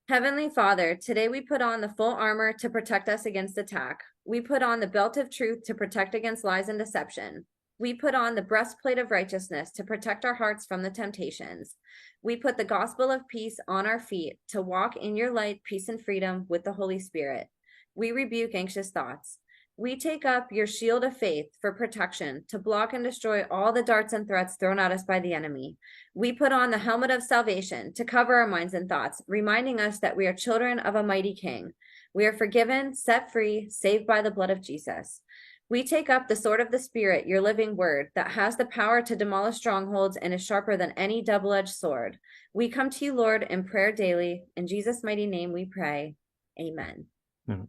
Heavenly Father, today we put on the full armor to protect us against attack. We put on the belt of truth to protect against lies and deception. We put on the breastplate of righteousness to protect our hearts from the temptations. We put the gospel of peace on our feet to walk in your light, peace, and freedom with the Holy Spirit. We rebuke anxious thoughts. We take up your shield of faith for protection to block and destroy all the darts and threats thrown at us by the enemy. We put on the helmet of salvation to cover our minds and thoughts, reminding us that we are children of a mighty King. We are forgiven, set free, saved by the blood of Jesus. We take up the sword of the Spirit, your living word, that has the power to demolish strongholds and is sharper than any double-edged sword. We come to you, Lord, in prayer daily. In Jesus' mighty name we pray. Amen. Mm.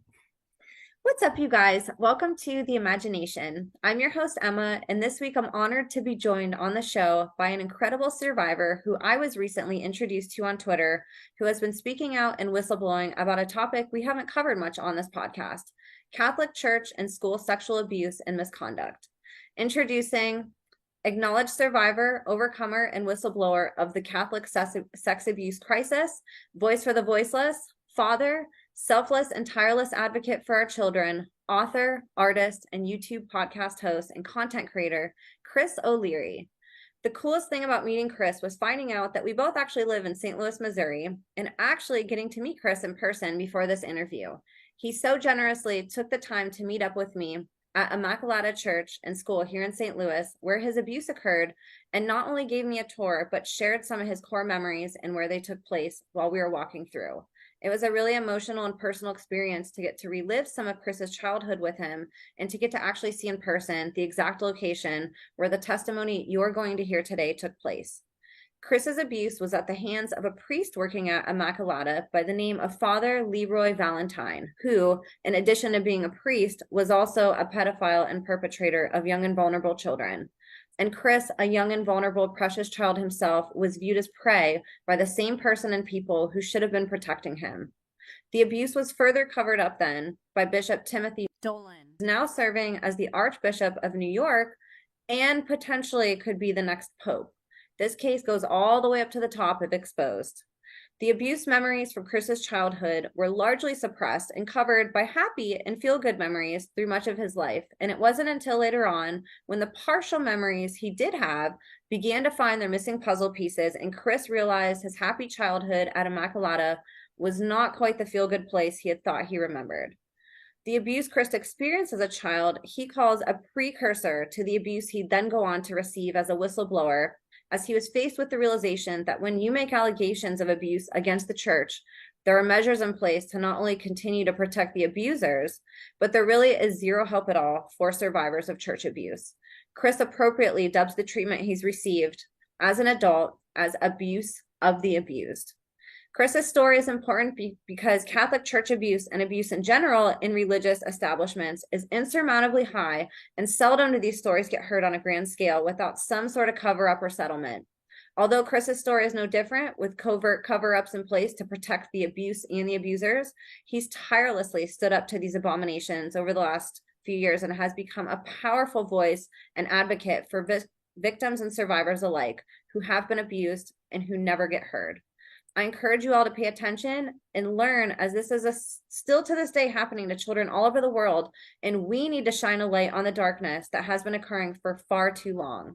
What's up, you guys? Welcome to The Imagination. I'm your host, Emma, and this week I'm honored to be joined on the show by an incredible survivor who I was recently introduced to on Twitter, who has been speaking out and whistleblowing about a topic we haven't covered much on this podcast: Catholic Church and school sexual abuse and misconduct. Introducing acknowledged survivor, overcomer, and whistleblower of the Catholic sex abuse crisis, voice for the voiceless, father, selfless and tireless advocate for our children, author, artist, and YouTube podcast host and content creator, Chris O'Leary. The coolest thing about meeting Chris was finding out that we both actually live in St. Louis, Missouri, and actually getting to meet Chris in person before this interview. He so generously took the time to meet up with me at Immacolata Church and school here in St. Louis, where his abuse occurred, and not only gave me a tour, but shared some of his core memories and where they took place while we were walking through. It was a really emotional and personal experience to get to relive some of Chris's childhood with him and to get to actually see in person the exact location where the testimony you're going to hear today took place. Chris's abuse was at the hands of a priest working at Immacolata by the name of Father LeRoy Valentine, who, in addition to being a priest, was also a pedophile and perpetrator of young and vulnerable children. And Chris, a young and vulnerable, precious child himself, was viewed as prey by the same person and people who should have been protecting him. The abuse was further covered up then by Bishop Timothy Dolan, now serving as the Archbishop of New York and potentially could be the next pope. This case goes all the way up to the top if exposed. The abuse memories from Chris's childhood were largely suppressed and covered by happy and feel-good memories through much of his life, and it wasn't until later on, when the partial memories he did have began to find their missing puzzle pieces, and Chris realized his happy childhood at Immacolata was not quite the feel-good place he had thought he remembered. The abuse Chris experienced as a child, he calls a precursor to the abuse he'd then go on to receive as a whistleblower, as he was faced with the realization that when you make allegations of abuse against the church, there are measures in place to not only continue to protect the abusers, but there really is zero help at all for survivors of church abuse. Chris appropriately dubs the treatment he's received as an adult as abuse of the abused. Chris's story is important because Catholic Church abuse and abuse in general in religious establishments is insurmountably high, and seldom do these stories get heard on a grand scale without some sort of cover-up or settlement. Although Chris's story is no different, with covert cover-ups in place to protect the abuse and the abusers, he's tirelessly stood up to these abominations over the last few years and has become a powerful voice and advocate for victims and survivors alike who have been abused and who never get heard. I encourage you all to pay attention and learn, as this is still to this day happening to children all over the world, and we need to shine a light on the darkness that has been occurring for far too long.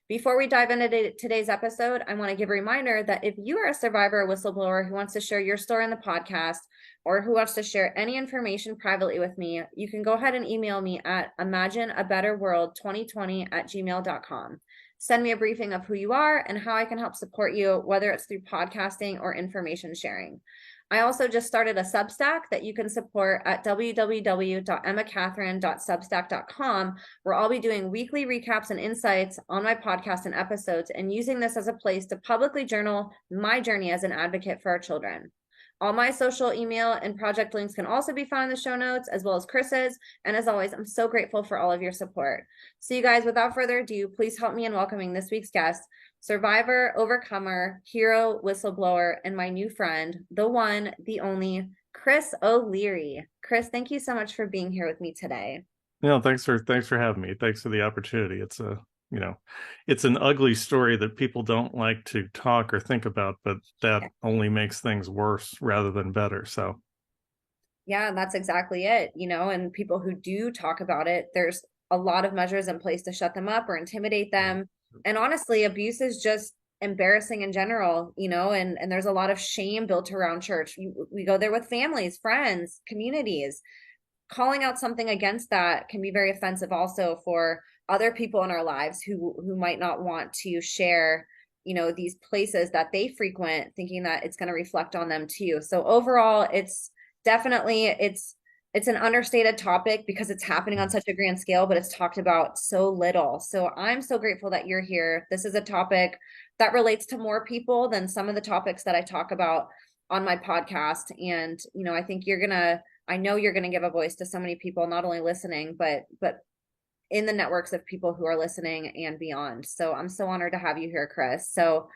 Before we dive into today's episode, I want to give a reminder that if you are a survivor or whistleblower who wants to share your story in the podcast, or who wants to share any information privately with me, you can go ahead and email me at imagineabetterworld2020@gmail.com. Send me a briefing of who you are and how I can help support you, whether it's through podcasting or information sharing. I also just started a Substack that you can support at www.emmacatherine.substack.com, where I'll be doing weekly recaps and insights on my podcast and episodes, and using this as a place to publicly journal my journey as an advocate for our children. All my social, email, and project links can also be found in the show notes, as well as Chris's. And as always, I'm so grateful for all of your support. So you guys, without further ado, please help me in welcoming this week's guest, survivor, overcomer, hero, whistleblower, and my new friend, the one, the only, Chris O'Leary. Chris, thank you so much for being here with me today. No, thanks for having me. Thanks for the opportunity. It's it's an ugly story that people don't like to talk or think about, but that only makes things worse rather than better. So Yeah, and that's exactly it, and people who do talk about it, there's a lot of measures in place to shut them up or intimidate them. And honestly, abuse is just embarrassing in general, and there's a lot of shame built around church. We go there with families, friends, communities. Calling out something against that can be very offensive also for other people in our lives who might not want to share, these places that they frequent, thinking that it's going to reflect on them too. So overall, it's an understated topic because it's happening on such a grand scale, but it's talked about so little. So I'm so grateful that you're here. This is a topic that relates to more people than some of the topics that I talk about on my podcast. And, I think I know you're going to give a voice to so many people, not only listening, but in the networks of people who are listening and beyond. So I'm so honored to have you here, Chris. So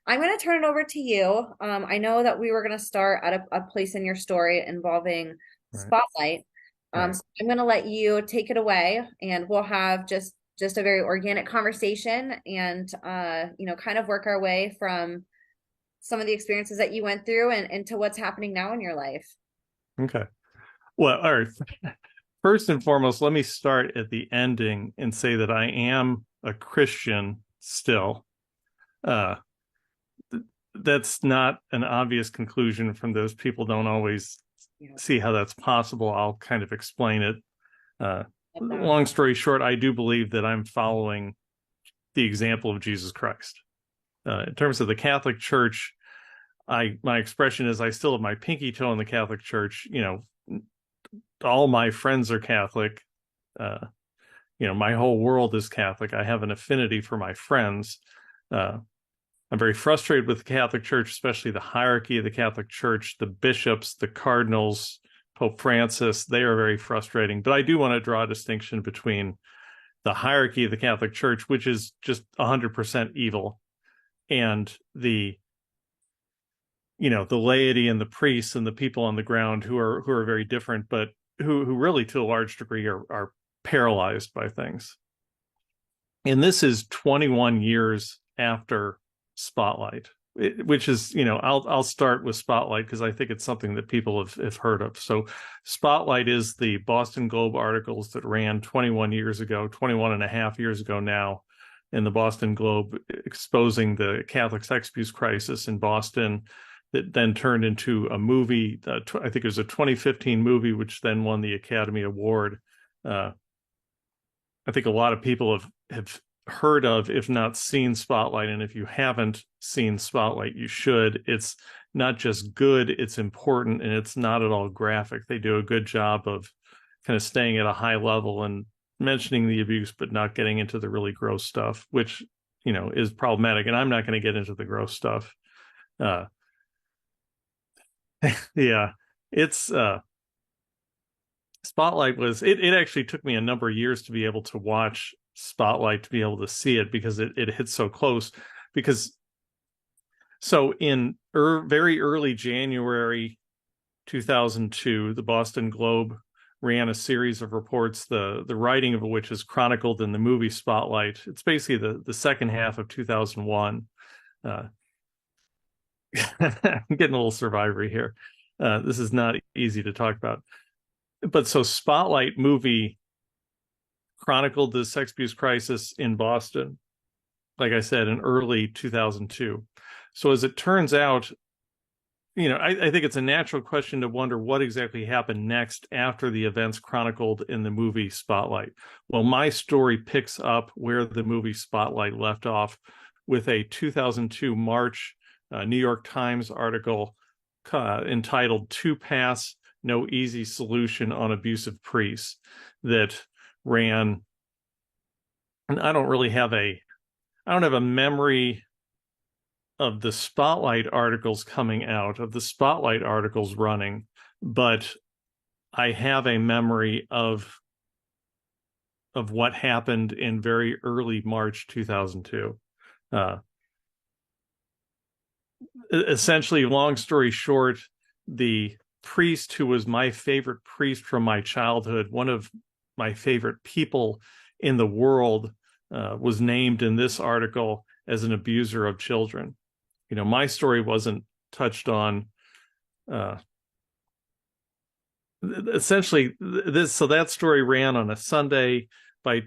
I'm going to turn it over to you. I know that we were going to start at a place in your story involving right, Spotlight. right. So I'm going to let you take it away, and we'll have just a very organic conversation, and kind of work our way from some of the experiences that you went through and into what's happening now in your life. Okay. Well, all right. First and foremost, let me start at the ending and say that I am a Christian still. Uh, that's not an obvious conclusion from those people don't always see how that's possible. I'll kind of explain it. Long story short, I do believe that I'm following the example of Jesus Christ. In terms of the Catholic Church, my expression is I still have my pinky toe in the Catholic Church. All my friends are Catholic. My whole world is Catholic. I have an affinity for my friends. I'm very frustrated with the Catholic Church, especially the hierarchy of the Catholic Church, the bishops, the cardinals, Pope Francis. They are very frustrating. But I do want to draw a distinction between the hierarchy of the Catholic Church, which is just 100% evil, and the laity and the priests and the people on the ground who are very different, but who really to a large degree are paralyzed by things. And this is 21 years after Spotlight, which is, I'll start with Spotlight because I think it's something that people have heard of. So Spotlight is the Boston Globe articles that ran 21 years ago, 21 and a half years ago now, in the Boston Globe, exposing the Catholic sex abuse crisis in Boston, that then turned into a movie. I think it was a 2015 movie, which then won the Academy Award. I think a lot of people have heard of, if not seen, Spotlight. And if you haven't seen Spotlight, you should. It's not just good, it's important, and it's not at all graphic. They do a good job of kind of staying at a high level and mentioning the abuse, but not getting into the really gross stuff, which, is problematic. And I'm not going to get into the gross stuff. Yeah, it's Spotlight it actually took me a number of years to be able to watch Spotlight, to be able to see it, because it hit so close. Because so in very early January 2002, the Boston Globe ran a series of reports, the writing of which is chronicled in the movie Spotlight. It's basically the second half of 2001. I'm getting a little survivory here. This is not easy to talk about. But so Spotlight movie chronicled the sex abuse crisis in Boston, like I said, in early 2002. So as it turns out, I think it's a natural question to wonder what exactly happened next after the events chronicled in the movie Spotlight. Well, my story picks up where the movie Spotlight left off, with a 2002 March New York Times article entitled "Two Paths, No Easy Solution on Abusive Priests," that ran. And I don't have a memory of the Spotlight articles coming out, of the Spotlight articles running, but I have a memory of what happened in very early March 2002. Essentially, long story short, the priest who was my favorite priest from my childhood, one of my favorite people in the world, was named in this article as an abuser of children. My story wasn't touched on. Essentially, so that story ran on a Sunday. By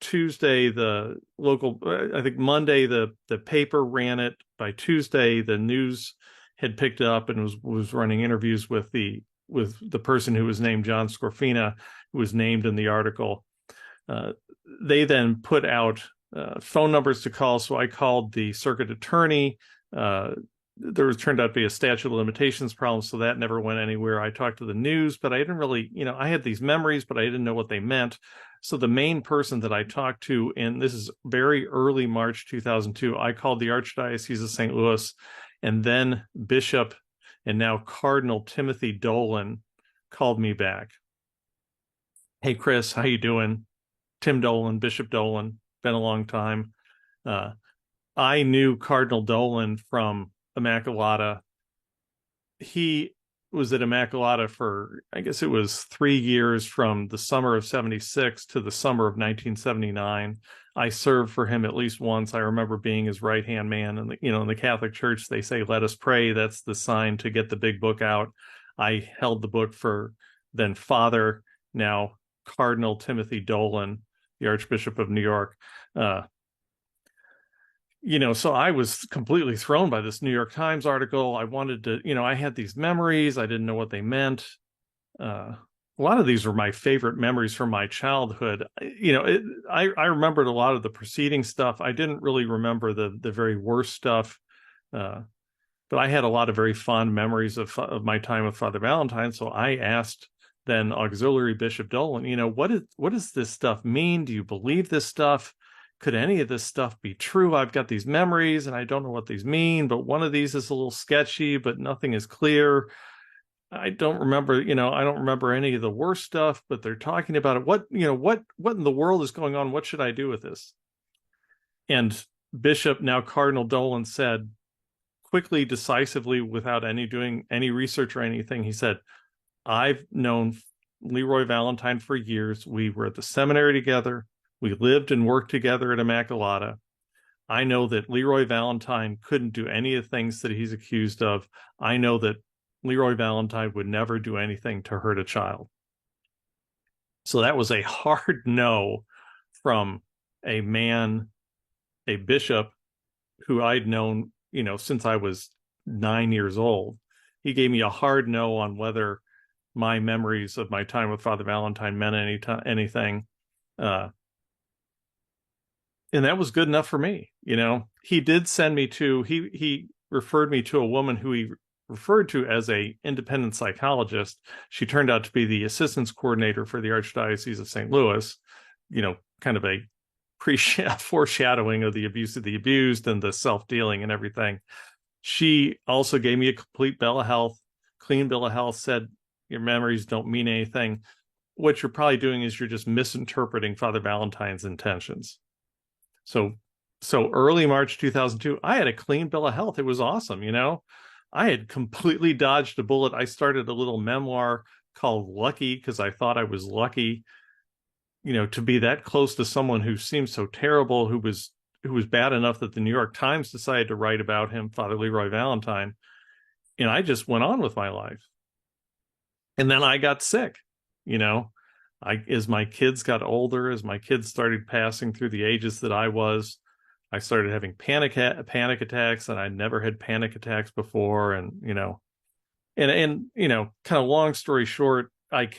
Tuesday, the local, I think Monday, the paper ran it. By Tuesday, the news had picked it up and was running interviews with the person who was named John Scorfina, who was named in the article. They then put out phone numbers to call. So I called the circuit attorney. There turned out to be a statute of limitations problem, so that never went anywhere. I talked to the news, but I didn't really, I had these memories, but I didn't know what they meant. So the main person that I talked to, and this is very early March 2002, I called the Archdiocese of St. Louis, and then Bishop and now Cardinal Timothy Dolan called me back. Hey, Chris, how you doing? Tim Dolan, Bishop Dolan, been a long time. I knew Cardinal Dolan from Immacolata. He was at Immacolata for, I guess it was 3 years, from the summer of 76 to the summer of 1979. I served for him at least once. I remember being his right-hand man. And, in the Catholic Church, they say, let us pray. That's the sign to get the big book out. I held the book for then Father, now Cardinal Timothy Dolan, the Archbishop of New York. So I was completely thrown by this New York Times article. I wanted to, I had these memories. I didn't know what they meant. A lot of these were my favorite memories from my childhood. I remembered a lot of the preceding stuff. I didn't really remember the very worst stuff. But I had a lot of very fond memories of my time with Father Valentine. So I asked then Auxiliary Bishop Dolan, what does this stuff mean? Do you believe this stuff? Could any of this stuff be true? I've got these memories and I don't know what these mean, but one of these is a little sketchy, but nothing is clear. I don't remember, I don't remember any of the worst stuff, but they're talking about it. What in the world is going on? What should I do with this? And Bishop, now Cardinal Dolan, said quickly, decisively, without doing any research or anything, he said, I've known LeRoy Valentine for years. We were at the seminary together. We lived and worked together at Immacolata. I know that LeRoy Valentine couldn't do any of the things that he's accused of. I know that LeRoy Valentine would never do anything to hurt a child. So that was a hard no from a man, a bishop who I'd known, since I was 9 years old. He gave me a hard no on whether my memories of my time with Father Valentine meant anything. And that was good enough for me. He did send me he referred me to a woman who he referred to as a independent psychologist. She turned out to be the assistance coordinator for the Archdiocese of St. Louis, kind of a foreshadowing of the abuse of the abused and the self-dealing and everything. She also gave me a complete bill of health, clean bill of health, said, your memories don't mean anything. What you're probably doing is you're just misinterpreting Father Valentine's intentions. So early March 2002, I had a clean bill of health. It was awesome. I had completely dodged a bullet. I started a little memoir called Lucky because I thought I was lucky, to be that close to someone who seemed so terrible, who was bad enough that the New York Times decided to write about him, Father LeRoy Valentine. And I just went on with my life. And then I got sick, as my kids got older, as my kids started passing through the ages that I was, I started having panic attacks, and I never had panic attacks before. And, kind of long story short, I've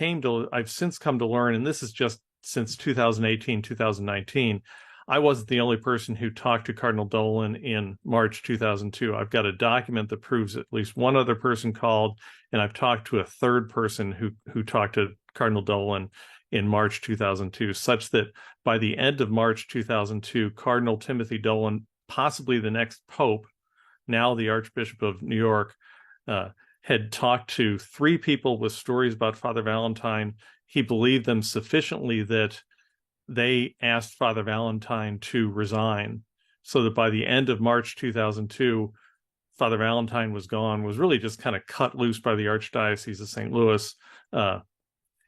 since come to learn, and this is just since 2018, 2019, I wasn't the only person who talked to Cardinal Dolan in March 2002. I've got a document that proves at least one other person called, and I've talked to a third person who talked to Cardinal Dolan in March 2002, such that by the end of March 2002, Cardinal Timothy Dolan, possibly the next pope, now the Archbishop of New York, had talked to 3 people with stories about Father Valentine. He believed them sufficiently that they asked Father Valentine to resign, so that by the end of March 2002, Father Valentine was gone, was really just kind of cut loose by the Archdiocese of St. Louis.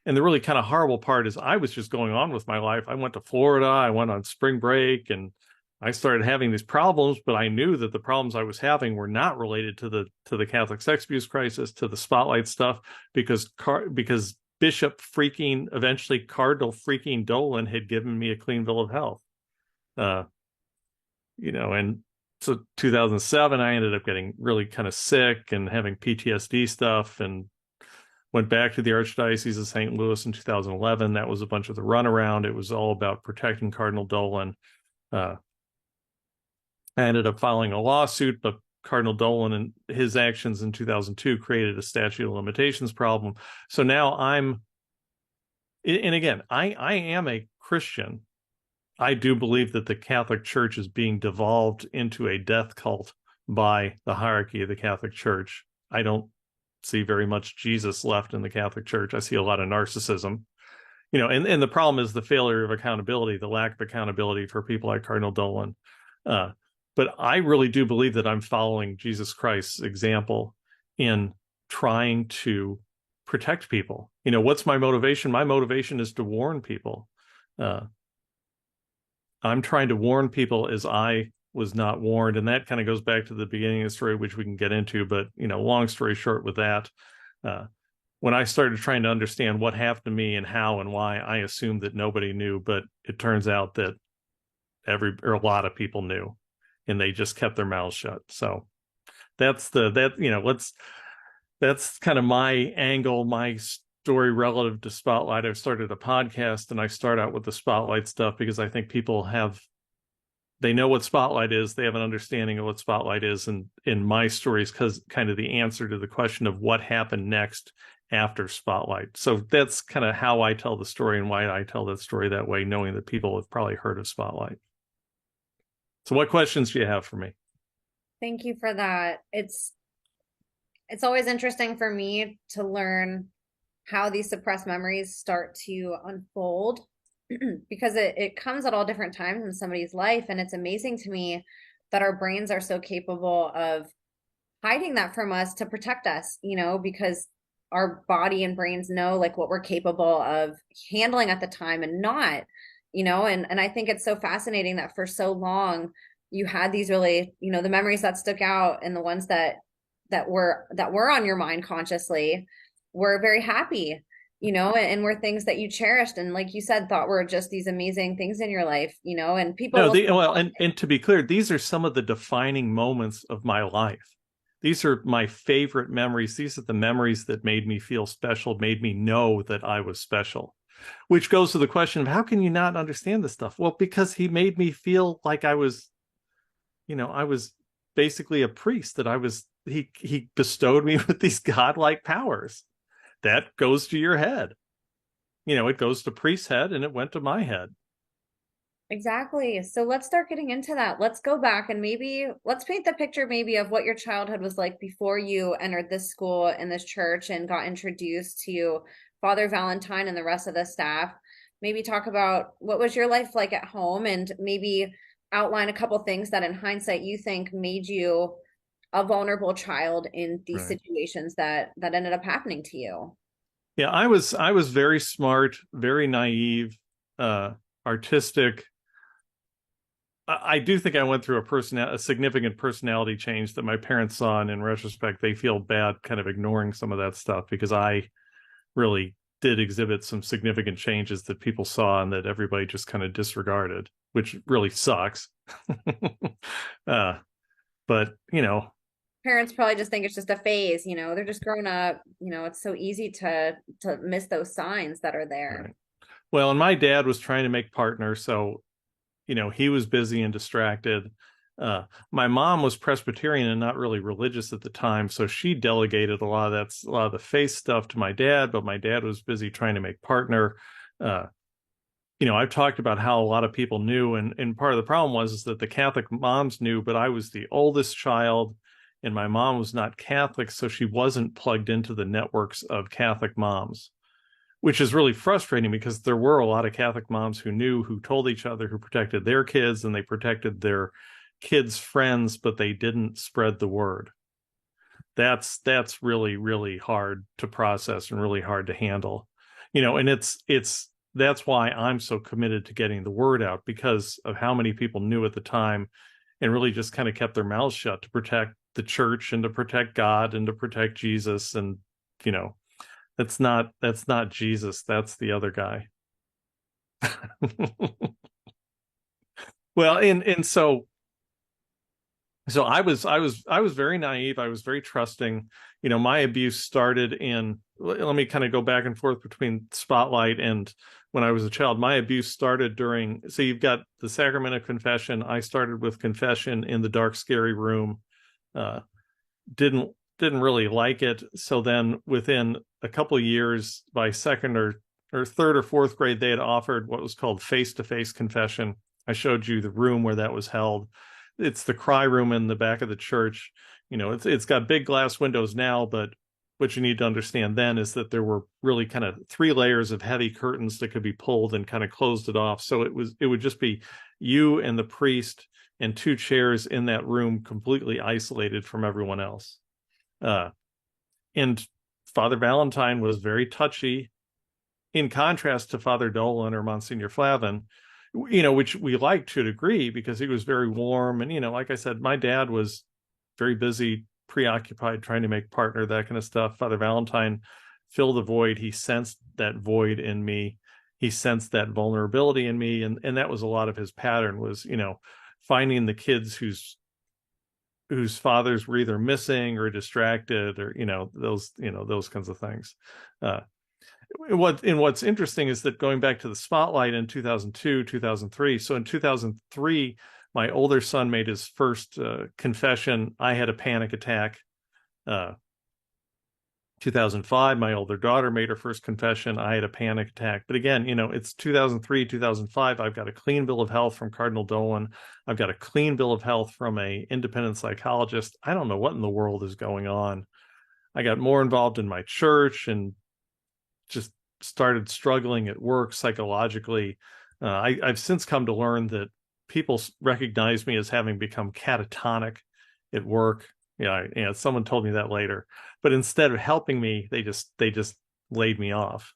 And the really kind of horrible part is I was just going on with my life. I went to Florida, I went on spring break, and I started having these problems, but I knew that the problems I was having were not related to the Catholic sex abuse crisis, to the spotlight stuff, because Bishop freaking, eventually Cardinal freaking Dolan had given me a clean bill of health. And so 2007, I ended up getting really kind of sick and having PTSD stuff, and went back to the Archdiocese of St. Louis in 2011. That was a bunch of the runaround. It was all about protecting Cardinal Dolan. I ended up filing a lawsuit, but Cardinal Dolan and his actions in 2002 created a statute of limitations problem. So now and again, I am a Christian. I do believe that the Catholic Church is being devolved into a death cult by the hierarchy of the Catholic Church. I don't see very much Jesus left in the Catholic Church. I see a lot of narcissism, and the problem is the failure of accountability, the lack of accountability for people like Cardinal Dolan. But I really do believe that I'm following Jesus Christ's example in trying to protect people. What's my motivation? My motivation is to warn people. I'm trying to warn people as I was not warned. And that kind of goes back to the beginning of the story, which we can get into. But, long story short with that, when I started trying to understand what happened to me and how and why, I assumed that nobody knew. But it turns out that a lot of people knew, and they just kept their mouths shut. So that's that's kind of my angle, my story relative to Spotlight. I've started a podcast, and I start out with the Spotlight stuff because I think people they know what Spotlight is. They have an understanding of what Spotlight is. And in my stories, because kind of the answer to the question of what happened next after Spotlight. So that's kind of how I tell the story and why I tell that story that way, knowing that people have probably heard of Spotlight. So what questions do you have for me? Thank you for that. It's always interesting for me to learn how these suppressed memories start to unfold because it comes at all different times in somebody's life. And it's amazing to me that our brains are so capable of hiding that from us to protect us, because our body and brains know like what we're capable of handling at the time and not, and I think it's so fascinating that for so long you had these really, the memories that stuck out and the ones that were on your mind consciously were very happy, and were things that you cherished and, like you said, thought were just these amazing things in your life, and people and to be clear, these are some of the defining moments of my life. These are my favorite memories. These are the memories that made me feel special, made me know that I was special, which goes to the question of how can you not understand this stuff? Well, because he made me feel like I was basically a priest, that he bestowed me with these godlike powers. That goes to your head. It goes to priest's head, and it went to my head. Exactly. So let's start getting into that. Let's go back and maybe let's paint the picture maybe of what your childhood was like before you entered this school and this church and got introduced to Father Valentine and the rest of the staff. Maybe talk about what was your life like at home, and maybe outline a couple things that in hindsight you think made you a vulnerable child in these situations that ended up happening to you. Yeah, I was very smart, very naive, artistic. I do think I went through a significant personality change that my parents saw, and in retrospect, they feel bad kind of ignoring some of that stuff because I really did exhibit some significant changes that people saw and that everybody just kind of disregarded, which really sucks. But parents probably just think it's just a phase, they're just growing up, it's so easy to miss those signs that are there. Right. Well, and my dad was trying to make partner, so he was busy and distracted. My mom was Presbyterian and not really religious at the time, so she delegated a lot of the faith stuff to my dad, but my dad was busy trying to make partner. I've talked about how a lot of people knew, and part of the problem was that the Catholic moms knew, but I was the oldest child, and my mom was not Catholic, so she wasn't plugged into the networks of Catholic moms, which is really frustrating because there were a lot of Catholic moms who knew, who told each other, who protected their kids, and they protected their kids' friends, but they didn't spread the word. That's really, really hard to process and really hard to handle. And that's why I'm so committed to getting the word out, because of how many people knew at the time and really just kind of kept their mouths shut to protect the church and to protect God and to protect Jesus. And, you know, that's not Jesus. That's the other guy. Well, and so I was very naive. I was very trusting. My abuse started in, let me kind of go back and forth between Spotlight and when I was a child. My abuse started during, so you've got the sacrament of confession. I started with confession in the dark, scary room. Uh, didn't really like it. So then within a couple of years, by second or third or fourth grade, they had offered what was called face-to-face confession. I showed you the room where that was held. It's the cry room in the back of the church. It's got big glass windows now, but what you need to understand then is that there were really kind of three layers of heavy curtains that could be pulled and kind of closed it off. So it would just be you and the priest and two chairs in that room, completely isolated from everyone else. Uh, and Father Valentine was very touchy, in contrast to Father Dolan or Monsignor Flavin, which we liked to a degree because he was very warm. And, like I said, my dad was very busy, preoccupied, trying to make partner, that kind of stuff. Father Valentine filled the void. He sensed that void in me. He sensed that vulnerability in me. And that was a lot of his pattern was, finding the kids whose fathers were either missing or distracted or those kinds of things. What's interesting is that going back to the Spotlight in 2002, 2003. So in 2003, my older son made his first confession. I had a panic attack. 2005, my older daughter made her first confession. I had a panic attack. But again, it's 2003, 2005. I've got a clean bill of health from Cardinal Dolan. I've got a clean bill of health from a independent psychologist. I don't know what in the world is going on. I got more involved in my church and just started struggling at work psychologically. I've since come to learn that people recognize me as having become catatonic at work. Someone told me that later, but instead of helping me, they just laid me off.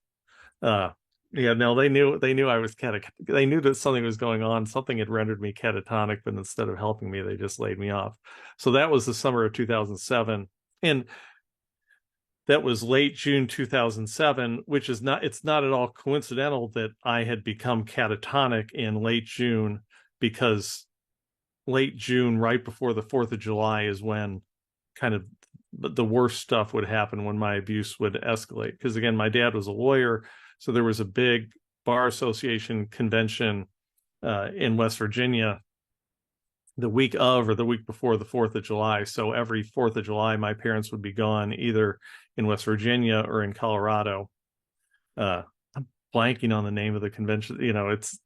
No, they knew I was they knew that something was going on. Something had rendered me catatonic, but instead of helping me, they just laid me off. So that was the summer of 2007. And that was late June 2007, which is it's not at all coincidental that I had become catatonic in late June, because late June, right before the 4th of July, is when kind of the worst stuff would happen, when my abuse would escalate. Because again, my dad was a lawyer, so there was a big bar association convention in West Virginia the week of or the week before the 4th of July. So every 4th of July, my parents would be gone either in West Virginia or in Colorado. I'm blanking on the name of the convention. It's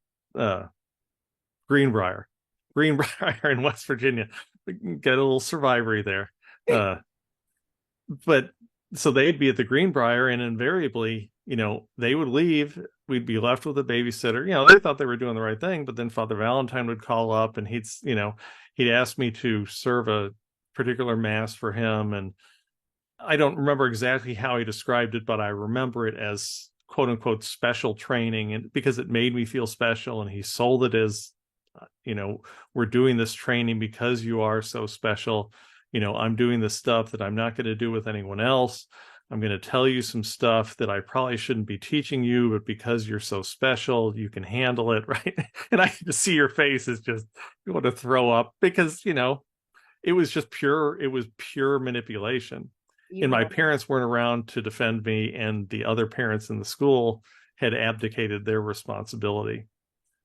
Greenbrier in West Virginia. Get a little survivory there. But so they'd be at the Greenbrier, and invariably, they would leave. We'd be left with a babysitter. They thought they were doing the right thing, but then Father Valentine would call up and he'd ask me to serve a particular mass for him. And I don't remember exactly how he described it, but I remember it as quote unquote special training, and because it made me feel special. And he sold it as, we're doing this training because you are so special. I'm doing this stuff that I'm not going to do with anyone else. I'm going to tell you some stuff that I probably shouldn't be teaching you, but because you're so special, you can handle it, right? And I can just see your face is just, you want to throw up, because, it was pure manipulation. And my parents weren't around to defend me, and the other parents in the school had abdicated their responsibility.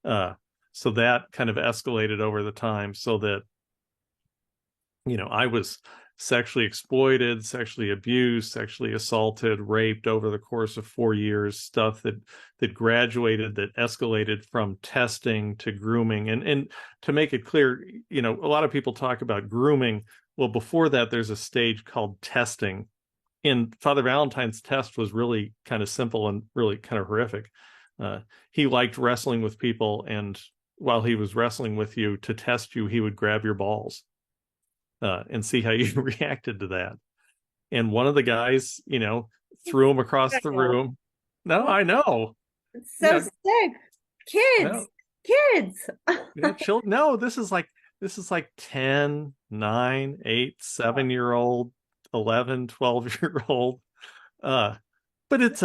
So that kind of escalated over the time, so that, I was sexually exploited, sexually abused, sexually assaulted, raped over the course of 4 years, stuff that graduated, that escalated from testing to grooming. And to make it clear, a lot of people talk about grooming. Well, before that, there's a stage called testing. And Father Valentine's test was really kind of simple and really kind of horrific. He liked wrestling with people, and while he was wrestling with you, to test you, he would grab your balls. And see how you reacted to that. And one of the guys, threw him across the room. No, I know. It's so Yeah, sick. Kids, no, kids. yeah, children. No, this is like 10, 9, 8, 7 year old, 11, 12 year old. Uh, but it's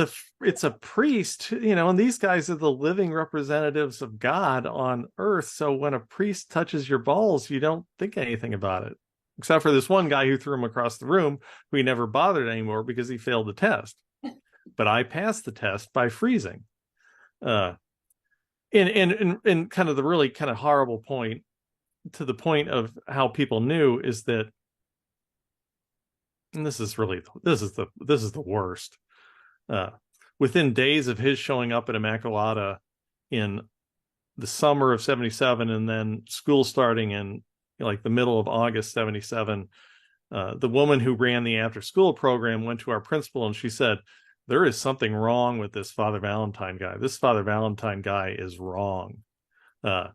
a priest, and these guys are the living representatives of God on earth. So when a priest touches your balls, you don't think anything about it. Except for this one guy who threw him across the room, who he never bothered anymore because he failed the test. But I passed the test by freezing. Uh, and kind of the really kind of horrible point, to the point of how people knew, is that, and this is the worst. Uh, Within days of his showing up at Immacolata in the summer of 77, and then school starting in like the middle of August 77, the woman who ran the after school program went to our principal and she said, there is something wrong with this Father Valentine guy. This Father Valentine guy is wrong. The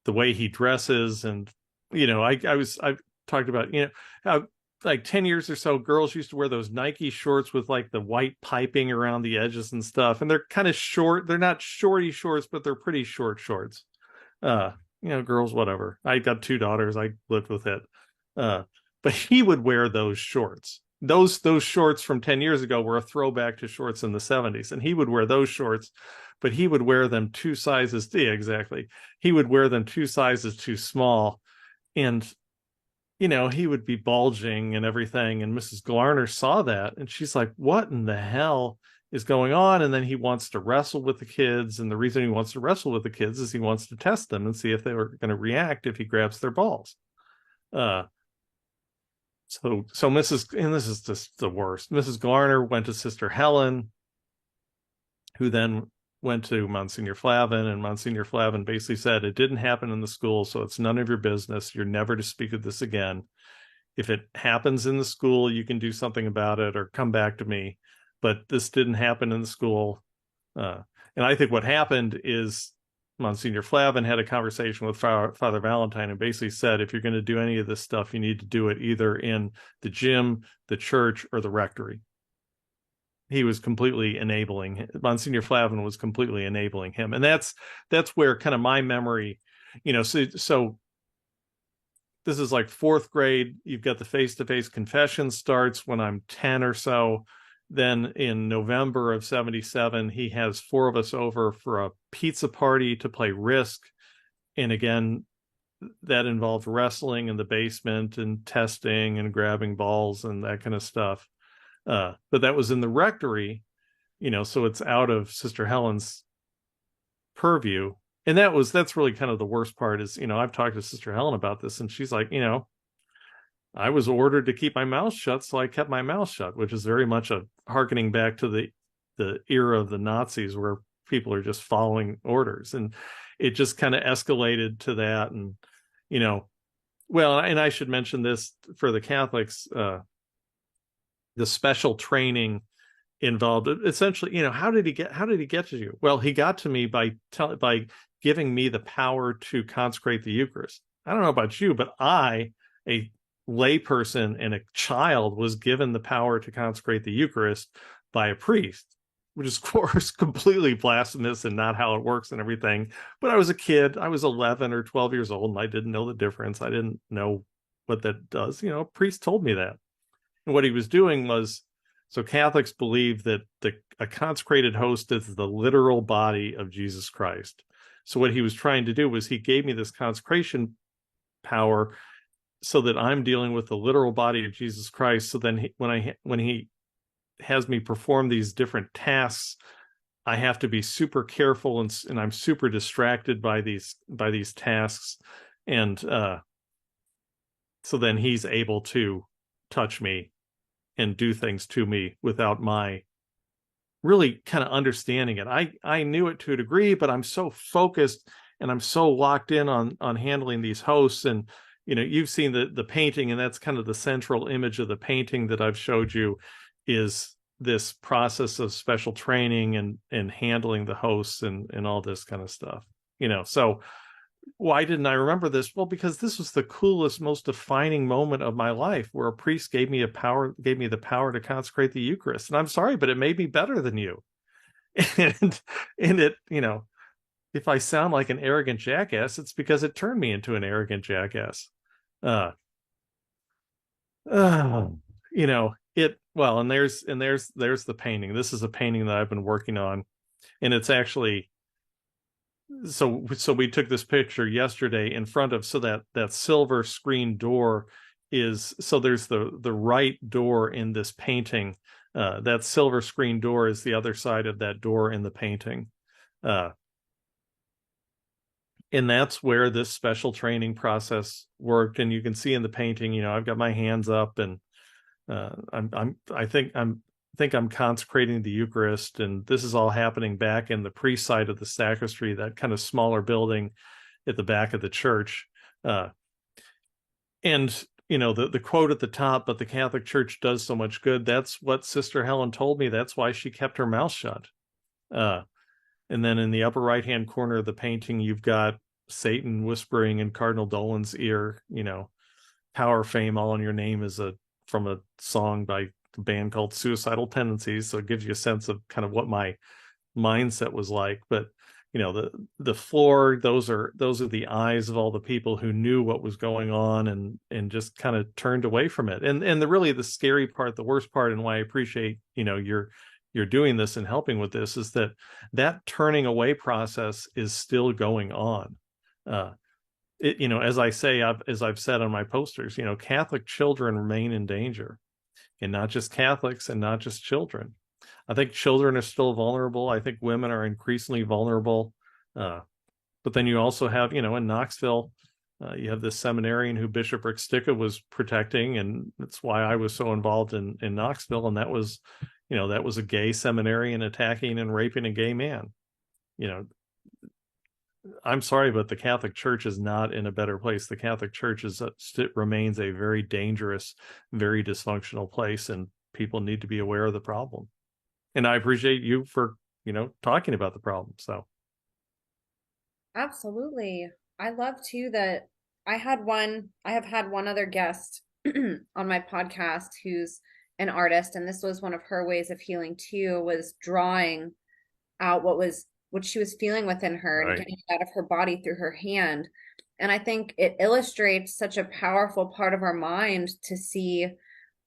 way he dresses, and I've talked about, how like 10 years or so, girls used to wear those Nike shorts with like the white piping around the edges and stuff, and they're kind of short. They're not shorty shorts, but they're pretty short shorts. uh Girls, whatever. I got two daughters, I lived with it. uh but he would wear those shorts. Those shorts from 10 years ago were a throwback to shorts in the 70s, and he would wear those shorts, but he would wear them two sizes, yeah, exactly, he would wear them two sizes too small. And he would be bulging and everything, and Mrs. Glarner saw that, and she's like, what in the hell is going on? And then he wants to wrestle with the kids, and the reason he wants to wrestle with the kids is he wants to test them and see if they were going to react if he grabs their balls. uh so Mrs. And this is just the worst, Mrs. Glarner went to Sister Helen, who then went to Monsignor Flavin, and Monsignor Flavin basically said, it didn't happen in the school, so it's none of your business. You're never to speak of this again. If it happens in the school, you can do something about it or come back to me. But this didn't happen in the school. And I think what happened is Monsignor Flavin had a conversation with Father Valentine and basically said, if you're going to do any of this stuff, you need to do it either in the gym, the church, or the rectory. He was completely enabling, Monsignor Flavin was completely enabling him. And that's where kind of my memory, so this is like fourth grade. You've got the face-to-face confession starts when I'm 10 or so. Then in November of 77, he has four of us over for a pizza party to play Risk. And again, that involved wrestling in the basement and testing and grabbing balls and that kind of stuff. But that was in the rectory, so it's out of Sister Helen's purview. And that's really kind of the worst part is, I've talked to Sister Helen about this, and she's like, I was ordered to keep my mouth shut, so I kept my mouth shut, which is very much a harkening back to the era of the Nazis, where people are just following orders. And it just kind of escalated to that. And, well, and I should mention this for the Catholics, the special training involved, essentially, how did he get to you? Well, he got to me by giving me the power to consecrate the Eucharist. I don't know about you, but I, a layperson and a child, was given the power to consecrate the Eucharist by a priest, which is, of course, completely blasphemous and not how it works and everything. But I was a kid. I was 11 or 12 years old, and I didn't know the difference. I didn't know what that does. A priest told me that. And what he was doing was, so Catholics believe that a consecrated host is the literal body of Jesus Christ. So what he was trying to do was, he gave me this consecration power so that I'm dealing with the literal body of Jesus Christ. So then when he has me perform these different tasks, I have to be super careful, and I'm super distracted by these tasks. And so then he's able to touch me and do things to me without my really kind of understanding it. I knew it to a degree, but I'm so focused and I'm so locked in on handling these hosts. And you've seen the painting, and that's kind of the central image of the painting that I've showed you, is this process of special training and handling the hosts and all this kind of stuff. So why didn't I remember this? Well, because this was the coolest, most defining moment of my life, where a priest gave me the power to consecrate the Eucharist. And I'm sorry, but it made me better than you. and it, if I sound like an arrogant jackass, it's because it turned me into an arrogant jackass. Uh, uh it well, and there's the painting. This is a painting that I've been working on, and it's actually, so we took this picture yesterday in front of, so that silver screen door is, so there's the right door in this painting. That silver screen door is the other side of that door in the painting. uh and that's where this special training process worked. And you can see in the painting, I've got my hands up, and I think I'm consecrating the Eucharist, and this is all happening back in the priest side of the sacristy, that kind of smaller building at the back of the church. Uh, and the quote at the top, "But the Catholic Church does so much good." That's what Sister Helen told me. That's why she kept her mouth shut. Uh, and then in the upper right hand corner of the painting, you've got Satan whispering in Cardinal Dolan's ear, "Power, fame, all in your name," is from a song by a band called Suicidal Tendencies. So it gives you a sense of kind of what my mindset was like. But the floor, those are the eyes of all the people who knew what was going on, and just kind of turned away from it. And the scary part, the worst part, and why I appreciate you're doing this and helping with this, is that turning away process is still going on. As I say, as I've said on my posters, Catholic children remain in danger, and not just Catholics and not just children. I think children are still vulnerable. I think women are increasingly vulnerable. But then you also have, in Knoxville, you have this seminarian who Bishop Sticka was protecting, and that's why I was so involved in Knoxville. And that was a gay seminarian attacking and raping a gay man. I'm sorry, but the Catholic Church is not in a better place. The Catholic Church remains a very dangerous, very dysfunctional place, and people need to be aware of the problem. And I appreciate you for, talking about the problem. So Absolutely. I love too that I have had one other guest on my podcast who's an artist, and this was one of her ways of healing too, was drawing out what she was feeling within her and right, getting it out of her body through her hand. And I think it illustrates such a powerful part of our mind to see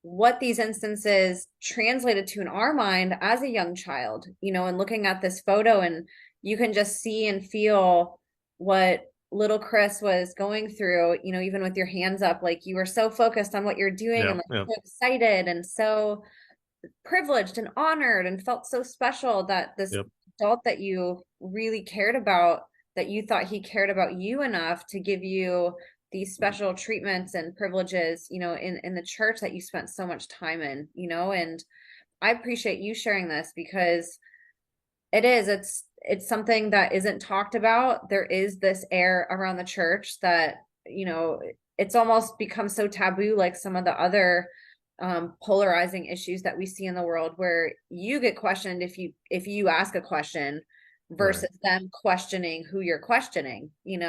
what these instances translated to in our mind as a young child, and looking at this photo, and you can just see and feel what little Chris was going through, even with your hands up, like you were so focused on what you're doing yeah, and like yeah, so excited and so privileged and honored and felt so special that this yep, adult that you really cared about, that you thought he cared about you enough to give you these special treatments and privileges, in the church that you spent so much time in, and I appreciate you sharing this because it's something that isn't talked about. There is this air around the church that, it's almost become so taboo, like some of the other polarizing issues that we see in the world, where you get questioned if you ask a question right, versus them questioning who you're questioning, and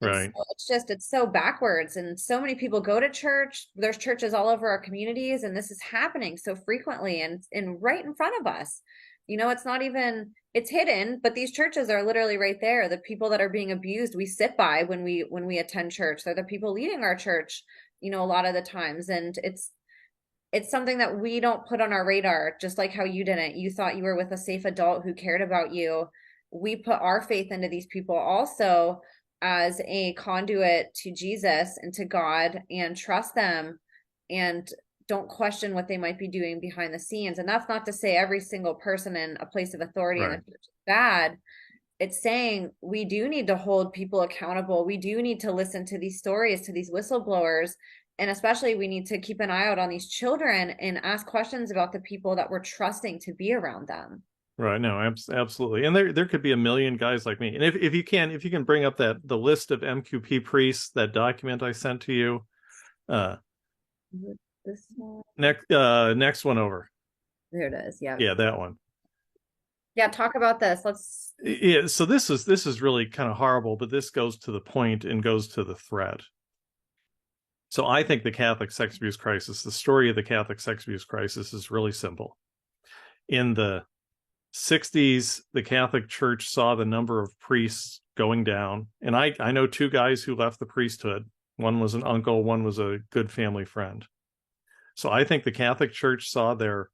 so right, it's so backwards. And so many people go to church. There's churches all over our communities, and this is happening so frequently and right in front of us. It's not even, it's hidden, but these churches are literally right there. The people that are being abused, we sit by when we attend church. They're the people leading our church, a lot of the times. And it's something that we don't put on our radar, just like how you didn't. You thought you were with a safe adult who cared about you. We put our faith into these people also as a conduit to Jesus and to God, and trust them and don't question what they might be doing behind the scenes. And that's not to say every single person in a place of authority in the right, church is bad. It's saying we do need to hold people accountable. We do need to listen to these stories, to these whistleblowers. And especially, we need to keep an eye out on these children and ask questions about the people that we're trusting to be around them. right. No, absolutely. And there could be a million guys like me. And if you can bring up the list of MQP priests, that document I sent to you, uh, This one, next one over. there it is. Yeah. Yeah, that one. Yeah. Talk about this. Let's. Yeah. So this is really kind of horrible, but this goes to the point and goes to the threat. So I think the Catholic sex abuse crisis, the story of the Catholic sex abuse crisis, is really simple. In the 60s, the Catholic Church saw the number of priests going down. And I know two guys who left the priesthood. One was an uncle, one was a good family friend. So I think the Catholic Church saw their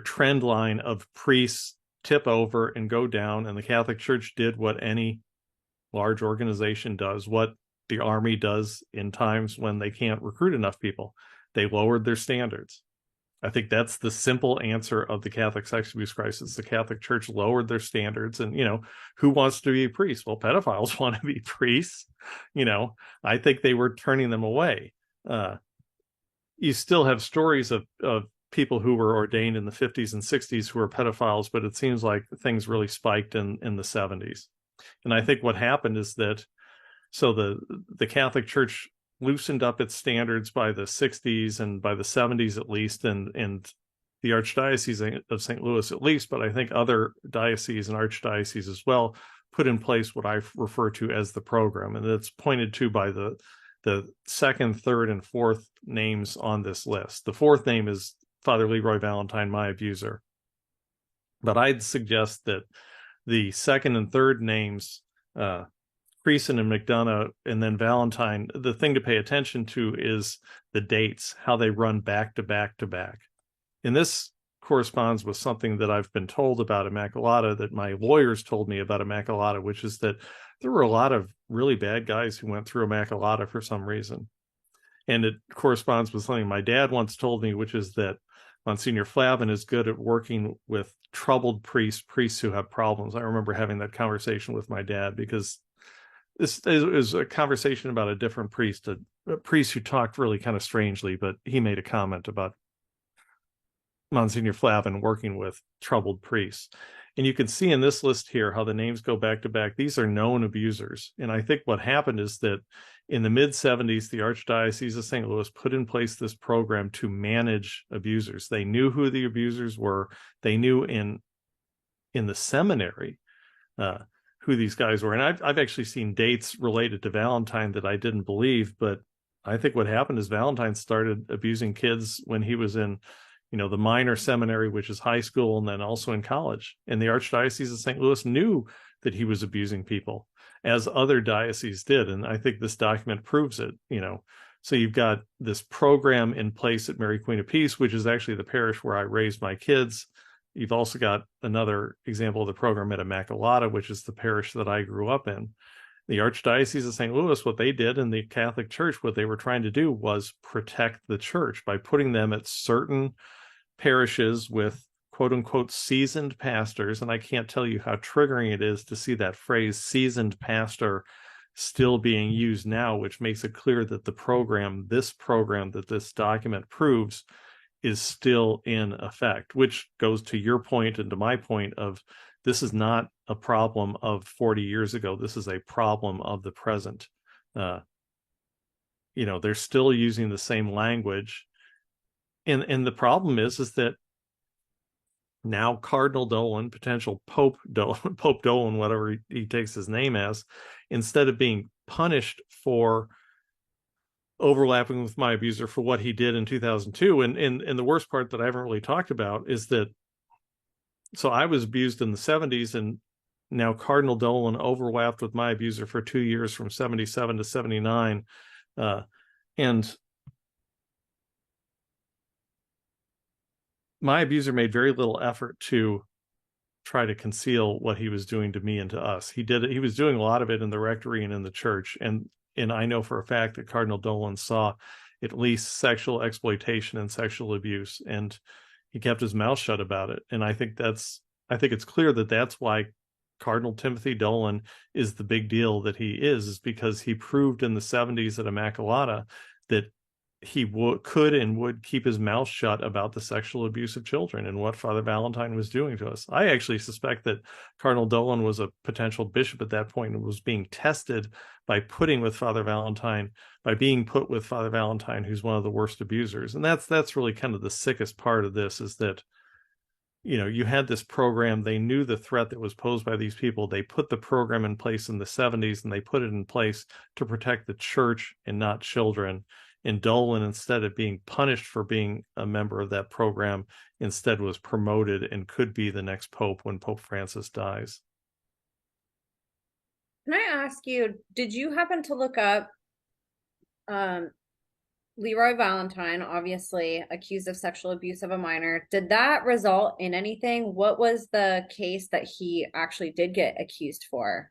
trend line of priests tip over and go down, and the Catholic Church did what any large organization does, what the army does in times when they can't recruit enough people. They lowered their standards. I think that's the simple answer of the Catholic sex abuse crisis. The Catholic Church lowered their standards, and who wants to be a priest? Well, pedophiles want to be priests. I think they were turning them away. You still have stories of people who were ordained in the 50s and 60s who were pedophiles, but it seems like things really spiked in the 70s. And I think what happened is that the Catholic Church loosened up its standards by the 60s and by the 70s at least, and the Archdiocese of St. Louis at least, but I think other dioceses and archdioceses as well put in place what I refer to as the program, and it's pointed to by the second, third, and fourth names on this list. The fourth name is Father LeRoy Valentine, my abuser. But I'd suggest that the second and third names, Creason and McDonough, and then Valentine, the thing to pay attention to is the dates, how they run back to back to back. And this corresponds with something that I've been told about Immacolata, that my lawyers told me about Immacolata, which is that there were a lot of really bad guys who went through Immacolata for some reason. And it corresponds with something my dad once told me, which is that Monsignor Flavin is good at working with troubled priests who have problems. I remember having that conversation with my dad because this is a conversation about a different priest, a priest who talked really kind of strangely, but he made a comment about Monsignor Flavin working with troubled priests. And you can see in this list here how the names go back to back. These are known abusers. And I think what happened is that in the mid-70s, the Archdiocese of St. Louis put in place this program to manage abusers. They knew who the abusers were. They knew in the seminary who these guys were. And I've actually seen dates related to Valentine that I didn't believe, but I think what happened is Valentine started abusing kids when he was in the minor seminary, which is high school, and then also in college. And the Archdiocese of St. Louis knew that he was abusing people, as other dioceses did. And I think this document proves it, So you've got this program in place at Mary Queen of Peace, which is actually the parish where I raised my kids. You've also got another example of the program at Immacolata, which is the parish that I grew up in. The Archdiocese of St. Louis, what they did, and the Catholic Church, what they were trying to do was protect the church by putting them at certain parishes with quote unquote seasoned pastors. And I can't tell you how triggering it is to see that phrase seasoned pastor still being used now, which makes it clear that this program that this document proves is still in effect, which goes to your point and to my point of this is not a problem of 40 years ago. This is a problem of the present. They're still using the same language. And the problem is that now Cardinal Dolan, potential Pope Dolan, whatever he takes his name as, instead of being punished for overlapping with my abuser for what he did in 2002, and the worst part that I haven't really talked about is that, so I was abused in the 70s, and now Cardinal Dolan overlapped with my abuser for 2 years from 77 to 79. And my abuser made very little effort to try to conceal what he was doing to me and to us. He did it. He was doing a lot of it in the rectory and in the church. And I know for a fact that Cardinal Dolan saw at least sexual exploitation and sexual abuse, and he kept his mouth shut about it. And I think it's clear that that's why Cardinal Timothy Dolan is the big deal that he is because he proved in the 70s at Immacolata that he could and would keep his mouth shut about the sexual abuse of children and what Father Valentine was doing to us. I actually suspect that Cardinal Dolan was a potential bishop at that point and was being tested by being put with Father Valentine, who's one of the worst abusers. And that's really kind of the sickest part of this, is that you had this program. They knew the threat that was posed by these people. They put the program in place in the 70s, and they put it in place to protect the church and not children. And Dolan, instead of being punished for being a member of that program, instead was promoted and could be the next pope when Pope Francis dies. Can I ask you, did you happen to look up um, LeRoy Valentine, obviously accused of sexual abuse of a minor? Did that result in anything? What was the case that he actually did get accused for?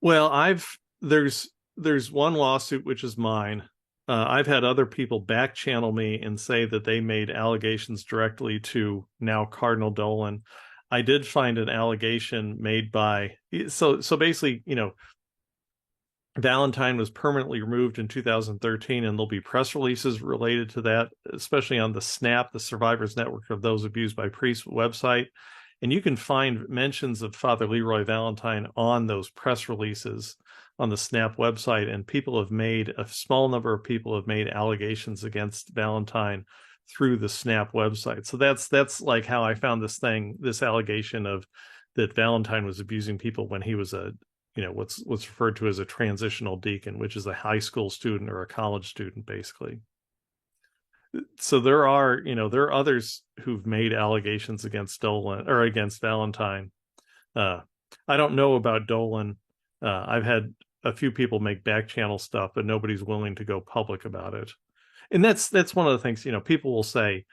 Well, there's one lawsuit which is mine. I've had other people back channel me and say that they made allegations directly to now Cardinal Dolan. I did find an allegation made by so basically, Valentine was permanently removed in 2013, and there'll be press releases related to that, especially on the SNAP, the Survivors Network of Those Abused by Priests website. And you can find mentions of Father LeRoy Valentine on those press releases on the SNAP website. And a small number of people have made allegations against Valentine through the SNAP website. So that's like how I found this allegation of that Valentine was abusing people when he was what's referred to as a transitional deacon, which is a high school student or a college student, basically. So there are others who've made allegations against Dolan or against Valentine. I don't know about Dolan. I've had a few people make back channel stuff, but nobody's willing to go public about it. And that's one of the things, people will say,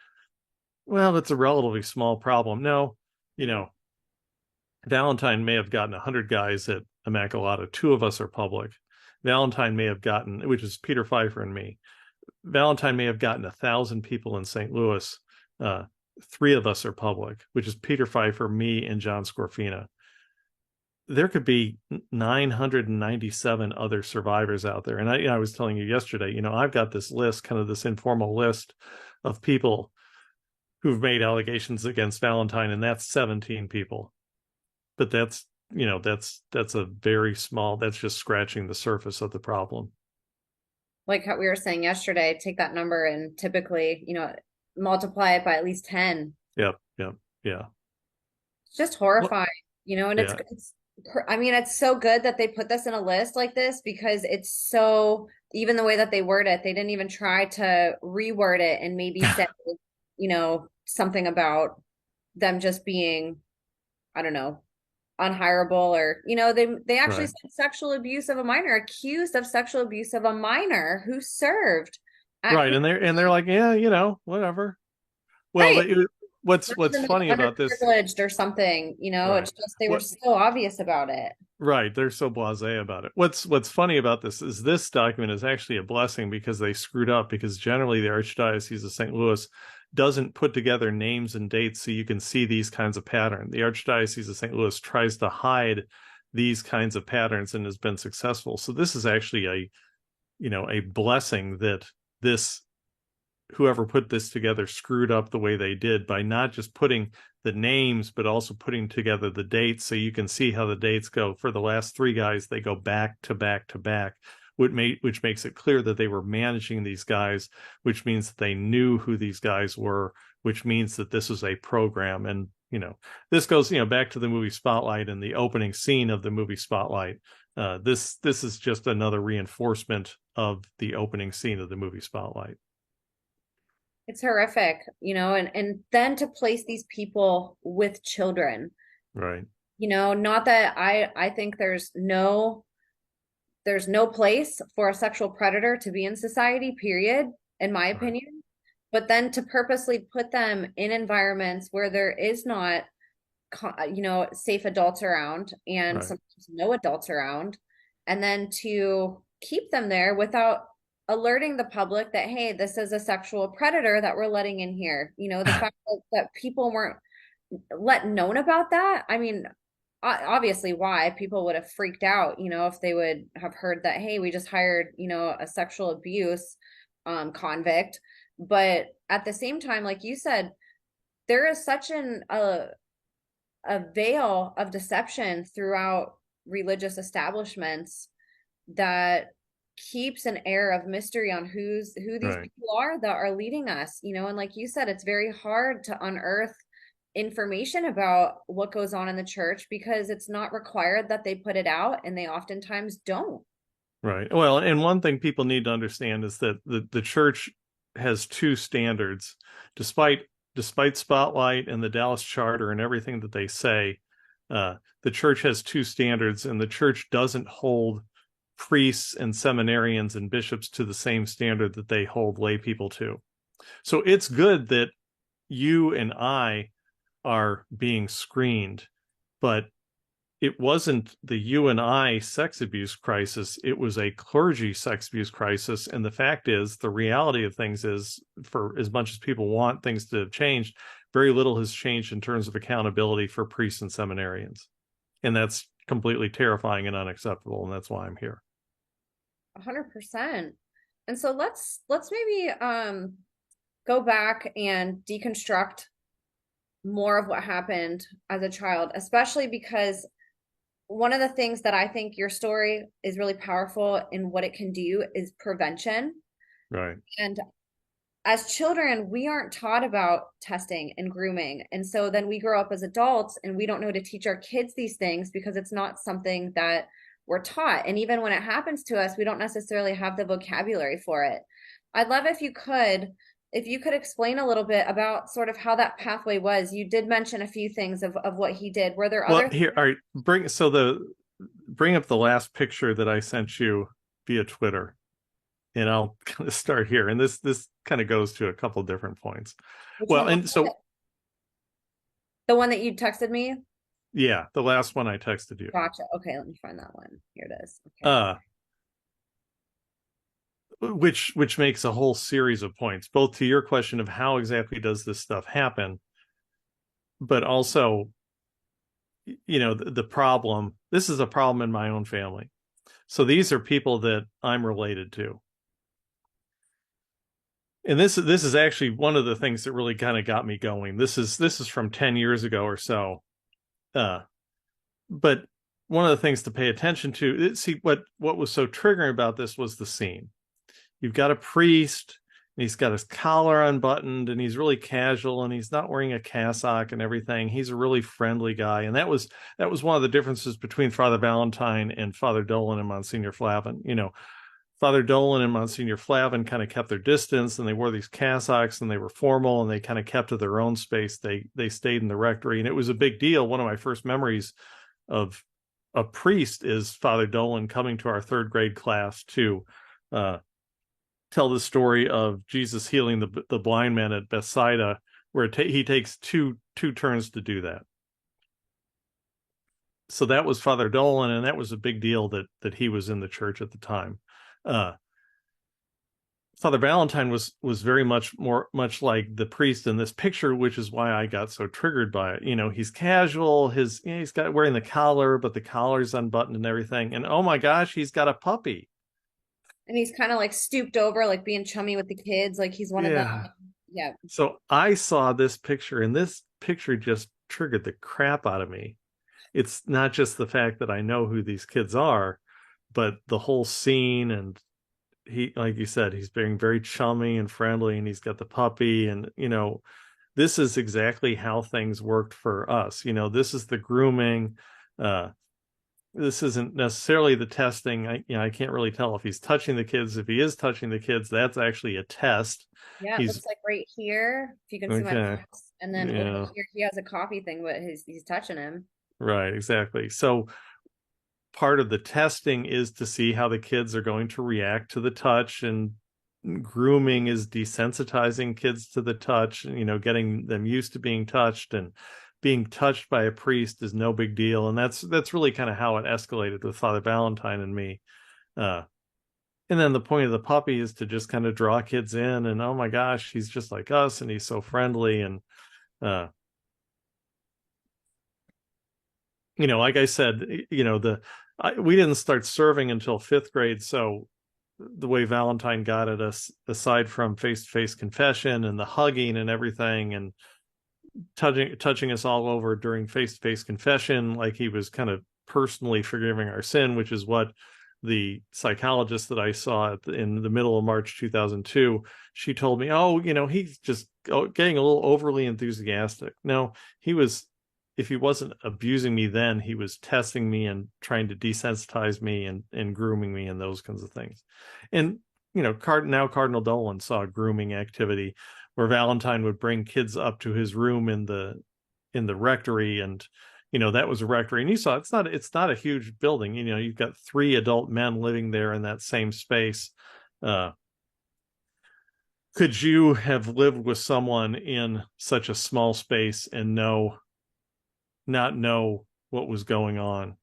well, it's a relatively small problem. No, Valentine may have gotten 100 guys at Immacolata. Two of us are public. Valentine may have gotten, which is Peter Pfeiffer and me. Valentine may have gotten 1,000 people in St. Louis. Three of us are public, which is Peter Pfeiffer, me, and John Scorfina. There could be 997 other survivors out there. And I was telling you yesterday, I've got this list, kind of this informal list of people who've made allegations against Valentine, and that's 17 people. But that's a very small, that's just scratching the surface of the problem. Like how we were saying yesterday, take that number and typically, multiply it by at least 10. Yep, yep, yeah. It's just Well, horrifying, and yeah, I mean, it's so good that they put this in a list like this because it's so, even the way that they word it, they didn't even try to reword it and maybe say, something about them just being, I don't know, unhireable, or they actually right, said sexual abuse of a minor, accused of sexual abuse of a minor who served at right. And they're like, yeah, whatever. Well, right, not what's even like funny about this, underprivileged or something, right? it's just they were What so obvious about it. Right, they're so blasé about it. What's funny about this is this document is actually a blessing because they screwed up, because generally the Archdiocese of St. Louis doesn't put together names and dates so you can see these kinds of patterns. The Archdiocese of St. Louis tries to hide these kinds of patterns and has been successful. So this is actually a blessing that this whoever put this together screwed up the way they did by not just putting the names, but also putting together the dates so you can see how the dates go. For the last three guys, they go back to back to back, which makes it clear that they were managing these guys, which means that they knew who these guys were, which means that this was a program. And, this goes, back to the movie Spotlight and the opening scene of the movie Spotlight. This is just another reinforcement of the opening scene of the movie Spotlight. It's horrific, and then to place these people with children, Right. not that I think there's no place for a sexual predator to be in society, period, in my Right. opinion. But then to purposely put them in environments where there is not, safe adults around and Right. sometimes no adults around, and then to keep them there without alerting the public that, hey, this is a sexual predator that we're letting in here. The fact that people weren't let known about that. I mean, obviously why people would have freaked out, if they would have heard that, hey, we just hired, a sexual abuse convict. But at the same time, like you said, there is such a veil of deception throughout religious establishments that keeps an air of mystery on who these Right. people are that are leading us, and like you said, it's very hard to unearth information about what goes on in the church because it's not required that they put it out, and they oftentimes don't. Right. Well, and one thing people need to understand is that the church has two standards, despite Spotlight and the Dallas Charter and everything that they say. The church has two standards, and the church doesn't hold priests and seminarians and bishops to the same standard that they hold lay people to. So it's good that you and I are being screened, but it wasn't the you and I sex abuse crisis. It was a clergy sex abuse crisis. And the fact is, the reality of things is, for as much as people want things to have changed, very little has changed in terms of accountability for priests and seminarians. And that's completely terrifying and unacceptable. And that's why I'm here. 100%. And so let's maybe go back and deconstruct more of what happened as a child, especially because one of the things that I think your story is really powerful in what it can do is prevention. Right. And as children, we aren't taught about testing and grooming. And so then we grow up as adults and we don't know to teach our kids these things because it's not something that we're taught. And even when it happens to us, we don't necessarily have the vocabulary for it. I'd love if you could explain a little bit about sort of how that pathway was. You did mention a few things of what he did. Were there Well, other here, all right, bring up the last picture that I sent you via Twitter, and I'll kind of start here. And this kind of goes to a couple different points. which Well, one and was it? so The one that you texted me? yeah, the last one I texted you. Gotcha. Okay, let me find that one. Here it is. Okay. Uh which makes a whole series of points, both to your question of how exactly does this stuff happen, but also, the problem. This is a problem in my own family. So these are people that I'm related to. And this is actually one of the things that really kind of got me going. This is from 10 years ago or so. But one of the things to pay attention to, see, what was so triggering about this was the scene. You've got a priest, and he's got his collar unbuttoned, and he's really casual, and he's not wearing a cassock and everything. He's a really friendly guy. And that was one of the differences between Father Valentine and Father Dolan and Monsignor Flavin. Father Dolan and Monsignor Flavin kind of kept their distance, and they wore these cassocks, and they were formal, and they kind of kept to their own space. They stayed in the rectory, and it was a big deal. One of my first memories of a priest is Father Dolan coming to our third grade class to tell the story of Jesus healing the blind man at Bethsaida, where he takes two turns to do that. So that was Father Dolan, and that was a big deal that he was in the church at the time. Father Valentine was very much like the priest in this picture, which is why I got so triggered by it. He's casual. He's got wearing the collar, but the collar's unbuttoned and everything. And oh my gosh, he's got a puppy. And he's kind of like stooped over, like being chummy with the kids, like he's one of them. Yeah. Yeah. So I saw this picture, and this picture just triggered the crap out of me. It's not just the fact that I know who these kids are, but the whole scene. And he, like you said, he's being very chummy and friendly, and he's got the puppy. And this is exactly how things worked for us. This is the grooming. This isn't necessarily the testing. I can't really tell if he's touching the kids. If he is touching the kids, that's actually a test. Yeah, it looks like right here, if you can see my mouse. And then over here he has a coffee thing, but he's touching him. Right, exactly. So part of the testing is to see how the kids are going to react to the touch, and grooming is desensitizing kids to the touch, getting them used to being touched, and being touched by a priest is no big deal. And that's really kind of how it escalated with Father Valentine and me. And then the point of the puppy is to just kind of draw kids in, and oh my gosh, he's just like us, and he's so friendly. And like I said, we didn't start serving until fifth grade. So the way Valentine got at us, aside from face-to-face confession and the hugging and everything, and touching us all over during face-to-face confession, like he was kind of personally forgiving our sin, which is what the psychologist that I saw in the middle of March 2002, she told me, he's just getting a little overly enthusiastic. No, he was if he wasn't abusing me then, he was testing me and trying to desensitize me and grooming me and those kinds of things. And now Cardinal Dolan saw grooming activity where Valentine would bring kids up to his room in the rectory, and that was a rectory, and you saw it's not a huge building. You've got 3 adult men living there in that same space. Could you have lived with someone in such a small space and not know what was going on?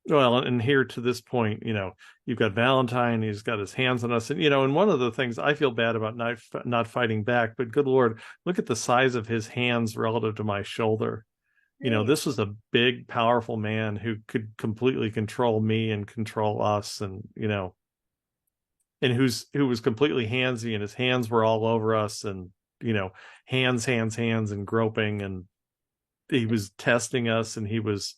Well, and here to this point, you've got Valentine, he's got his hands on us. And one of the things I feel bad about not fighting back, but good Lord, look at the size of his hands relative to my shoulder. Right. This was a big, powerful man who could completely control me and control us, and who was completely handsy, and his hands were all over us, and hands, and groping, and he was testing us, and he was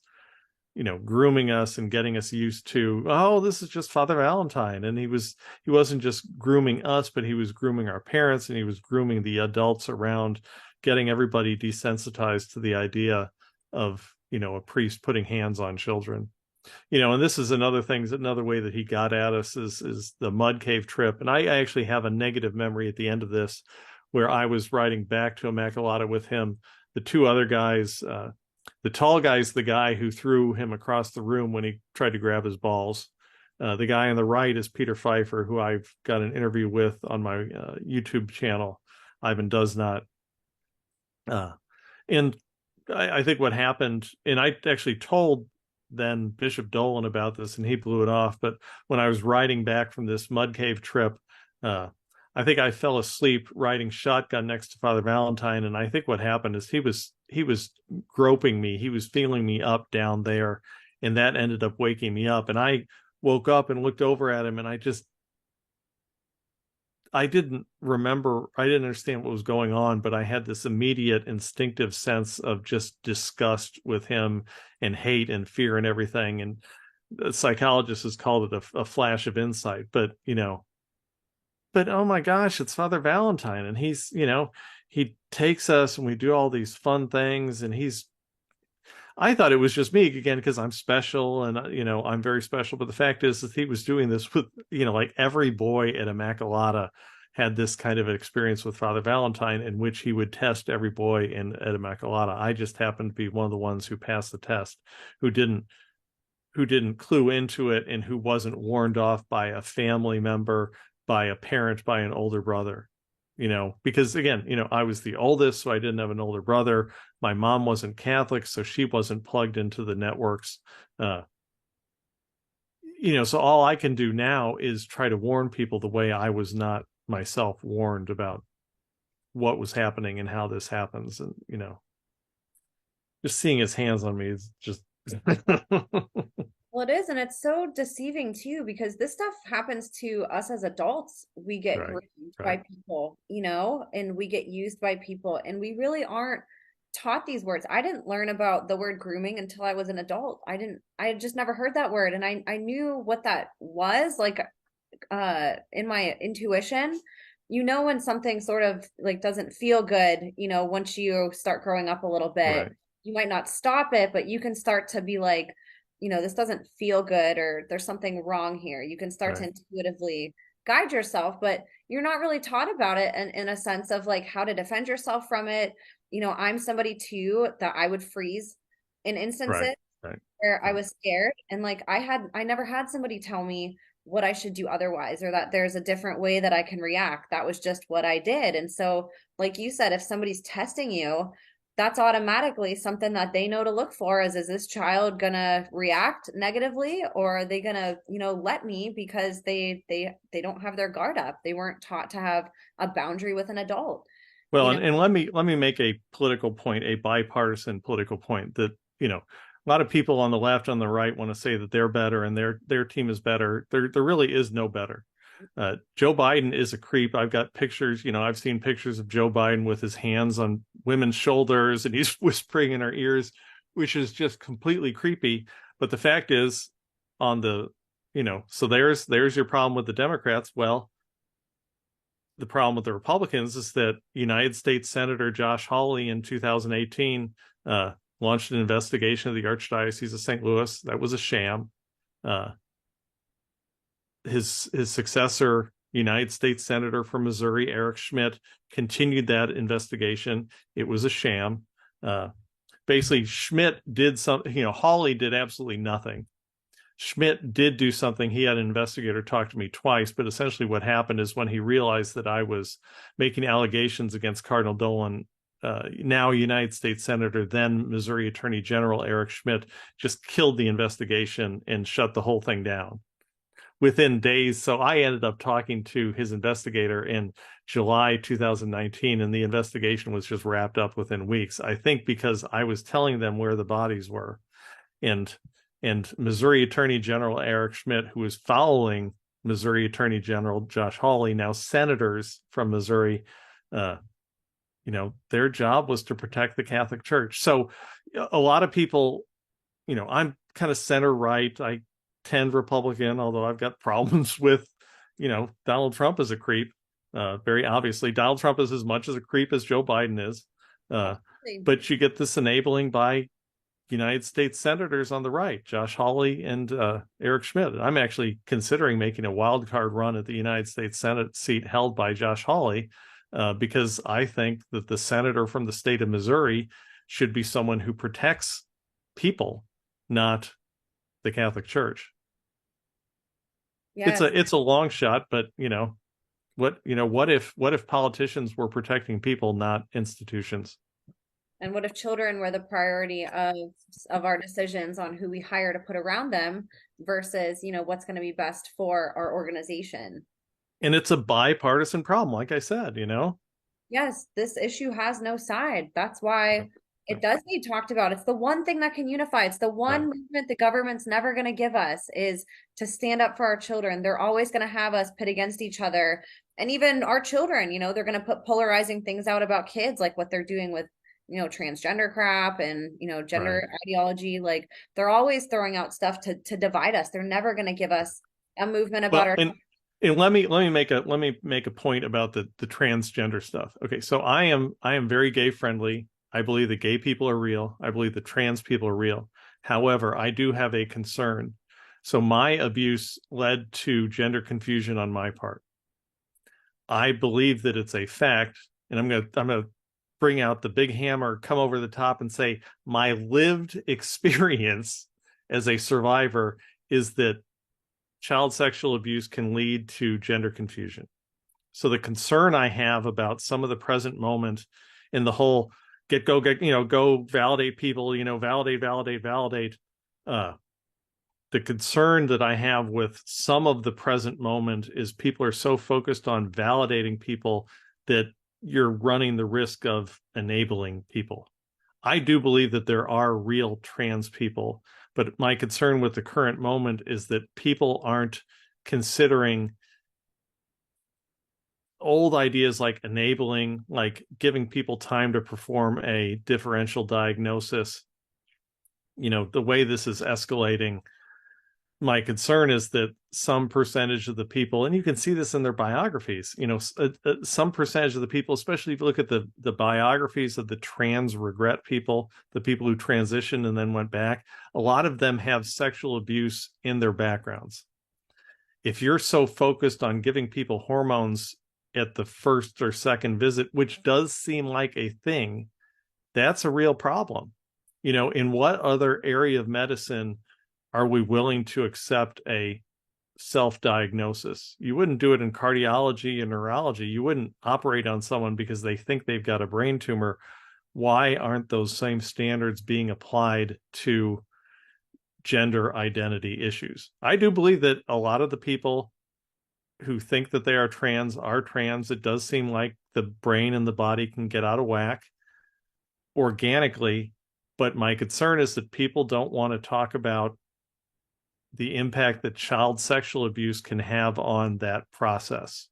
grooming us and getting us used to, oh, this is just Father Valentine. And he wasn't just grooming us, but he was grooming our parents, and he was grooming the adults around, getting everybody desensitized to the idea of a priest putting hands on children. And this is another way that he got at us is the mud cave trip. And I actually have a negative memory at the end of this, where I was riding back to Immacolata with him. The 2 other guys, the tall guy's the guy who threw him across the room when he tried to grab his balls. The guy on the right is Peter Pfeiffer, who I've got an interview with on my YouTube channel, Ivan Does Not. And I think what happened, and I actually told then Bishop Dolan about this, and he blew it off. But when I was riding back from this mud cave trip, I think I fell asleep riding shotgun next to Father Valentine. And I think what happened is he was groping me. He was feeling me up down there, and that ended up waking me up. And I woke up and looked over at him, and I didn't understand what was going on, but I had this immediate instinctive sense of just disgust with him, and hate and fear and everything. And the psychologist has called it a flash of insight. But oh my gosh, it's Father Valentine, and he takes us and we do all these fun things, and I thought it was just me again, because I'm special, and I'm very special. But the fact is that he was doing this with, like every boy at Immacolata had this kind of experience with Father Valentine, in which he would test every boy at Immacolata. I just happened to be one of the ones who passed the test, who didn't clue into it, and who wasn't warned off by a family member, by a parent, by an older brother. Because again, I was the oldest, so I didn't have an older brother. My mom wasn't Catholic, so she wasn't plugged into the networks. So all I can do now is try to warn people the way I was not myself warned about what was happening and how this happens. And, just seeing his hands on me is just... Well, it is, and it's so deceiving too, because this stuff happens to us as adults. We get Right, groomed by right, people, and we get used by people, and we really aren't taught these words. I didn't learn about the word grooming until I was an adult. I had just never heard that word, and I knew what that was, like in my intuition. When something sort of like doesn't feel good, once you start growing up a little bit, right, you might not stop it, but you can start to be like, this doesn't feel good, or there's something wrong here. You can start to right, intuitively guide yourself, but you're not really taught about it in a sense of like how to defend yourself from it. I'm somebody too that I would freeze in right, instances right, where I right, was scared, and like I never had somebody tell me what I should do otherwise, or that there's a different way that I can react. That was just what I did. And so, like you said, if somebody's testing you, that's automatically something that they know to look for is this child gonna react negatively, or are they gonna, let me, because they don't have their guard up. They weren't taught to have a boundary with an adult. Well, you know and let me make a political point, a bipartisan political point, that a lot of people on the left, on the right, want to say that they're better and their team is better. There really is no better. Joe Biden is a creep. I've got pictures. I've seen pictures of Joe Biden with his hands on women's shoulders, and he's whispering in our ears, which is just completely creepy. But the fact is, so there's your problem with the Democrats. Well, the problem with the Republicans is that United States Senator Josh Hawley in 2018, launched an investigation of the Archdiocese of St. Louis. That was a sham. His successor, United States Senator from Missouri, Eric Schmidt, continued that investigation. It was a sham. Basically, Schmidt did something, Hawley did absolutely nothing. Schmidt did do something. He had an investigator talk to me twice, but essentially what happened is when he realized that I was making allegations against Cardinal Dolan, now United States Senator, then Missouri Attorney General Eric Schmidt, just killed the investigation and shut the whole thing down within days. So I ended up talking to his investigator in July 2019, and the investigation was just wrapped up within weeks. I think because I was telling them where the bodies were. And Missouri Attorney General Eric Schmidt, who was following Missouri Attorney General Josh Hawley, now senators from Missouri, their job was to protect the Catholic Church. So a lot of people, I'm kind of center right. I tend Republican, although I've got problems with, Donald Trump as a creep. Very obviously, Donald Trump is as much as a creep as Joe Biden is. But you get this enabling by United States senators on the right, Josh Hawley and Eric Schmidt. I'm actually considering making a wild card run at the United States Senate seat held by Josh Hawley, because I think that the senator from the state of Missouri should be someone who protects people, not the Catholic Church. Yes. It's a long shot, but what if politicians were protecting people, not institutions? And what if children were the priority of our decisions on who we hire to put around them versus, what's going to be best for our organization? And it's a bipartisan problem, like I said, Yes, this issue has no side. That's why it does need talked about. It's the one thing that can unify. It's the one movement the government's never going to give us is to stand up for our children. They're always going to have us pit against each other. And even our children, they're going to put polarizing things out about kids, like what they're doing with transgender crap and gender ideology. Like they're always throwing out stuff to divide us. They're never going to give us a movement about our. And let me make a point about the transgender stuff. Okay, so I am very gay friendly. I believe that gay people are real. I believe that trans people are real. However, I do have a concern. So my abuse led to gender confusion on my part. I believe that it's a fact, and I'm gonna bring out the big hammer, come over the top, and say my lived experience as a survivor is that child sexual abuse can lead to gender confusion. So the concern I have about some of the present moment in the whole go validate people, validate. The concern that I have with some of the present moment is people are so focused on validating people that you're running the risk of enabling people. I do believe that there are real trans people, but my concern with the current moment is that people aren't considering old ideas like enabling, like giving people time to perform a differential diagnosis. The way this is escalating, my concern is that some percentage of the people, and you can see this in their biographies, some percentage of the people, especially if you look at the biographies of the trans regret people, the people who transitioned and then went back, a lot of them have sexual abuse in their backgrounds. If you're so focused on giving people hormones at the first or second visit, which does seem like a thing, that's a real problem. In what other area of medicine are we willing to accept a self-diagnosis? You wouldn't do it in cardiology and neurology. You wouldn't operate on someone because they think they've got a brain tumor. Why aren't those same standards being applied to gender identity issues? I do believe that a lot of the people who think that they are trans are trans. It does seem like the brain and the body can get out of whack organically, but my concern is that people don't want to talk about the impact that child sexual abuse can have on that process.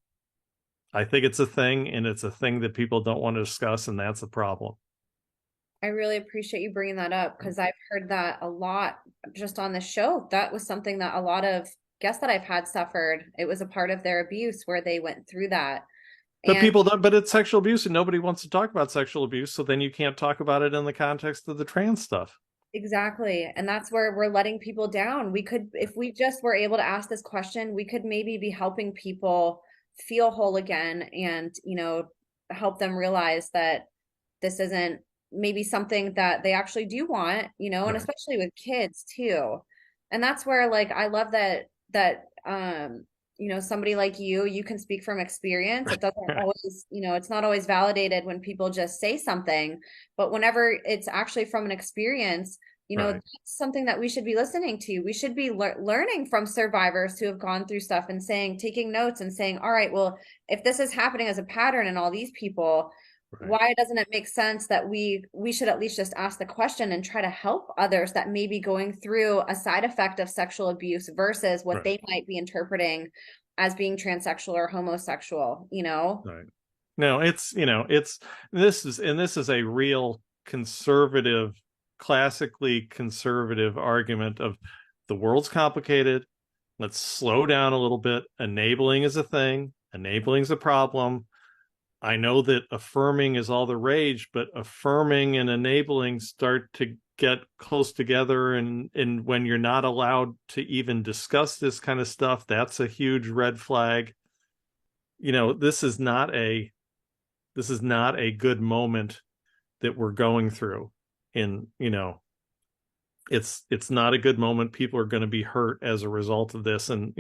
I think it's a thing, and it's a thing that people don't want to discuss, and that's a problem. I really appreciate you bringing that up because I've heard that a lot just on the show. That was something that a lot of guests that I've had suffered. It was a part of their abuse where they went through that. But And people don't, but it's sexual abuse and nobody wants to talk about sexual abuse. So then you can't talk about it in the context of the trans stuff. exactly. And that's where we're letting people down. We could, if we just were able to ask this question, we could maybe be helping people feel whole again and, help them realize that this isn't maybe something that they actually do want, and Right. especially with kids too. And that's where like I love that somebody like you can speak from experience. It doesn't always, it's not always validated when people just say something, but whenever it's actually from an experience, Right. that's something that we should be listening to. We should be learning from survivors who have gone through stuff and taking notes and saying, all right, well, if this is happening as a pattern in all these people, Right. why doesn't it make sense that we should at least just ask the question and try to help others that may be going through a side effect of sexual abuse versus what Right. they might be interpreting as being transsexual or homosexual? Right. No, it's this is a real conservative, classically conservative argument of the world's complicated. Let's slow down a little bit. Enabling is a thing. Enabling is a problem. I know that affirming is all the rage, but affirming and enabling start to get close together, and when you're not allowed to even discuss this kind of stuff, that's a huge red flag. This is not a good moment that we're going through. And it's not a good moment. People are going to be hurt as a result of this. And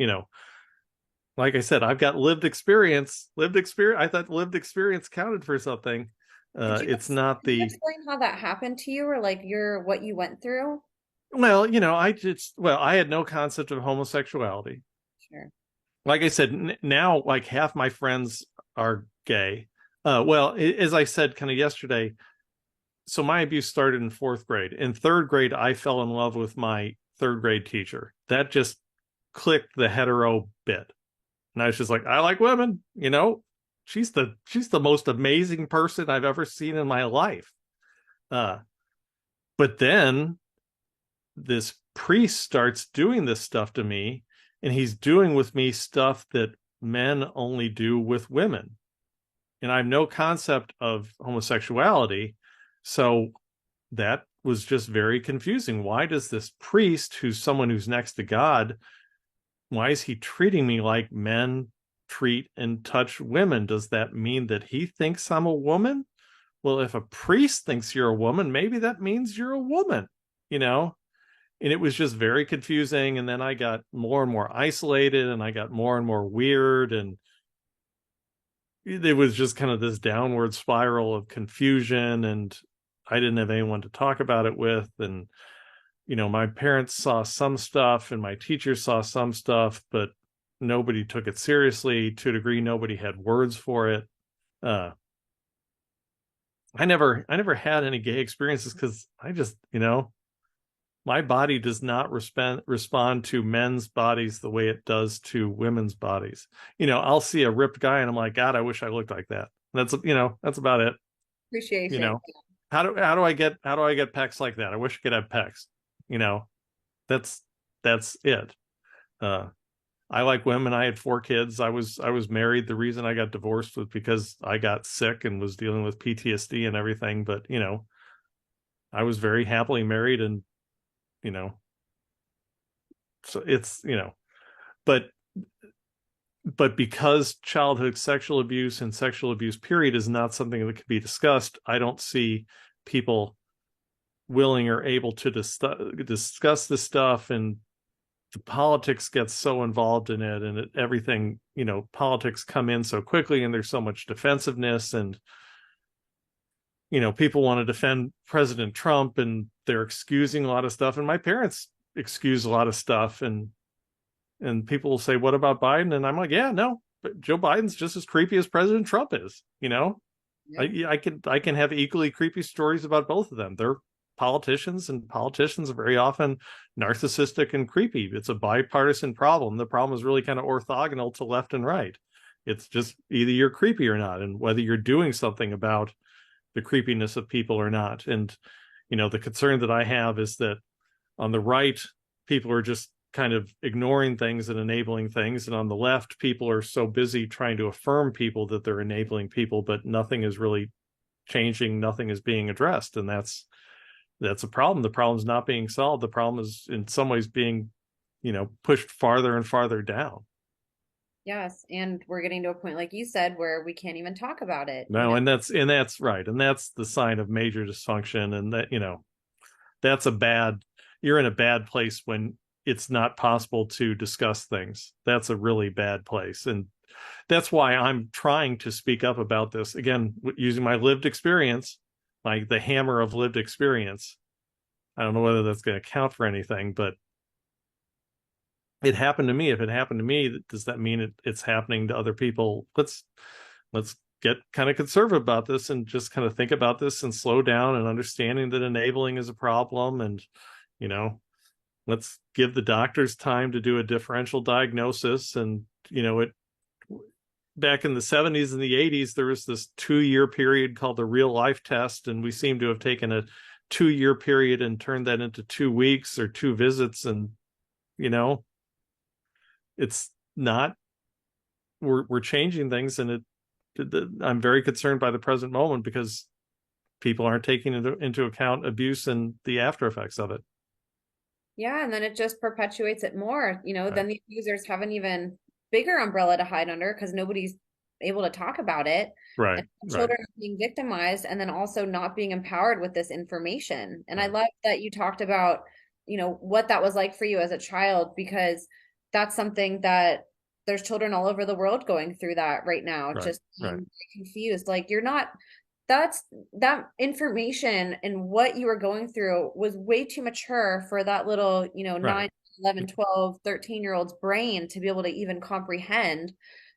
like I said, I've got lived experience. I thought lived experience counted for something. Could you It's not could you the explain how that happened to you or like what you went through? well, I had no concept of homosexuality. Sure. Like I said, now like half my friends are gay. Well, as I said kind of yesterday, so my abuse started in fourth grade. In third grade, I fell in love with my third grade teacher. That just clicked the hetero bit. And I was just like, I like women, she's the most amazing person I've ever seen in my life. Uh, but then this priest starts doing this stuff to me, and he's doing with me stuff that men only do with women. And I have no concept of homosexuality. So that was just very confusing. Why does this priest, who's someone who's next to God, why is he treating me like men treat and touch women? Does that mean that he thinks I'm a woman? Well, if a priest thinks you're a woman, maybe that means you're a woman, you know? And it was just very confusing. And then I got more and more isolated and I got more and more weird. And it was just kind of this downward spiral of confusion. And I didn't have anyone to talk about it with. And, my parents saw some stuff and my teachers saw some stuff, but nobody took it seriously. To a degree, nobody had words for it. Uh, I never had any gay experiences because I just, my body does not respond to men's bodies the way it does to women's bodies. I'll see a ripped guy and I'm like, God, I wish I looked like that. That's about it. You Appreciation. know, how do I get pecs like that? I wish I could have pecs. You know, that's that's it. Uh, I like women. I had 4 kids. I was married. The reason I got divorced was because I got sick and was dealing with PTSD and everything. But I was very happily married, and you know, so it's but because childhood sexual abuse and sexual abuse period is not something that can be discussed, I don't see people willing or able to discuss this stuff, and the politics gets so involved in it, and everything, politics come in so quickly, and there's so much defensiveness, and people want to defend President Trump, and they're excusing a lot of stuff, and my parents excuse a lot of stuff, and people will say, what about Biden? And I'm like, yeah, no, but Joe Biden's just as creepy as President Trump is. Yeah. I can have equally creepy stories about both of them. They're politicians, and politicians are very often narcissistic and creepy. It's a bipartisan problem. The problem is really kind of orthogonal to left and right. It's just either you're creepy or not, and whether you're doing something about the creepiness of people or not. And the concern that I have is that on the right, people are just kind of ignoring things and enabling things. And on the left, people are so busy trying to affirm people that they're enabling people, but nothing is really changing, nothing is being addressed. And that's a problem. The problem's not being solved. The problem is in some ways being, pushed farther and farther down. Yes, and we're getting to a point, like you said, where we can't even talk about it, No, and that's right. And that's the sign of major dysfunction. And that, that's you're in a bad place when it's not possible to discuss things. That's a really bad place. And that's why I'm trying to speak up about this again, using my lived experience, like the hammer of lived experience. I don't know whether that's going to count for anything, but it happened to me. If it happened to me, does that mean it's happening to other people? Let's get kind of conservative about this and just kind of think about this and slow down and understanding that enabling is a problem. And, you know, let's give the doctors time to do a differential diagnosis. And, back in the 70s and the 80s, there was this 2-year period called the real life test. And we seem to have taken a 2-year period and turned that into 2 weeks or 2 visits. And, it's not, we're changing things. And I'm very concerned by the present moment because people aren't taking into account abuse and the after effects of it. Yeah, and then it just perpetuates it more. Right. Then the abusers have an even bigger umbrella to hide under because nobody's able to talk about it. Right. And Right. children are being victimized and then also not being empowered with this information. And I Right. love that you talked about, what that was like for you as a child, because that's something that there's children all over the world going through that right now, Right. just Right. being confused. Like you're not that's that information and what you were going through was way too mature for that little, Right. 9, 11, 12, 13-year-old's brain to be able to even comprehend,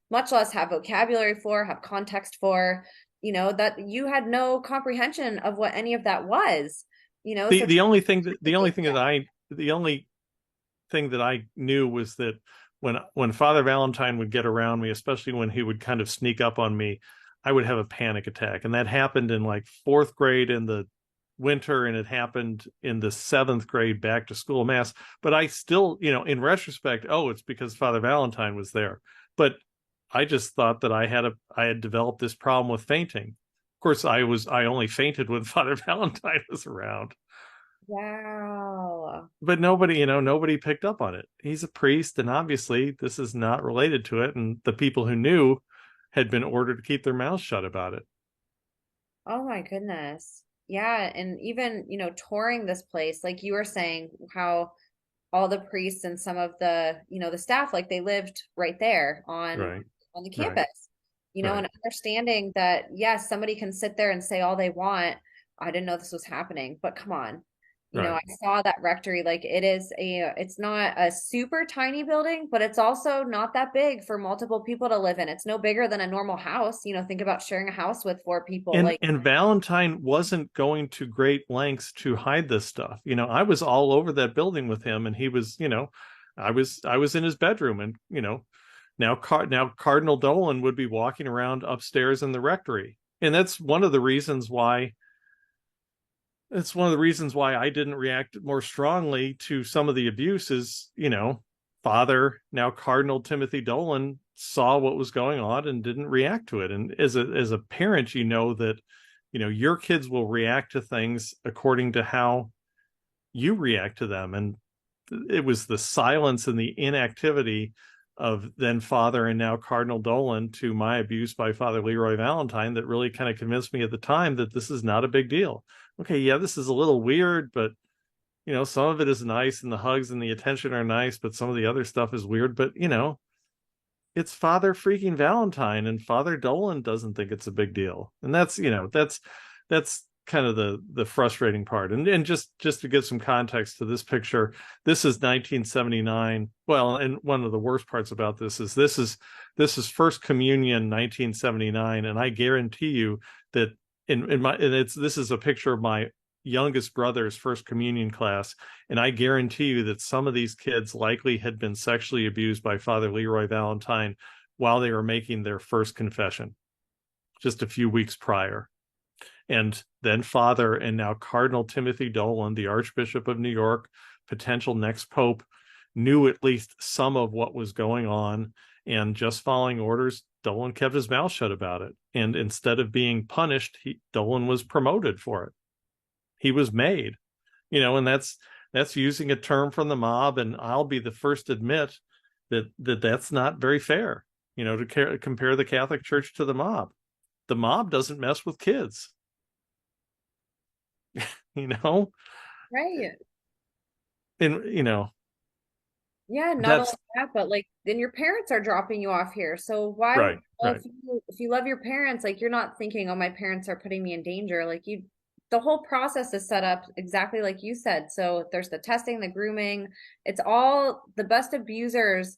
much less have vocabulary for, have context for, that you had no comprehension of what any of that was, The so the only thing that the only thing that I knew was that when Father Valentine would get around me, especially when he would kind of sneak up on me, I would have a panic attack. And that happened in like 4th grade in the winter, and it happened in the 7th grade back to school mass. But I still, in retrospect, oh, it's because Father Valentine was there. But I just thought that I had developed this problem with fainting. Of course, I only fainted when Father Valentine was around. wow. But nobody picked up on it. He's a priest, and obviously this is not related to it. And the people who knew had been ordered to keep their mouths shut about it. Oh my goodness. Yeah, and even, touring this place, like you were saying, how all the priests and some of the, the staff, like they lived right there Right, on the right, campus, right, and understanding that yes, somebody can sit there and say all they want. I didn't know this was happening, but come on. right. I saw that rectory, like it's not a super tiny building, but it's also not that big for multiple people to live in. It's no bigger than a normal house. Think about sharing a house with 4 people. And Like, and Valentine wasn't going to great lengths to hide this stuff. I was all over that building with him, and he was, I was in his bedroom, and now Cardinal Dolan would be walking around upstairs in the rectory, and it's one of the reasons why I didn't react more strongly to some of the abuses. Father, now Cardinal Timothy Dolan, saw what was going on and didn't react to it. And as a parent, that your kids will react to things according to how you react to them. And it was the silence and the inactivity of then Father and now Cardinal Dolan to my abuse by Father LeRoy Valentine that really kind of convinced me at the time that this is not a big deal. Okay, yeah, this is a little weird, but some of it is nice and the hugs and the attention are nice, but some of the other stuff is weird. But it's Father freaking Valentine, and Father Dolan doesn't think it's a big deal. And that's kind of the frustrating part. And just to give some context to this picture, this is 1979. Well, and one of the worst parts about this is First Communion 1979, and I guarantee you that this is a picture of my youngest brother's First Communion class, and I guarantee you that some of these kids likely had been sexually abused by Father LeRoy Valentine while they were making their first confession just a few weeks prior. And then Father and now Cardinal Timothy Dolan, the Archbishop of New York, potential next pope, knew at least some of what was going on and just following orders. Dolan kept his mouth shut about it. And instead of being punished, Dolan was promoted for it. He was made, and that's using a term from the mob. And I'll be the first to admit that's not very fair, to compare the Catholic Church to the mob. The mob doesn't mess with kids, Right. and Yeah, not only that's that, but like then your parents are dropping you off here. So why, right, well, right, if you love your parents, like you're not thinking, oh, my parents are putting me in danger. Like the whole process is set up exactly like you said. So there's the testing, the grooming. It's all the best abusers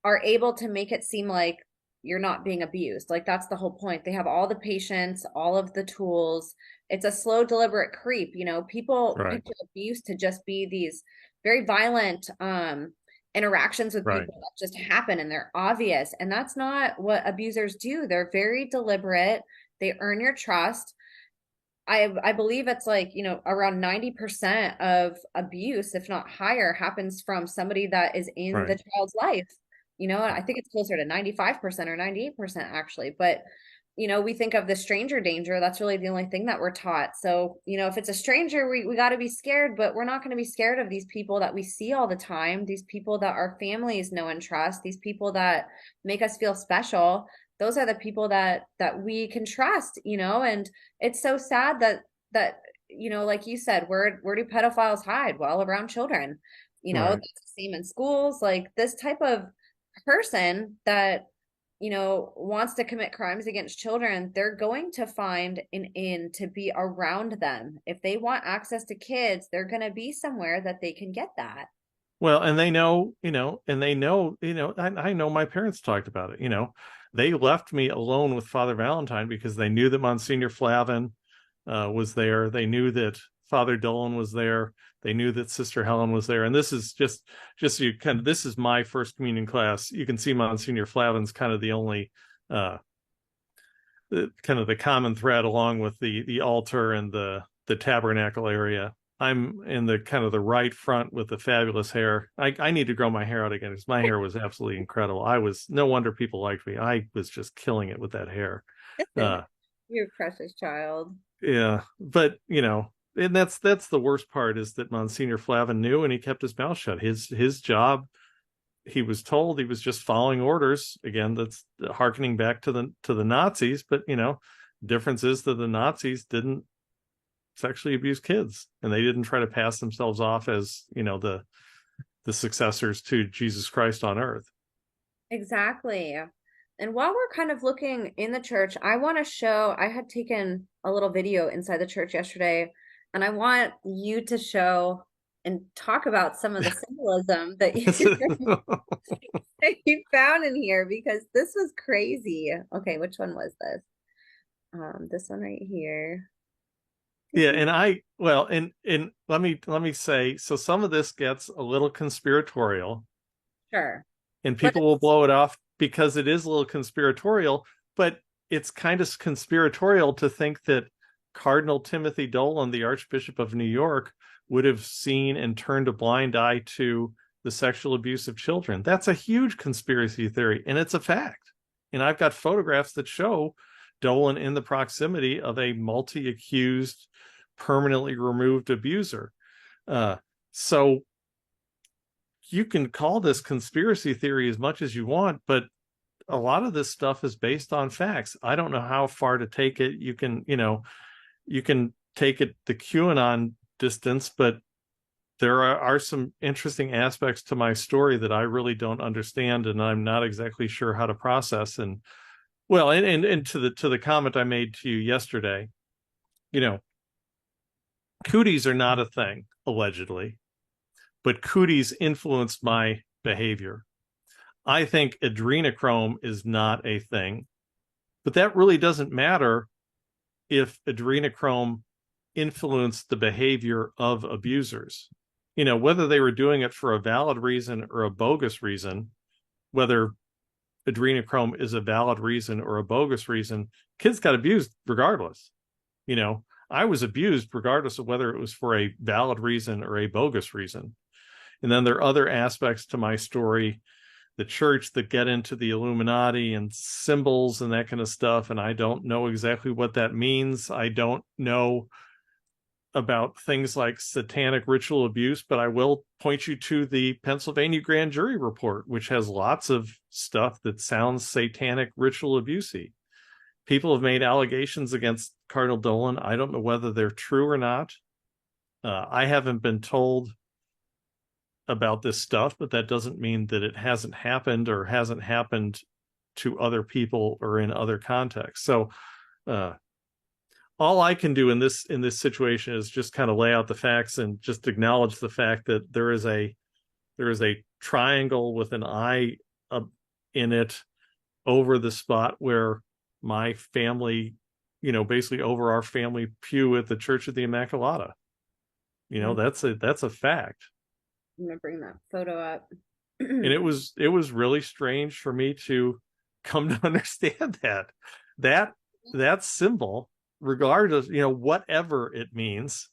are able to make it seem like you're not being abused. Like that's the whole point. They have all the patience, all of the tools. It's a slow, deliberate creep. People right, picture abuse to just be these very violent interactions with right. people that just happen and they're obvious. And that's not what abusers do. They're very deliberate. They earn your trust. I believe it's like, around 90% of abuse, if not higher, happens from somebody that is in Right. the child's life. I think it's closer to 95% or 98% actually. But, we think of the stranger danger. That's really the only thing that we're taught. So, if it's a stranger, we got to be scared, but we're not going to be scared of these people that we see all the time, these people that our families know and trust, these people that make us feel special. Those are the people that we can trust, and it's so sad that like you said, where do pedophiles hide? Well, around children. Right. That's the same in schools. Like this type of person that wants to commit crimes against children, they're going to find an inn to be around them. If they want access to kids, they're going to be somewhere that they can get that. Well, and they know, I know my parents talked about it. They left me alone with Father Valentine because they knew that Monsignor Flavin was there. They knew that Father Dolan was there. They knew that Sister Helen was there. And this is just so you this is my first communion class. You can see Monsignor Flavin's kind of the only, kind of the common thread, along with the altar and the tabernacle area. I'm in the kind of the right front with the fabulous hair. I need to grow my hair out again because my hair was absolutely incredible. No wonder people liked me. I was just killing it with that hair. Uh, You're a precious child. yeah, but and that's the worst part, is that Monsignor Flavin knew and he kept his mouth shut. His job, he was told, he was just following orders. Again, that's harkening back to the Nazis, but difference is that the Nazis didn't sexually abuse kids, and they didn't try to pass themselves off as the successors to Jesus Christ on earth. Exactly. And while we're kind of looking in the church, I want to show, I had taken a little video inside the church yesterday, and I want you to show and talk about some of the symbolism that that you found in here, because this was crazy. Okay, which one was this? This one right here. Yeah, and let me say, so some of this gets a little conspiratorial, Sure. and But people will blow it off because it is a little conspiratorial, but it's kind of conspiratorial to think that Cardinal Timothy Dolan, the Archbishop of New York, would have seen and turned a blind eye to the sexual abuse of children. That's a huge conspiracy theory, and it's a fact. And I've got photographs that show Dolan in the proximity of a multi-accused, permanently removed abuser. So you can call this conspiracy theory as much as you want, but a lot of this stuff is based on facts. I don't know how far to take it. You can take it the QAnon distance, but there are some interesting aspects to my story that I really don't understand, and I'm not exactly sure how to process. And well, and to the comment I made to you yesterday, cooties are not a thing, allegedly, but cooties influenced my behavior. I think adrenochrome is not a thing, but that really doesn't matter if adrenochrome influenced the behavior of abusers. Whether they were doing it for a valid reason or a bogus reason, whether adrenochrome is a valid reason or a bogus reason, kids got abused regardless. I was abused regardless of whether it was for a valid reason or a bogus reason. And then there are other aspects to my story, the church, that get into the Illuminati and symbols and that kind of stuff. And I don't know exactly what that means. I don't know about things like satanic ritual abuse, but I will point you to the Pennsylvania grand jury report, which has lots of stuff that sounds satanic ritual abusey. People have made allegations against Cardinal Dolan. I don't know whether they're true or not. I haven't been told about this stuff, but that doesn't mean that it hasn't happened or hasn't happened to other people or in other contexts. So all I can do in this situation is just kind of lay out the facts and just acknowledge the fact that there is a triangle with an eye in it over the spot where my family, basically over our family pew at the Church of the Immacolata. That's a fact. I'm gonna bring that photo up. And it was really strange for me to come to understand that symbol, regardless, whatever it means.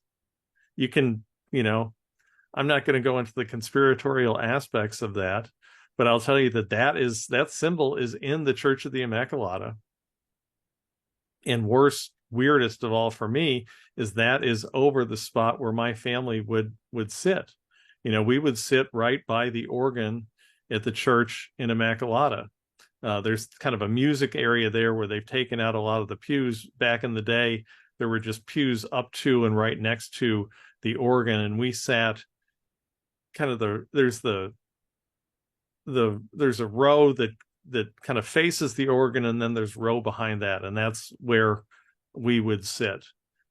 You can, I'm not going to go into the conspiratorial aspects of that, but I'll tell you that symbol is in the Church of the Immacolata. And weirdest of all for me is that is over the spot where my family would sit. We would sit right by the organ at the church in Immacolata. There's kind of a music area there where they've taken out a lot of the pews. Back in the day, there were just pews up to and right next to the organ, and we sat kind of there's a row that kind of faces the organ, and then there's row behind that, and that's where we would sit.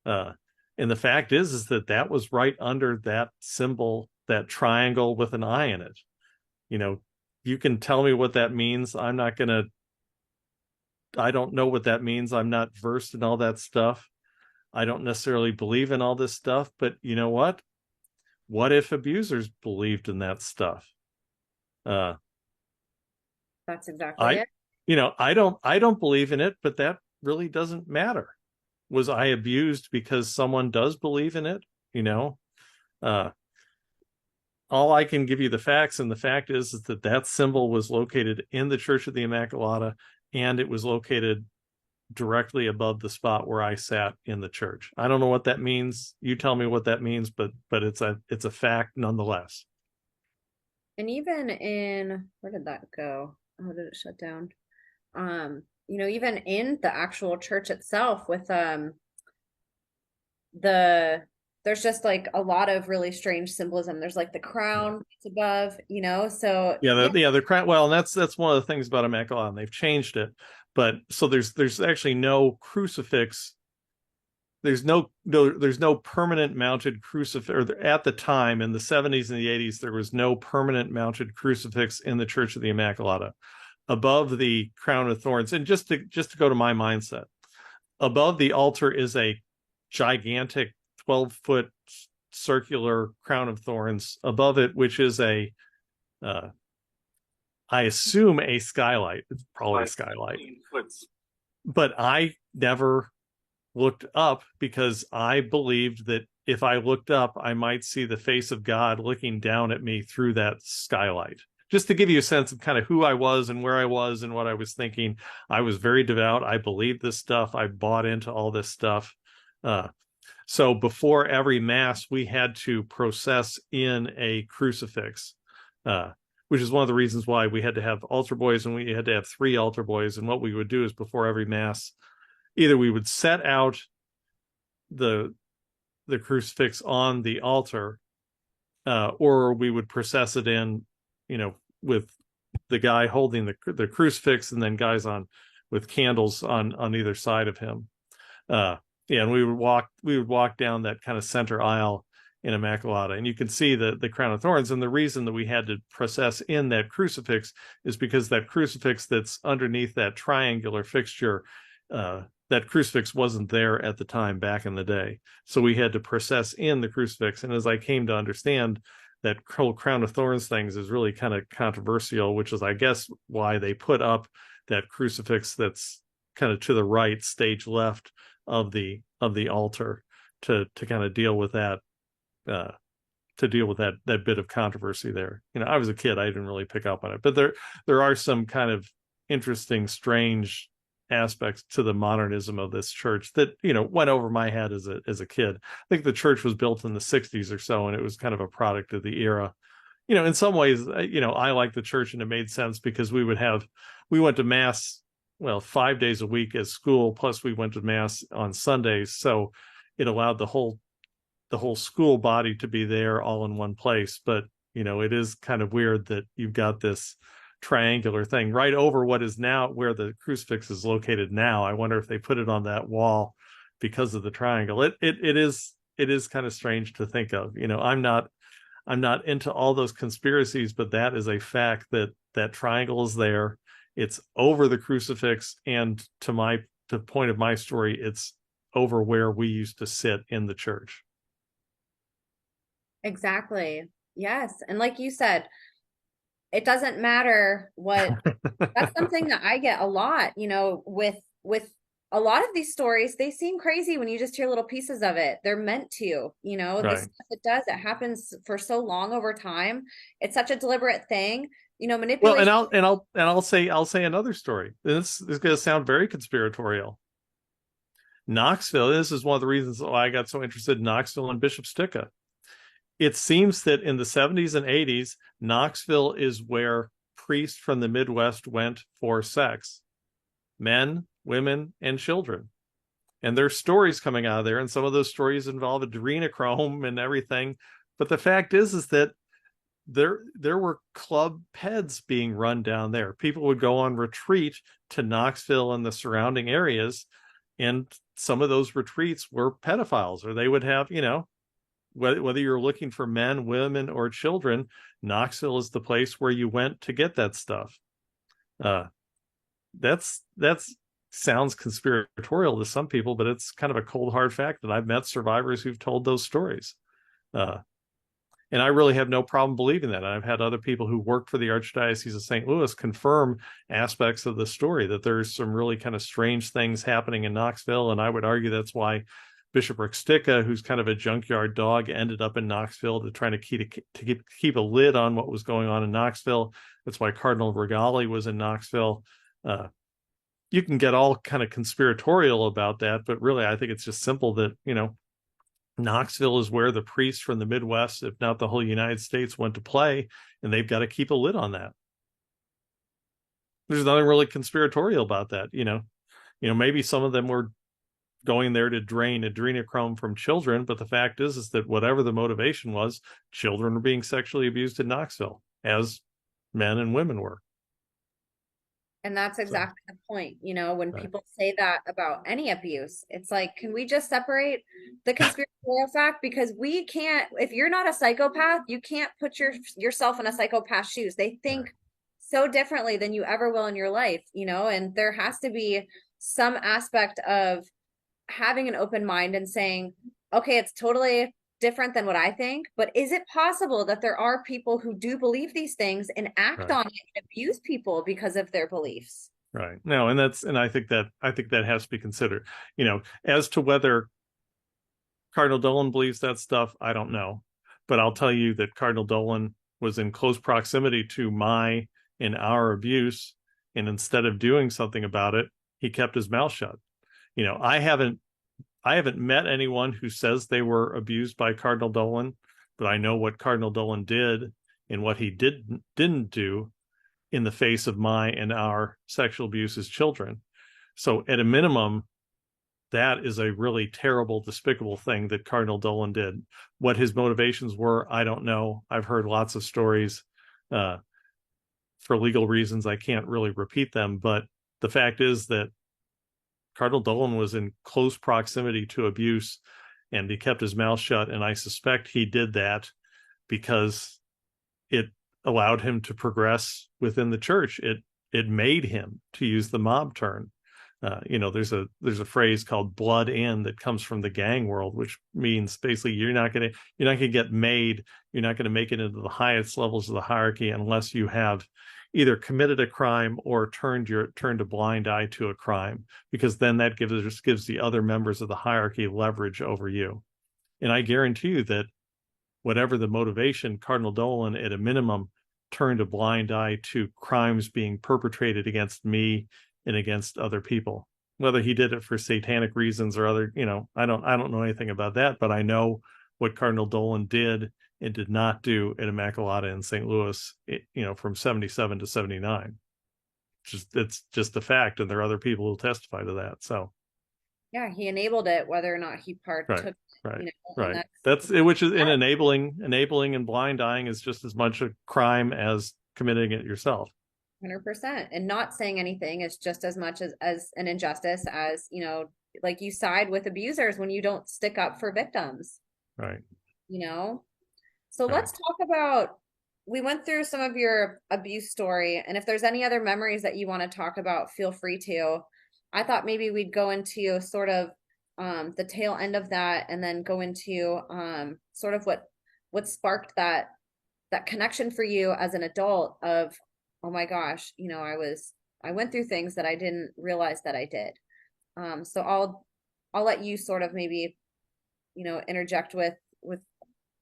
And the fact is that was right under that symbol, that triangle with an eye in it. You can tell me what that means. I don't know what that means. I'm not versed in all that stuff. I don't necessarily believe in all this stuff, but you know what? What if abusers believed in that stuff? That's exactly it. I don't believe in it, but that really doesn't matter. Was I abused because someone does believe in it? All I can give you the facts, and the fact is that symbol was located in the Church of the Immacolata, and it was located directly above the spot where I sat in the church. I don't know what that means. You tell me what that means, but it's a fact nonetheless. And even where did that go? Oh, did it shut down? Even in the actual church itself with there's just like a lot of really strange symbolism. There's like the crown that's above, so the crown. Well, and that's one of the things about Immaculata, and they've changed it. But so there's actually no crucifix. There's no permanent mounted crucifix. Or at the time in the 70s and the 80s, there was no permanent mounted crucifix in the Church of the Immaculata. Above the crown of thorns, and just to go to my mindset, above the altar is a gigantic 12-foot circular crown of thorns above it, which is I assume a skylight. It's probably a skylight. But I never looked up because I believed that if I looked up, I might see the face of God looking down at me through that skylight. Just to give you a sense of kind of who I was and where I was and what I was thinking. I was very devout. I believed this stuff. I bought into all this stuff. So before every mass, we had to process in a crucifix, which is one of the reasons why we had to have altar boys, and we had to have 3 altar boys. And what we would do is before every mass, either we would set out the crucifix on the altar, or we would process it in, with the guy holding the crucifix, and then guys with candles on either side of him. And we would walk down that kind of center aisle in Immaculata, and you can see the crown of thorns. And the reason that we had to process in that crucifix is because that crucifix that's underneath that triangular fixture, that crucifix wasn't there at the time back in the day. So we had to process in the crucifix. And as I came to understand, that whole crown of thorns things is really kind of controversial, which is, I guess, why they put up that crucifix that's kind of to the right, stage left of the altar, to kind of deal with that to deal with that bit of controversy there. I was a kid, I didn't really pick up on it, but there are some kind of interesting, strange aspects to the modernism of this church that went over my head as a kid. I think the church was built in the 60s or so, and it was kind of a product of the era. In some ways, I like the church, and it made sense because we went to mass, well, 5 days a week at school, plus we went to mass on Sundays. So it allowed the whole school body to be there all in one place. But, it is kind of weird that you've got this triangular thing right over what is now where the crucifix is located now. I wonder if they put it on that wall because of the triangle. It is kind of strange to think of. I'm not into all those conspiracies, but that is a fact that triangle is there. It's over the crucifix, and to the point of my story, it's over where we used to sit in the church. Exactly. Yes. And like you said, it doesn't matter what. That's something that I get a lot, with a lot of these stories. They seem crazy when you just hear little pieces of it. They're meant to, the Right. stuff it happens for so long over time. It's such a deliberate thing, Well, and manipulation. I'll say another story. This is going to sound very conspiratorial. Knoxville. This is one of the reasons why I got so interested in Knoxville and Bishop Sticka. It seems that in the 70s and 80s, Knoxville is where priests from the Midwest went for sex, men, women, and children. And there's stories coming out of there, and some of those stories involve adrenochrome and everything. But the fact is that there were club peds being run down there. People would go on retreat to Knoxville and the surrounding areas, and some of those retreats were pedophiles, or they would have, whether you're looking for men, women, or children, Knoxville is the place where you went to get that stuff. That's sounds conspiratorial to some people, but it's kind of a cold hard fact that I've met survivors who've told those stories. And I really have no problem believing that. I've had other people who work for the Archdiocese of St. Louis confirm aspects of the story, that there's some really kind of strange things happening in Knoxville. And I would argue that's why Bishop Sticka, who's kind of a junkyard dog, ended up in Knoxville to try to keep a lid on what was going on in Knoxville. That's why Cardinal Regali was in Knoxville. You can get all kind of conspiratorial about that, but really I think it's just simple that, Knoxville is where the priests from the Midwest, if not the whole United States, went to play, and they've got to keep a lid on that. There's nothing really conspiratorial about that. Maybe some of them were going there to drain adrenochrome from children, but the fact is that whatever the motivation was, children were being sexually abused in Knoxville, as men and women were. And that's exactly the point. When Right. people say that about any abuse, it's like, can we just separate the conspiratorial fact? Because we can't, if you're not a psychopath, you can't put yourself in a psychopath's shoes. They think so differently than you ever will in your life, and there has to be some aspect of having an open mind and saying, okay, it's totally different than what I think, but is it possible that there are people who do believe these things and act Right. on it and abuse people because of their beliefs? Right. No, and I think that has to be considered. As to whether Cardinal Dolan believes that stuff, I don't know. But I'll tell you that Cardinal Dolan was in close proximity to my and our abuse, and instead of doing something about it, he kept his mouth shut. I haven't met anyone who says they were abused by Cardinal Dolan, but I know what Cardinal Dolan did and what he didn't do in the face of my and our sexual abuse as children. So at a minimum, that is a really terrible, despicable thing that Cardinal Dolan did. What his motivations were, I don't know. I've heard lots of stories. For legal reasons, I can't really repeat them, but the fact is that Cardinal Dolan was in close proximity to abuse, and he kept his mouth shut. And I suspect he did that because it allowed him to progress within the church. It made him, to use the mob term. There's a phrase called "blood in" that comes from the gang world, which means basically you're not going to get made. You're not going to make it into the highest levels of the hierarchy unless you have either committed a crime or turned a blind eye to a crime, because then that gives the other members of the hierarchy leverage over you. And I guarantee you that whatever the motivation, Cardinal Dolan, at a minimum, turned a blind eye to crimes being perpetrated against me and against other people. Whether he did it for satanic reasons or other, I don't know anything about that, but I know what Cardinal Dolan did and did not do at Immacolata in St. Louis, from 77 to 79. It's just a fact, and there are other people who testify to that. So Yeah, he enabled it, whether or not he right, partook, right, and right. that's That's it, which is in enabling and blind dying is just as much a crime as committing it yourself. 100%. And not saying anything is just as much as an injustice as, like you side with abusers when you don't stick up for victims, Right, you know? So right. let's talk about, we went through some of your abuse story, and if there's any other memories that you want to talk about, feel free to. I thought maybe we'd go into sort of the tail end of that, and then go into sort of what sparked that connection for you as an adult of, oh my gosh, I went through things that I didn't realize that I did. So I'll let you sort of maybe, interject with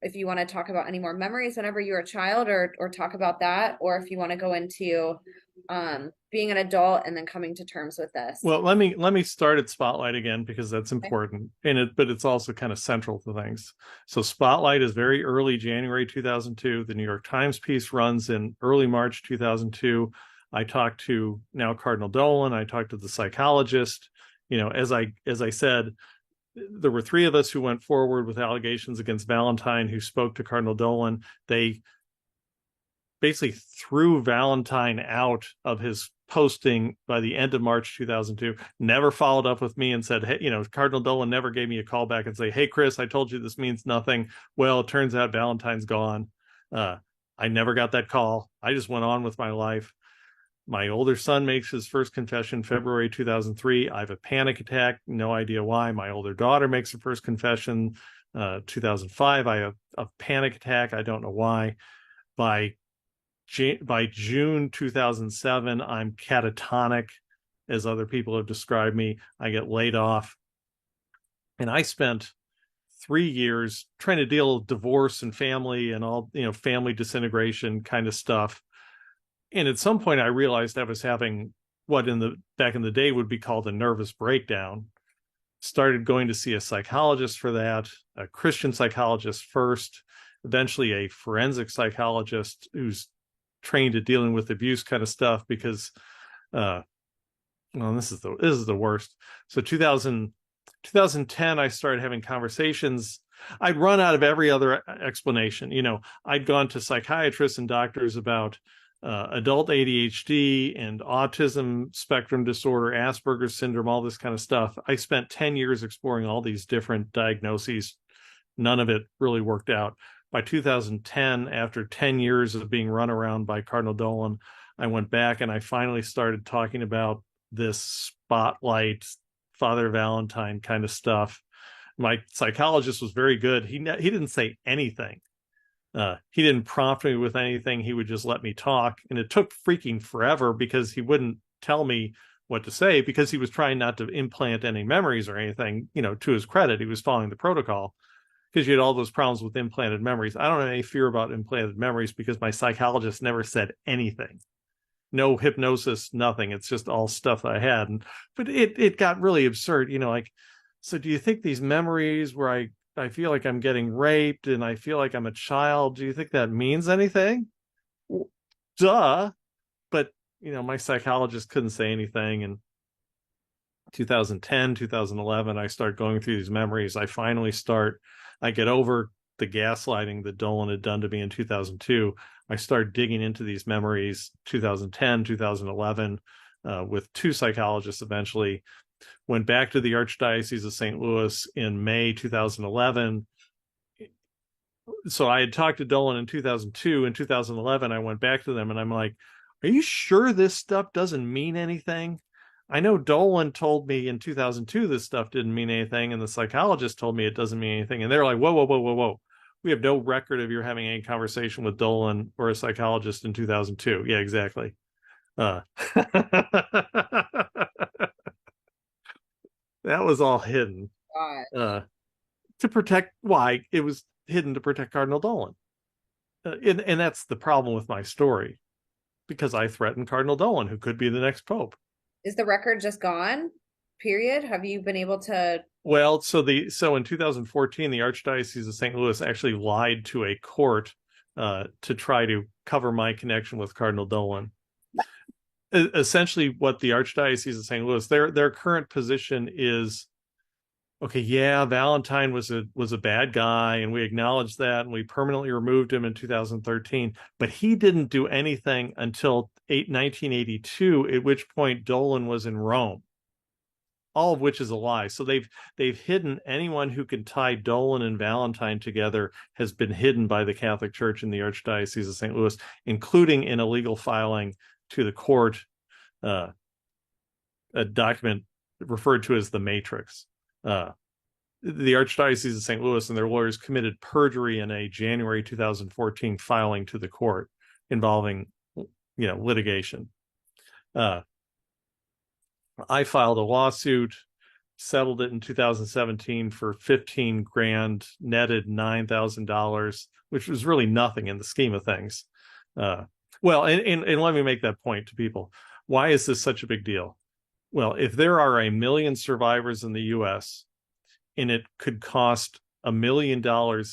if you want to talk about any more memories whenever you were a child, or talk about that, or if you want to go into being an adult and then coming to terms with this. Well, let me start at Spotlight again because that's Okay. important, but it's also kind of central to things. So Spotlight is very early January 2002. The New York Times piece runs in early March 2002. I talked to now Cardinal Dolan. I talked to the psychologist. As I said, there were three of us who went forward with allegations against Valentine, who spoke to Cardinal Dolan. They basically threw Valentine out of his posting by the end of March 2002, never followed up with me and said, hey, Cardinal Dolan never gave me a call back and say, hey, Chris, I told you this means nothing. Well, it turns out Valentine's gone. I never got that call. I just went on with my life. My older son makes his first confession February 2003. I have a panic attack, no idea why. My older daughter makes her first confession 2005. I have a panic attack. I don't know why. By June 2007, I'm catatonic, as other people have described me. I get laid off. And I spent 3 years trying to deal with divorce and family and all, family disintegration kind of stuff. And at some point I realized I was having what back in the day would be called a nervous breakdown. Started going to see a psychologist for that, a Christian psychologist first, eventually a forensic psychologist who's trained at dealing with abuse kind of stuff, because this is the worst. So 2010 I started having conversations. I'd run out of every other explanation. I'd gone to psychiatrists and doctors about adult ADHD and autism spectrum disorder, Asperger's syndrome, all this kind of stuff. I spent 10 years exploring all these different diagnoses. None of it really worked out. By 2010, after 10 years of being run around by Cardinal Dolan, I went back and I finally started talking about this Spotlight, Father Valentine kind of stuff. My psychologist was very good. He didn't say anything. He didn't prompt me with anything. He would just let me talk. And it took freaking forever because he wouldn't tell me what to say, because he was trying not to implant any memories or anything. To his credit, he was following the protocol, because you had all those problems with implanted memories. I don't have any fear about implanted memories because my psychologist never said anything. No hypnosis, nothing. It's just all stuff that I had. But it got really absurd, so do you think these memories where I feel like I'm getting raped and I feel like I'm a child, do you think that means anything? Duh. But, my psychologist couldn't say anything. And 2010, 2011, I start going through these memories. I get over the gaslighting that Dolan had done to me in 2002. I start digging into these memories 2010, 2011, with two psychologists eventually. Went back to the Archdiocese of St. Louis in May 2011. So I had talked to Dolan in 2002. In 2011, I went back to them and I'm like, are you sure this stuff doesn't mean anything? I know Dolan told me in 2002 this stuff didn't mean anything, and the psychologist told me it doesn't mean anything. And they're like, whoa, whoa, whoa, whoa, whoa. We have no record of you having any conversation with Dolan or a psychologist in 2002. Yeah, exactly. That was all hidden God. to protect. Why? It was hidden to protect Cardinal Dolan. And that's the problem with my story, because I threatened Cardinal Dolan, who could be the next pope. Is the record just gone? Period. Have you been able to? Well, so in 2014, the Archdiocese of St. Louis actually lied to a court to try to cover my connection with Cardinal Dolan. Essentially, what the Archdiocese of St. Louis, their current position is, okay, yeah, Valentine was a bad guy, and we acknowledged that, and we permanently removed him in 2013. But he didn't do anything until 1982, at which point Dolan was in Rome. All of which is a lie. So they've hidden anyone who can tie Dolan and Valentine together has been hidden by the Catholic Church in the Archdiocese of St. Louis, including in a legal filing to the court, a document referred to as the Matrix. The Archdiocese of St. Louis and their lawyers committed perjury in a January 2014 filing to the court involving, litigation. I filed a lawsuit, settled it in 2017 for 15 grand, netted $9,000, which was really nothing in the scheme of things. And let me make that point to people. Why is this such a big deal? Well, if there are 1 million survivors in the US, and it could cost $1 million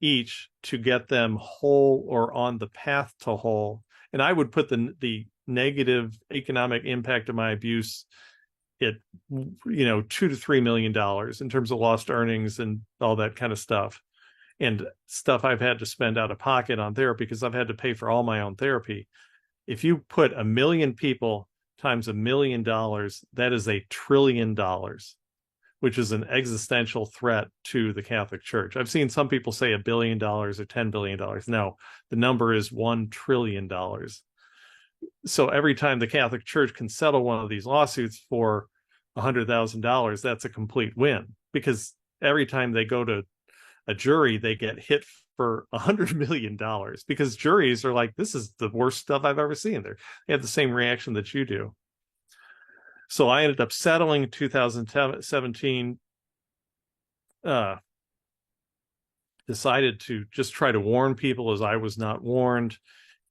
each to get them whole or on the path to whole, and I would put the negative economic impact of my abuse at $2 to $3 million in terms of lost earnings and all that kind of stuff, and stuff I've had to spend out of pocket on therapy because I've had to pay for all my own therapy. If you put 1 million people times $1 million, that is $1 trillion, which is an existential threat to the Catholic Church. I've seen some people say $1 billion or $10 billion. No, the number is $1 trillion. So every time the Catholic Church can settle one of these lawsuits for $100,000, that's a complete win, because every time they go to a jury, they get hit for $100 million, because juries are like, this is the worst stuff I've ever seen. They have the same reaction that you do. So I ended up settling in 2017, decided to just try to warn people as I was not warned.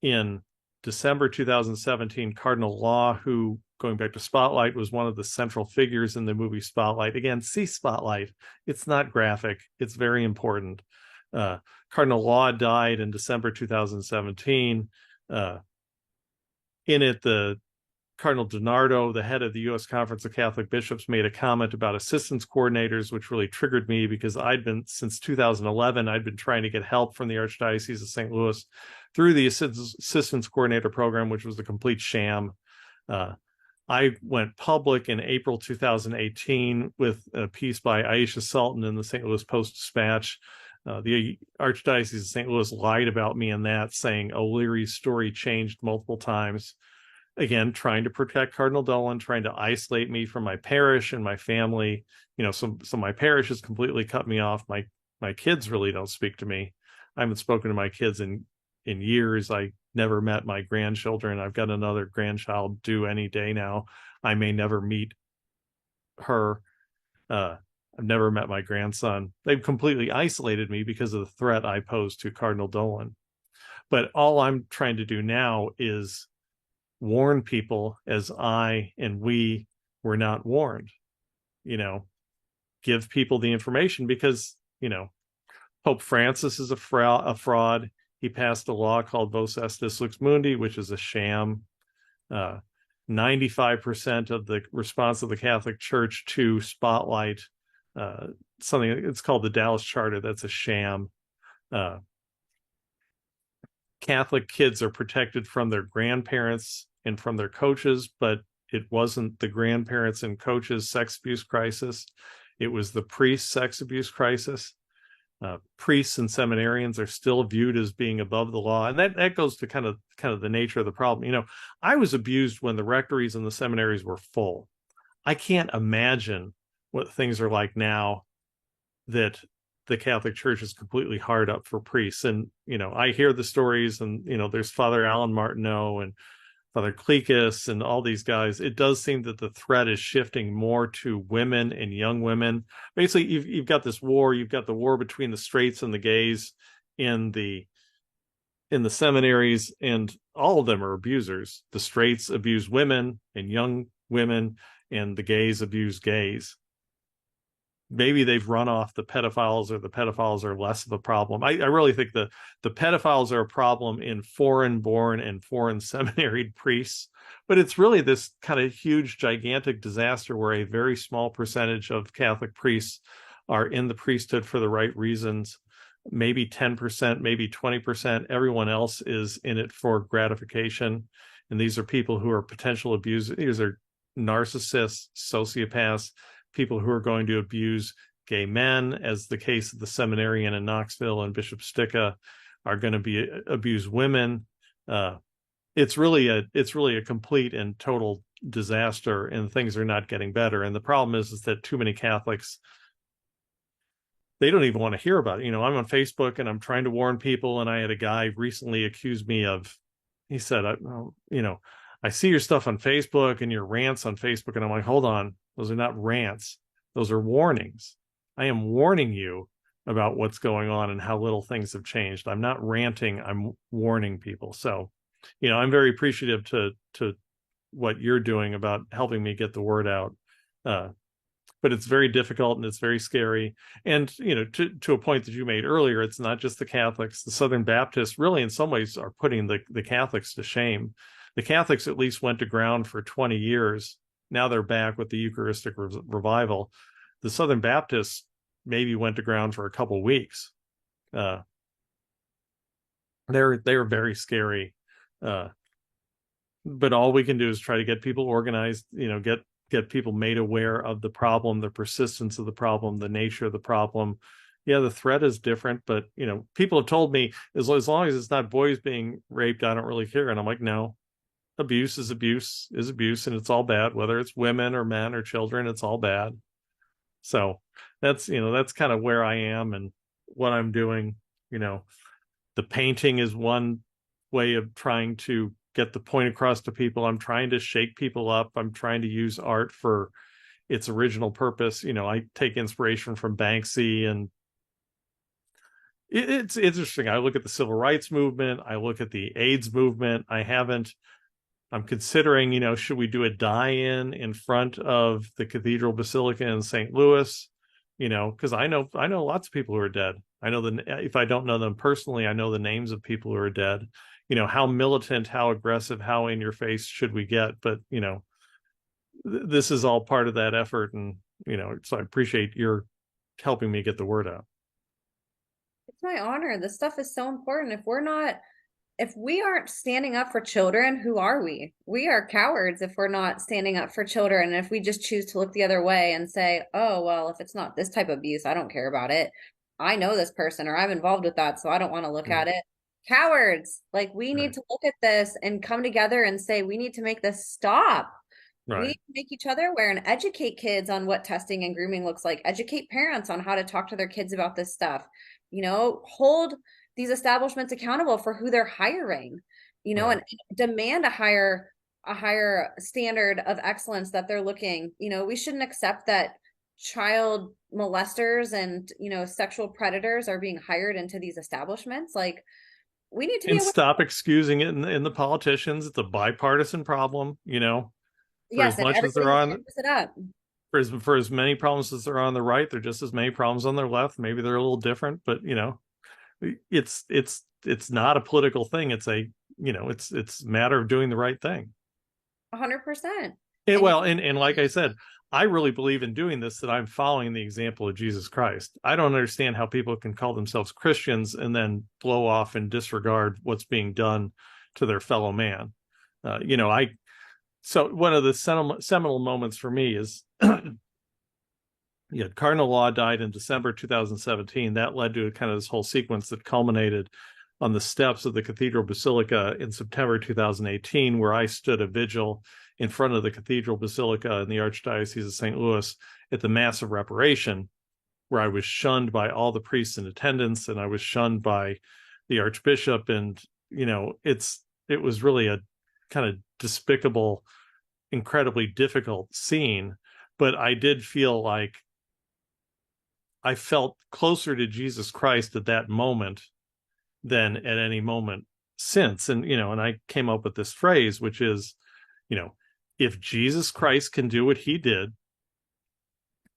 In December 2017, Cardinal Law, who, going back to Spotlight, was one of the central figures in the movie Spotlight. Again, see Spotlight. It's not graphic. It's very important. Cardinal Law died in December 2017. In it, the Cardinal DiNardo, the head of the U.S. Conference of Catholic Bishops, made a comment about assistance coordinators, which really triggered me, because since 2011, I'd been trying to get help from the Archdiocese of St. Louis through the assistance coordinator program, which was a complete sham. I went public in April 2018 with a piece by Aisha Sultan in the St. Louis Post-Dispatch. The Archdiocese of St. Louis lied about me in that, saying O'Leary's story changed multiple times. Again, trying to protect Cardinal Dolan, trying to isolate me from my parish and my family. So my parish has completely cut me off. My kids really don't speak to me. I haven't spoken to my kids in years. I never met my grandchildren. I've got another grandchild due any day now. I may never meet her. I've never met my grandson. They've completely isolated me because of the threat I posed to Cardinal Dolan. But all I'm trying to do now is warn people, as I and we were not warned. Give people the information, because Pope Francis is a fraud. He passed a law called Vos Estis Lux Mundi, which is a sham. 95% of the response of the Catholic Church to Spotlight, something, it's called the Dallas Charter, that's a sham. Catholic kids are protected from their grandparents and from their coaches, but it wasn't the grandparents and coaches' sex abuse crisis. It was the priest's sex abuse crisis. Priests and seminarians are still viewed as being above the law, and that goes to kind of the nature of the problem. I was abused when the rectories and the seminaries were full. I can't imagine what things are like now that the Catholic Church is completely hard up for priests. And I hear the stories, and there's Father Alan Martineau and Father Clekus and all these guys, it does seem that the threat is shifting more to women and young women. Basically, you've got this war. You've got the war between the straights and the gays in the seminaries, and all of them are abusers. The straights abuse women and young women, and the gays abuse gays. Maybe they've run off the pedophiles, or the pedophiles are less of a problem. I really think the pedophiles are a problem in foreign born and foreign seminaried priests, but it's really this kind of huge, gigantic disaster where a very small percentage of Catholic priests are in the priesthood for the right reasons. Maybe 10%, maybe 20%. Everyone else is in it for gratification. And these are people who are potential abusers. These are narcissists, sociopaths, people who are going to abuse gay men, as the case of the seminarian in Knoxville and Bishop Sticka, are going to abuse women. It's really a complete and total disaster, and things are not getting better. And the problem is that too many Catholics, they don't even want to hear about it. I'm on Facebook and I'm trying to warn people, and I had a guy recently accuse me of, he said, I see your stuff on Facebook and your rants on Facebook, and I'm like, hold on, those are not rants, those are warnings. I am warning you about what's going on and how little things have changed. I'm not ranting, I'm warning people. So, I'm very appreciative to what you're doing about helping me get the word out. But it's very difficult and it's very scary. And, to a point that you made earlier, it's not just the Catholics. The Southern Baptists really, in some ways, are putting the Catholics to shame. The Catholics at least went to ground for 20 years. Now they're back with the Eucharistic revival. The Southern Baptists maybe went to ground for a couple of weeks. They're very scary. But all we can do is try to get people organized, get people made aware of the problem, the persistence of the problem, the nature of the problem. Yeah, the threat is different, but people have told me as long as it's not boys being raped, I don't really care. And I'm like, no, abuse is abuse, and it's all bad, whether it's women or men or children, it's all bad. So that's kind of where I am and what I'm doing. The painting is one way of trying to get the point across to people. I'm trying to shake people up. I'm trying to use art for its original purpose. I take inspiration from Banksy, and it's interesting. I look at the civil rights movement. I look at the AIDS movement. I'm considering, should we do a die-in in front of the Cathedral Basilica in St. Louis? Because I know lots of people who are dead. I know if I don't know them personally, I know the names of people who are dead. How militant, how aggressive, how in your face should we get? But, this is all part of that effort. And, so I appreciate your helping me get the word out. It's my honor. This stuff is so important. If we aren't standing up for children, who are we? We are cowards if we're not standing up for children. And if we just choose to look the other way and say, oh, well, if it's not this type of abuse, I don't care about it. I know this person, or I'm involved with that, so I don't want to look at it. Cowards. Like, we need to look at this and come together and say, we need to make this stop. We need to make each other aware and educate kids on what testing and grooming looks like. Educate parents on how to talk to their kids about this stuff. Hold these establishments accountable for who they're hiring, and demand a higher standard of excellence that they're looking. We shouldn't accept that child molesters and, sexual predators are being hired into these establishments. Like, we need to stop excusing it in the politicians. It's a bipartisan problem, for yes, as much as they're on it up. For as many problems as there are on the right, there are just as many problems on their left. Maybe they're a little different, but it's not a political thing. It's it's a matter of doing the right thing. 100%. And like I said, I really believe in doing this, that I'm following the example of Jesus Christ. I don't understand how people can call themselves Christians and then blow off and disregard what's being done to their fellow man. So one of the seminal moments for me is Cardinal Law died in December 2017. That led to kind of this whole sequence that culminated on the steps of the Cathedral Basilica in September 2018, where I stood a vigil in front of the Cathedral Basilica in the Archdiocese of St. Louis at the Mass of Reparation, where I was shunned by all the priests in attendance, and I was shunned by the Archbishop. And, it was really kind of despicable, incredibly difficult scene. But I did feel like I felt closer to Jesus Christ at that moment than at any moment since. And, and I came up with this phrase, which is, if Jesus Christ can do what he did,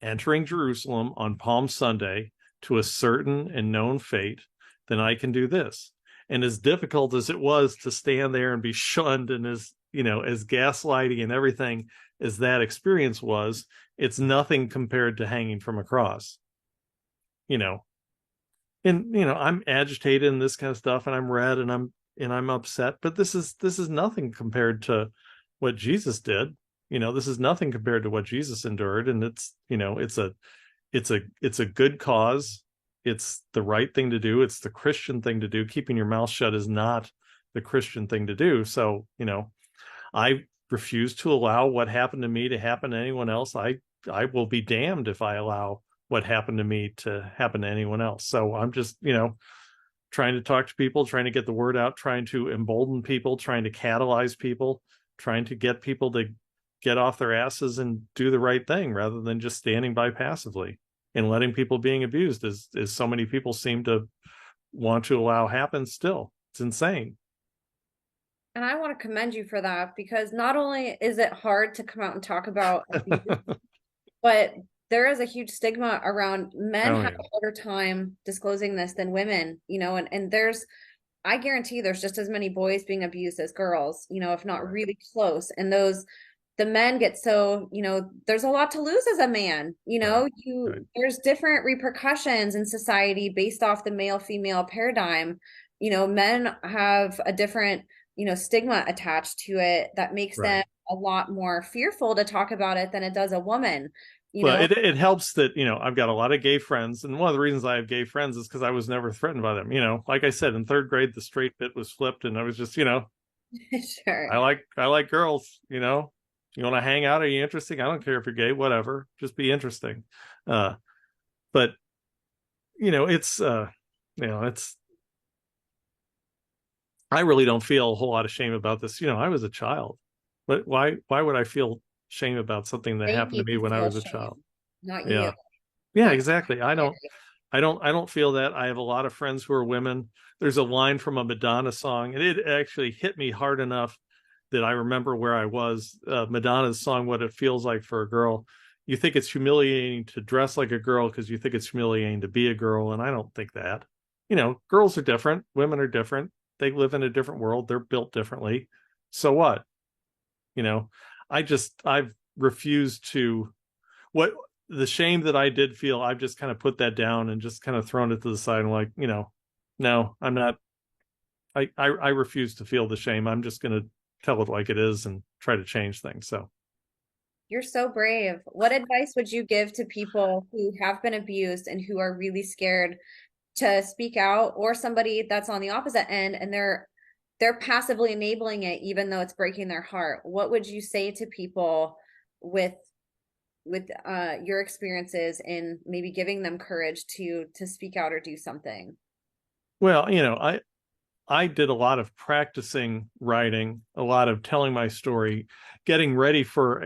entering Jerusalem on Palm Sunday to a certain and known fate, then I can do this. And as difficult as it was to stand there and be shunned, and as gaslighting and everything as that experience was, it's nothing compared to hanging from a cross. And I'm agitated and this kind of stuff, and I'm red and I'm upset, but this is nothing compared to what Jesus did. This is nothing compared to what Jesus endured. And it's a good cause. It's the right thing to do. It's the Christian thing to do. Keeping your mouth shut is not the Christian thing to do. So, I refuse to allow what happened to me to happen to anyone else. I will be damned if I allow what happened to me to happen to anyone else. So I'm just, trying to talk to people, trying to get the word out, trying to embolden people, trying to catalyze people, trying to get people to get off their asses and do the right thing rather than just standing by passively and letting people being abused, as so many people seem to want to allow happen still. It's insane. And I want to commend you for that, because not only is it hard to come out and talk about abuse, but there is a huge stigma around men have a harder time disclosing this than women, and I guarantee there's just as many boys being abused as girls, if not really close. And the men get so, there's a lot to lose as a man, there's different repercussions in society based off the male female paradigm. Men have a different, stigma attached to it that makes them a lot more fearful to talk about it than it does a woman. It helps that, I've got a lot of gay friends. And one of the reasons I have gay friends is because I was never threatened by them. Like I said, in third grade, the straight bit was flipped, and I was just, sure. I like girls, you want to hang out? Are you interesting? I don't care if you're gay, whatever, just be interesting. But it's, I really don't feel a whole lot of shame about this. I was a child, but why would I feel shame about something that happened to me when I was a child? Not you. Yeah, exactly. I don't feel that. I have a lot of friends who are women. There's a line from a Madonna song, and it actually hit me hard enough that I remember where I was. Madonna's song, What It Feels Like for a Girl. You think it's humiliating to dress like a girl because you think it's humiliating to be a girl. And I don't think that. Girls are different. Women are different. They live in a different world. They're built differently. So what? I've refused to, what the shame that I did feel, I've just kind of put that down and just kind of thrown it to the side. And like, no, I'm not, I refuse to feel the shame. I'm just going to tell it like it is and try to change things. So you're so brave. What advice would you give to people who have been abused and who are really scared to speak out, or somebody that's on the opposite end and they're passively enabling it even though it's breaking their heart? What would you say to people with your experiences in maybe giving them courage to speak out or do something? Well, I did a lot of practicing writing, a lot of telling my story, getting ready for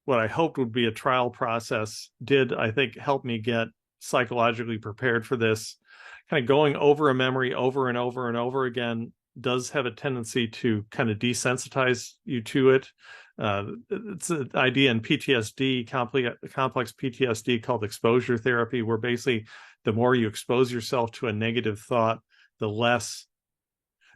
what I hoped would be a trial process did, I think, help me get psychologically prepared for this. Kind of going over a memory over and over and over again does have a tendency to kind of desensitize you to it. It's an idea in PTSD, complex PTSD, called exposure therapy, where basically the more you expose yourself to a negative thought, the less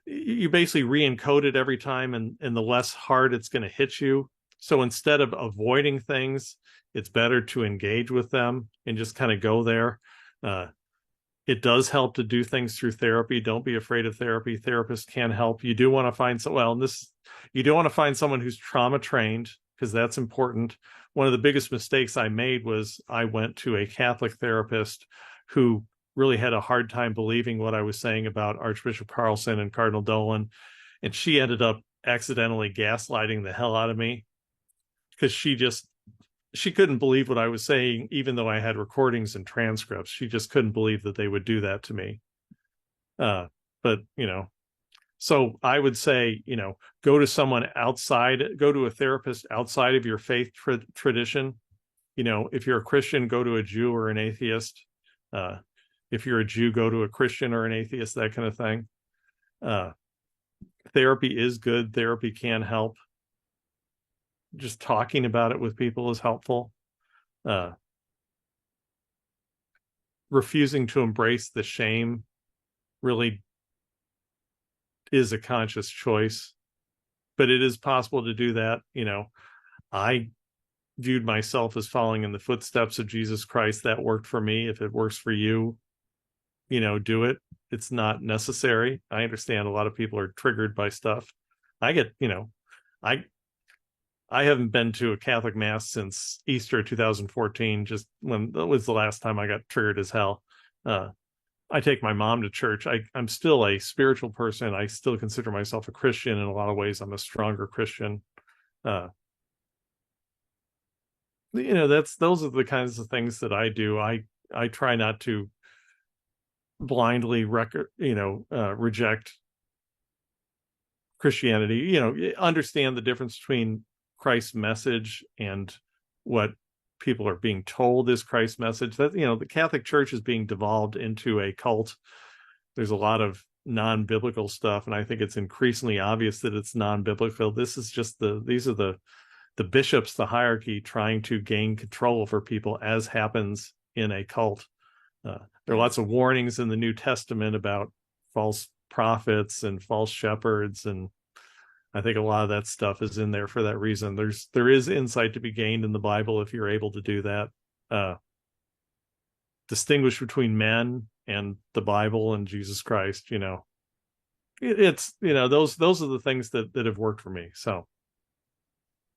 you basically re-encode it every time, and the less hard it's going to hit you. So instead of avoiding things, it's better to engage with them and just kind of go there. It does help to do things through therapy. Don't be afraid of therapy. Therapists can help. You do want to find you do want to find someone who's trauma trained, because that's important. One of the biggest mistakes I made was I went to a Catholic therapist who really had a hard time believing what I was saying about Archbishop Carlson and Cardinal Dolan. And she ended up accidentally gaslighting the hell out of me, because she couldn't believe what I was saying, even though I had recordings and transcripts. She just couldn't believe that they would do that to me. But, So I would say, go to someone outside, go to a therapist outside of your faith tradition. If you're a Christian, go to a Jew or an atheist. Uh, if you're a Jew, go to a Christian or an atheist, that kind of thing. Therapy is good. Therapy can help. Just talking about it with people is helpful. Refusing to embrace the shame really is a conscious choice, but it is possible to do that. I viewed myself as following in the footsteps of Jesus Christ. That worked for me. If it works for you, do it. It's not necessary. I understand a lot of people are triggered by stuff. I I haven't been to a Catholic mass since Easter 2014, just when that was the last time I got triggered as hell. I take my mom to church. I'm still a spiritual person. I still consider myself a Christian. In a lot of ways, I'm a stronger Christian. Those are the kinds of things that I do. I try not to blindly reject Christianity. Understand the difference between Christ's message and what people are being told is Christ's message. That the Catholic Church is being devolved into a cult. There's a lot of non-biblical stuff, and I think it's increasingly obvious that it's non-biblical. This is just these are the bishops, the hierarchy, trying to gain control over people, as happens in a cult. There are lots of warnings in the New Testament about false prophets and false shepherds, and I think a lot of that stuff is in there for that reason. There is insight to be gained in the Bible if you're able to do that. Distinguish between men and the Bible and Jesus Christ. It's those are the things that have worked for me. So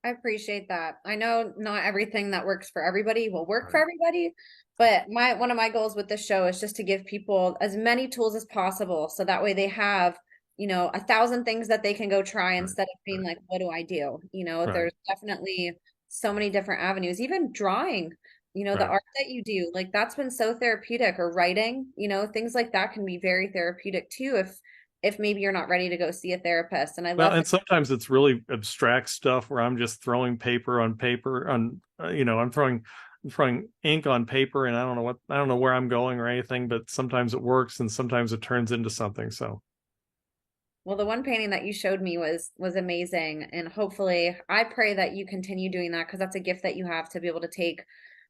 I appreciate that. I know not everything that works for everybody will work for everybody, but one of my goals with this show is just to give people as many tools as possible, so that way they have 1,000 things that they can go try instead of being like, what do I do? There's definitely so many different avenues, even drawing, the art that you do, like that's been so therapeutic, or writing, things like that can be very therapeutic too, if maybe you're not ready to go see a therapist. And I love and sometimes it's really abstract stuff where I'm just throwing paper on paper on, I'm throwing ink on paper, and I don't know where I'm going or anything, but sometimes it works and sometimes it turns into something. So Well, the one painting that you showed me was amazing, and hopefully I pray that you continue doing that, because that's a gift that you have, to be able to take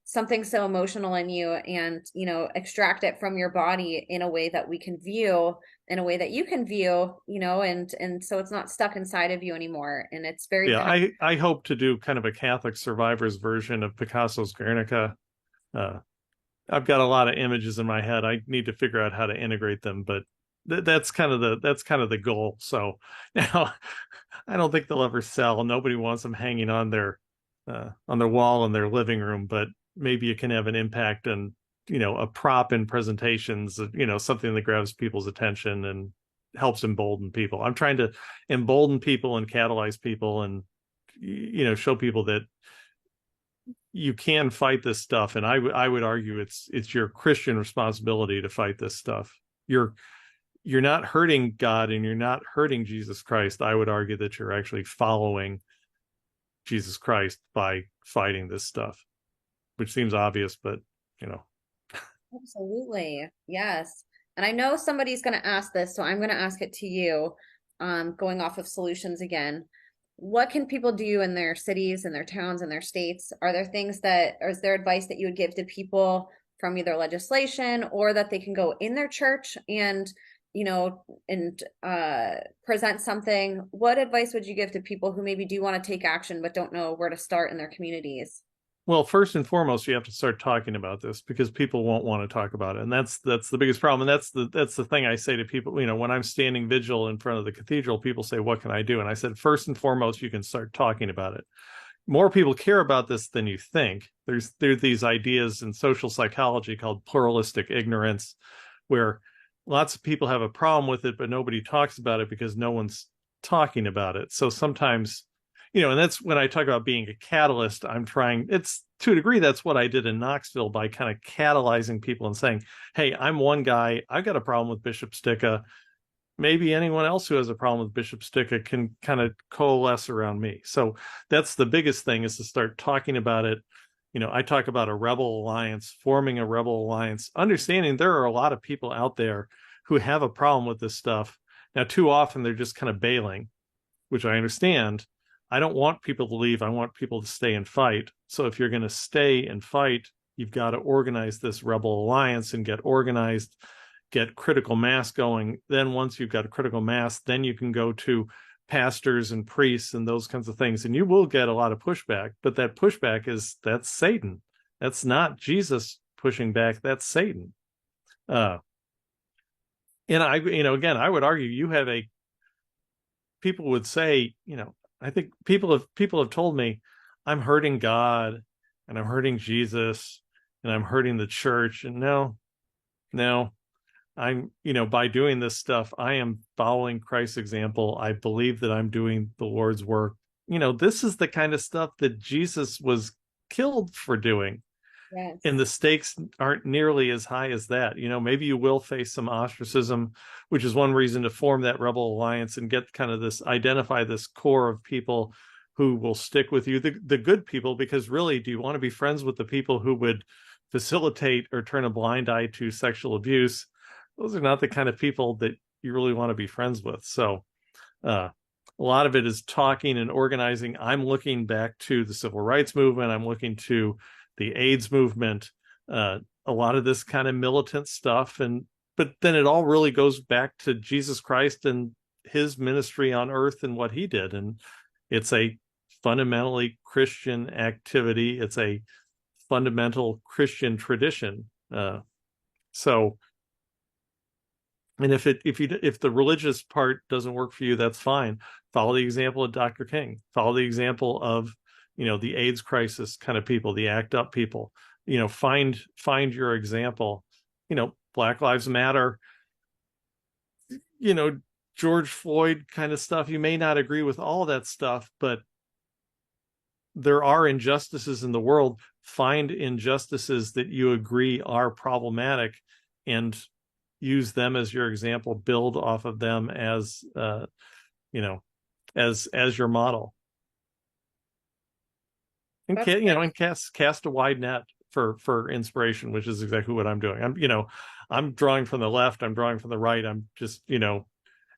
something so emotional in you and, extract it from your body in a way that we can view, in a way that you can view, and so it's not stuck inside of you anymore. And it's very yeah, I hope to do kind of a Catholic survivors version of Picasso's Guernica. I've got a lot of images in my head. I need to figure out how to integrate them, but that's kind of the goal. So now I don't think they'll ever sell. Nobody wants them hanging on their wall in their living room, but maybe it can have an impact on, a prop in presentations, something that grabs people's attention and helps embolden people. I'm trying to embolden people and catalyze people, and show people that you can fight this stuff. And I would argue it's your Christian responsibility to fight this stuff. You're not hurting God and you're not hurting Jesus Christ. I would argue that you're actually following Jesus Christ by fighting this stuff, which seems obvious, but Absolutely. Yes. And I know somebody's going to ask this, so I'm going to ask it to you, going off of solutions again. What can people do in their cities and their towns and their states? Are there things or is there advice that you would give to people from either legislation, or that they can go in their church and, present something? What advice would you give to people who maybe do want to take action but don't know where to start in their communities? Well, first and foremost, you have to start talking about this, because people won't want to talk about it, and that's the biggest problem. And that's the thing I say to people. When I'm standing vigil in front of the cathedral, people say, "What can I do?" And I said, first and foremost, you can start talking about it. More people care about this than you think. There's these ideas in social psychology called pluralistic ignorance, where lots of people have a problem with it, but nobody talks about it because no one's talking about it. So sometimes, and that's when I talk about being a catalyst. It's to a degree, that's what I did in Knoxville, by kind of catalyzing people and saying, hey, I'm one guy. I've got a problem with Bishop Sticka. maybe anyone else who has a problem with Bishop Sticka can kind of coalesce around me. So that's the biggest thing, is to start talking about it. I talk about a rebel alliance, forming a rebel alliance, understanding there are a lot of people out there who have a problem with this stuff. Now, too often they're just kind of bailing, which I understand. I don't want people to leave. I want people to stay and fight. So if you're going to stay and fight, you've got to organize this rebel alliance and get organized, get critical mass going. Then once you've got a critical mass, then you can go to pastors and priests and those kinds of things. And you will get a lot of pushback, but that pushback that's Satan. That's not Jesus pushing back. That's Satan. And again, I would argue you have people would say, I think people have told me I'm hurting God and I'm hurting Jesus and I'm hurting the church. And no, I'm, by doing this stuff, I am following Christ's example. I believe that I'm doing the Lord's work. This is the kind of stuff that Jesus was killed for doing. And Yes. the stakes aren't nearly as high as that. Maybe you will face some ostracism, which is one reason to form that rebel alliance and get kind of identify this core of people who will stick with you, the good people, because really, do you want to be friends with the people who would facilitate or turn a blind eye to sexual abuse? Those are not the kind of people that you really want to be friends with. So a lot of it is talking and organizing. I'm looking back to the civil rights movement. I'm looking to the AIDS movement, a lot of this kind of militant stuff. But then it all really goes back to Jesus Christ and his ministry on earth and what he did. And it's a fundamentally Christian activity. It's a fundamental Christian tradition. So, and if the religious part doesn't work for you, that's fine. Follow the example of Dr. King. Follow the example of the AIDS crisis kind of people, the ACT UP people. Find your example. Black Lives Matter. George Floyd kind of stuff. You may not agree with all that stuff, but there are injustices in the world. Find injustices that you agree are problematic, and use them as your example. Build off of them as as your model. And and cast a wide net for inspiration, which is exactly what I'm doing. I'm drawing from the left. I'm drawing from the right. I'm just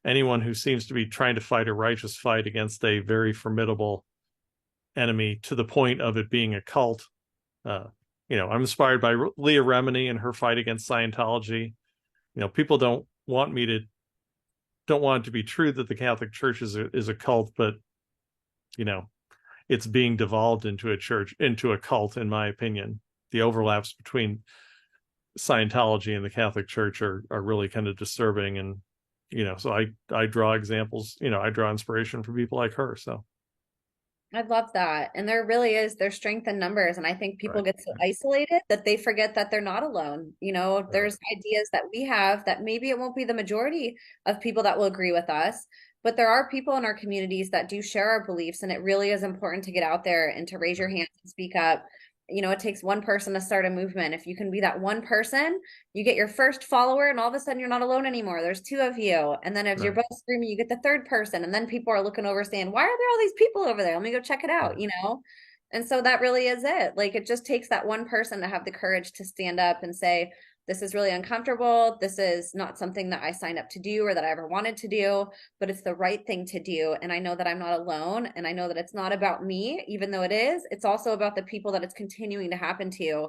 anyone who seems to be trying to fight a righteous fight against a very formidable enemy to the point of it being a cult. I'm inspired by Leah Remini and her fight against Scientology. People don't want it to be true that the Catholic Church is a cult, but it's being devolved into a cult, in my opinion. The overlaps between Scientology and the Catholic Church are really kind of disturbing. And, so I draw examples, I draw inspiration from people like her. So I love that. And there really is, there's strength in numbers. And I think people right, get so isolated that they forget that they're not alone. right, There's ideas that we have that maybe it won't be the majority of people that will agree with us, but there are people in our communities that do share our beliefs. And it really is important to get out there and to raise your right, hands and speak up. It takes one person to start a movement. If you can be that one person, you get your first follower, and all of a sudden you're not alone anymore. There's two of you. And then if you're right, both screaming, you get the third person. And then people are looking over saying, why are there all these people over there? Let me go check it right. out. And so that really is it. Like, it just takes that one person to have the courage to stand up and say, this is really uncomfortable. This is not something that I signed up to do or that I ever wanted to do, but it's the right thing to do. And I know that I'm not alone. And I know that it's not about me, even though it is. It's also about the people that it's continuing to happen to.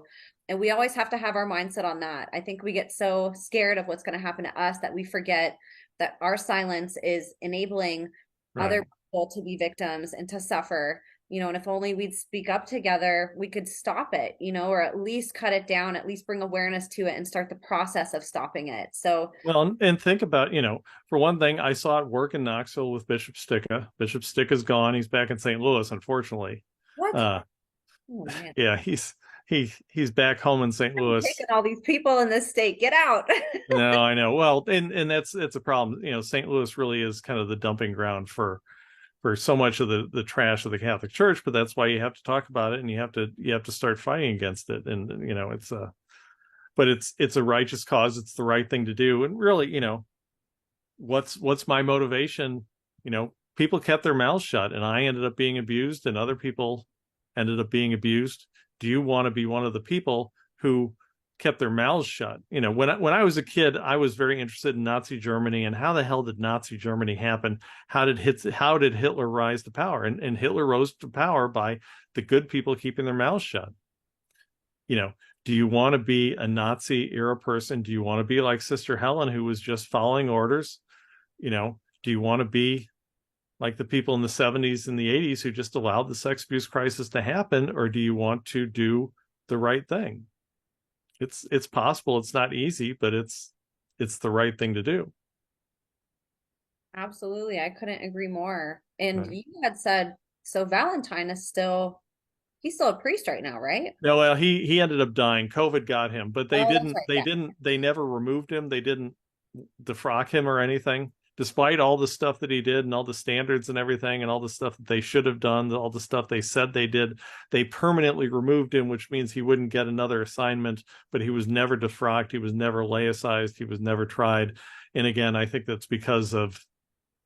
And we always have to have our mindset on that. I think we get so scared of what's going to happen to us that we forget that our silence is enabling other Right. people to be victims and to suffer. And if only we'd speak up together, we could stop it, or at least cut it down, at least bring awareness to it and start the process of stopping it. So, Well, and think about, for one thing, I saw it work in Knoxville with Bishop Sticka. Bishop Sticka's gone. He's back in St. Louis, unfortunately. what? Uh, Oh man, yeah, he's back home in St. I'm Louis. taking all these people in this state. Get out. No, I know. Well, and it's a problem. St. Louis really is kind of the dumping ground for so much of the trash of the Catholic Church, but that's why you have to talk about it, and you have to start fighting against it. And but it's a righteous cause. It's the right thing to do. And really, what's my motivation? People kept their mouths shut, and I ended up being abused, and other people ended up being abused. Do you want to be one of the people who kept their mouths shut? When I was a kid, I was very interested in Nazi Germany and how the hell did Nazi Germany happen? How did Hitler rise to power? And Hitler rose to power by the good people keeping their mouths shut. Do you want to be a Nazi era person? Do you want to be like Sister Helen, who was just following orders? Do you want to be like the people in the 70s and the 80s who just allowed the sex abuse crisis to happen, or do you want to do the right thing? It's possible. It's not easy, but it's the right thing to do. Absolutely. I couldn't agree more. And Right. you had said, so Valentine is he's still a priest right now, right? No, well, he ended up dying. COVID got him, but Oh, that's right. Yeah. they never removed him. They didn't defrock him or anything, despite all the stuff that he did and all the standards and everything and all the stuff that they should have done, all the stuff they said they did. They permanently removed him, which means he wouldn't get another assignment, but he was never defrocked. He was never laicized. He was never tried. And again, I think that's because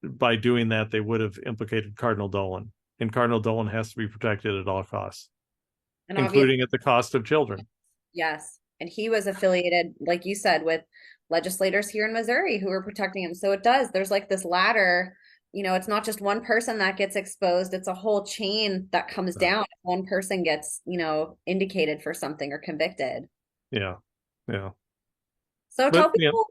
by doing that, they would have implicated Cardinal Dolan. And Cardinal Dolan has to be protected at all costs, And obviously, including at the cost of children. yes. And he was affiliated, like you said, with legislators here in Missouri who were protecting him. So there's like this ladder. It's not just one person that gets exposed, it's a whole chain that comes Right. down if one person gets, indicated for something or convicted. Yeah. Yeah. So But tell people,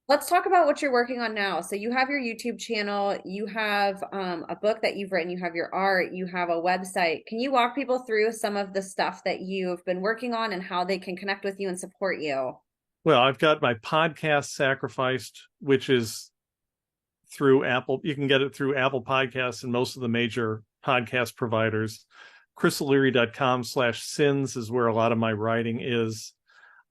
let's talk about what you're working on now. So you have your YouTube channel, you have a book that you've written, you have your art, you have a website. Can you walk people through some of the stuff that you've been working on and how they can connect with you and support you? well, I've got my podcast Sacrificed, which is through Apple. You can get it through Apple Podcasts and most of the major podcast providers. ChrisLeary.com/sins is where a lot of my writing is.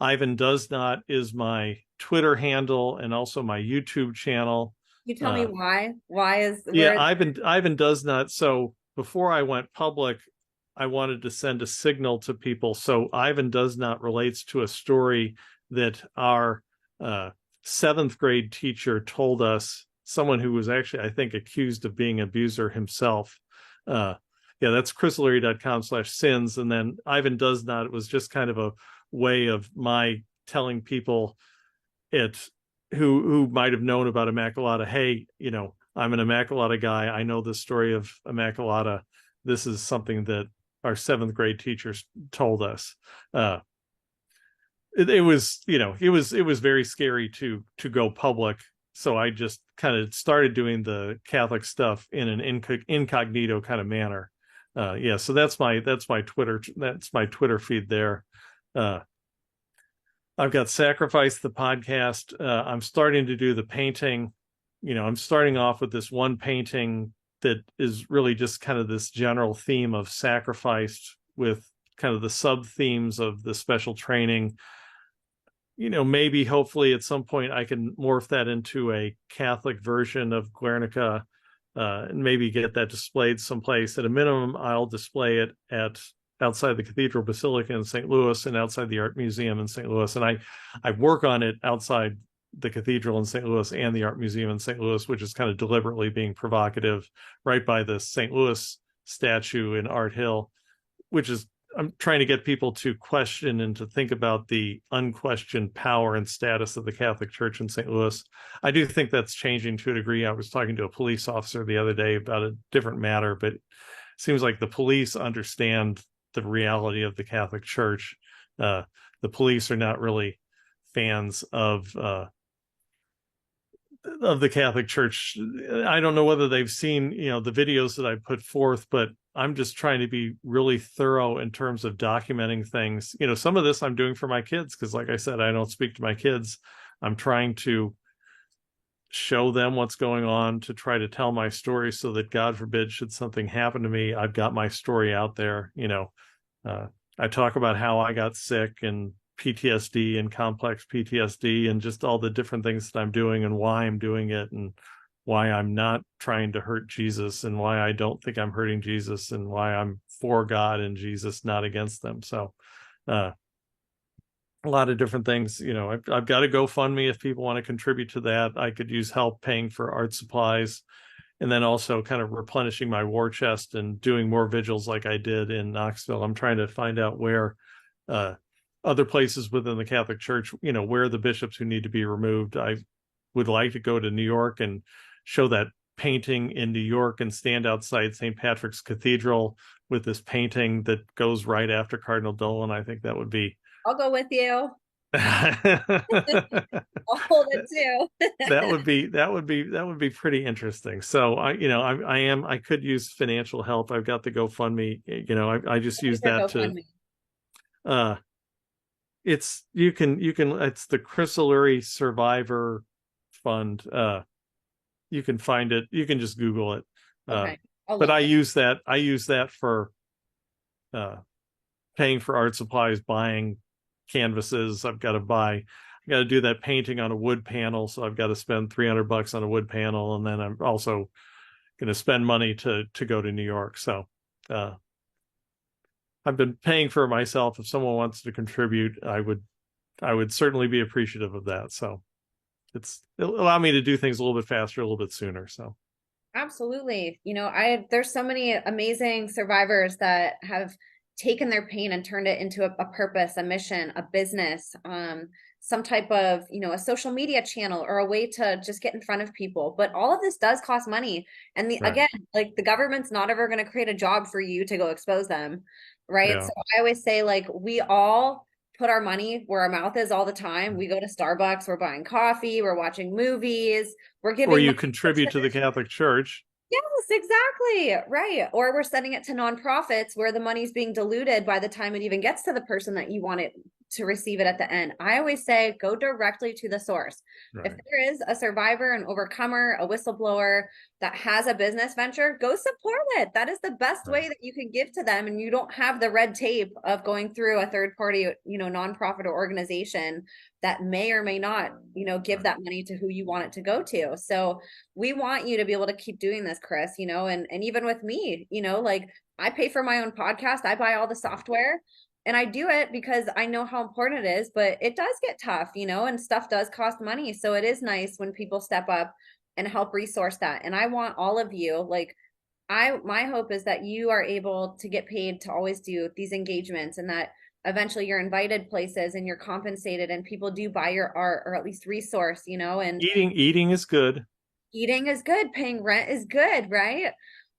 Ivan Does Not is my Twitter handle and also my YouTube channel. You tell me why? Why is Yeah, where? Ivan Does Not. So before I went public, I wanted to send a signal to people. So Ivan Does Not relates to a story that our seventh grade teacher told us, someone who was actually, I think, accused of being an abuser himself. Yeah, that's chrisleary.com/sins. And then Ivan Does Not, it was just kind of a way of my telling people who might have known about Immacolata, hey, I'm an Immacolata guy. I know the story of Immacolata. This is something that our seventh grade teachers told us. It was, it was very scary to go public. So I just kind of started doing the Catholic stuff in an incognito kind of manner. Yeah, so that's my Twitter feed there. I've got Sacrifice the podcast. I'm starting to do the painting. I'm starting off with this one painting that is really just kind of this general theme of sacrifice with kind of the sub themes of the special training. Maybe hopefully at some point I can morph that into a Catholic version of Guernica, and maybe get that displayed someplace. At a minimum, I'll display it outside the Cathedral Basilica in St. Louis and outside the Art Museum in St. Louis. And I work on it outside the Cathedral in St. Louis and the Art Museum in St. Louis, which is kind of deliberately being provocative, right by the St. Louis statue in Art Hill, which is, I'm trying to get people to question and to think about the unquestioned power and status of the Catholic Church in St. Louis. I do think that's changing to a degree. I was talking to a police officer the other day about a different matter, but it seems like the police understand the reality of the Catholic Church. The police are not really fans of the Catholic Church. I don't know whether they've seen, the videos that I put forth, but I'm just trying to be really thorough in terms of documenting things. Some of this I'm doing for my kids because, like I said, I don't speak to my kids. I'm trying to show them what's going on, to try to tell my story so that, God forbid, should something happen to me, I've got my story out there. I talk about how I got sick and PTSD and complex PTSD and just all the different things that I'm doing and why I'm doing it and why I'm not trying to hurt Jesus and why I don't think I'm hurting Jesus and why I'm for God and Jesus, not against them. So a lot of different things. I've got a GoFundMe if people want to contribute to that. I could use help paying for art supplies, and then also kind of replenishing my war chest and doing more vigils like I did in Knoxville. I'm trying to find out where uh, other places within the Catholic Church, where the bishops who need to be removed. I would like to go to New York and show that painting in New York and stand outside St. Patrick's Cathedral with this painting that goes right after Cardinal Dolan. I think that would be I'll go with you. that I'll hold it too. would be pretty interesting. So I could use financial help. I've got the GoFundMe. I just use that to GoFundMe. uh it's the Chrysaluri Survivor Fund. You can find it. You can just Google it. Okay. I'll But look it. I use that for uh paying for art supplies, buying canvases. I got to do that painting on a wood panel. So I've got to spend $300 on a wood panel. And then I'm also going to spend money to go to New York. So, I've been paying for it myself. If someone wants to contribute, I would certainly be appreciative of that. So it'll allow me to do things a little bit faster, a little bit sooner. So Absolutely. There's so many amazing survivors that have taken their pain and turned it into a purpose, a mission, a business, some type of, a social media channel or a way to just get in front of people. But all of this does cost money. And right. again, like the government's not ever going to create a job for you to go expose them. Right. Yeah. So I always say, like, we all put our money where our mouth is all the time. We go to Starbucks, we're buying coffee, we're watching movies, we're Or giving you money contribute to the Catholic Church. Yes, exactly. Right. Or we're sending it to nonprofits where the money's being diluted by the time it even gets to the person that you want it to receive it at the end. I always say go directly to the source. If Right. there is a survivor, an overcomer, a whistleblower that has a business venture, go support it. That is the best Right. way that you can give to them. And you don't have the red tape of going through a third party, nonprofit or organization that may or may not, give Right. that money to who you want it to go to. So we want you to be able to keep doing this, Chris, and even with me, like I pay for my own podcast, I buy all the software and I do it because I know how important it is, but it does get tough, and stuff does cost money. So it is nice when people step up and help resource that. And I want all of you, like my hope is that you are able to get paid to always do these engagements and that eventually you're invited places and you're compensated and people do buy your art or at least resource, and Eating is good. eating is good, paying rent is good, right?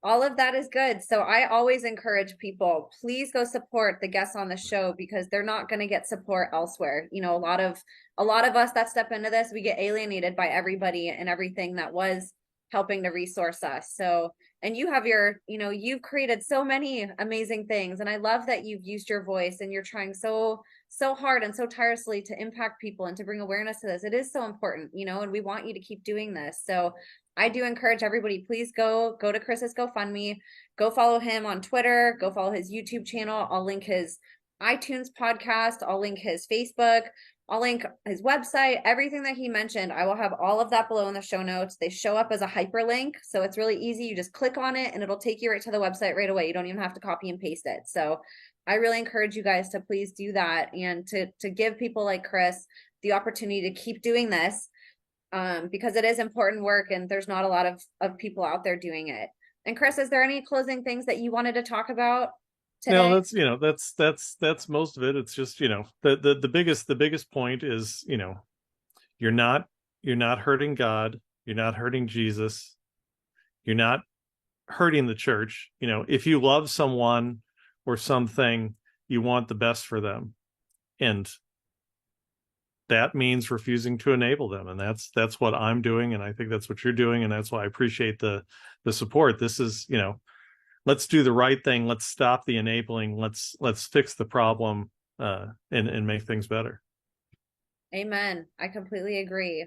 All of that is good. So I always encourage people, please go support the guests on the show because they're not going to get support elsewhere. A lot of us that step into this, we get alienated by everybody and everything that was helping to resource us. So, and you have you've created so many amazing things and I love that you've used your voice and you're trying so hard and so tirelessly to impact people and to bring awareness to this. It is so important, and we want you to keep doing this. So I do encourage everybody, please go to Chris's GoFundMe, go follow him on Twitter, go follow his YouTube channel. I'll link his iTunes podcast. I'll link his Facebook. I'll link his website, everything that he mentioned. I will have all of that below in the show notes. They show up as a hyperlink. So it's really easy. You just click on it and it'll take you right to the website right away. You don't even have to copy and paste it. So I really encourage you guys to please do that and to give people like Chris the opportunity to keep doing this because it is important work and there's not a lot of people out there doing it. And Chris, is there any closing things that you wanted to talk about No, today? that's most of it. It's just, the biggest point is, you're not you're not hurting God, you're not hurting Jesus, you're not hurting the church. If you love someone or something, you want the best for them. And that means refusing to enable them. And that's what I'm doing. And I think that's what you're doing. And that's why I appreciate the support. This is, let's do the right thing. Let's stop the enabling. Let's fix the problem and make things better. Amen. I completely agree.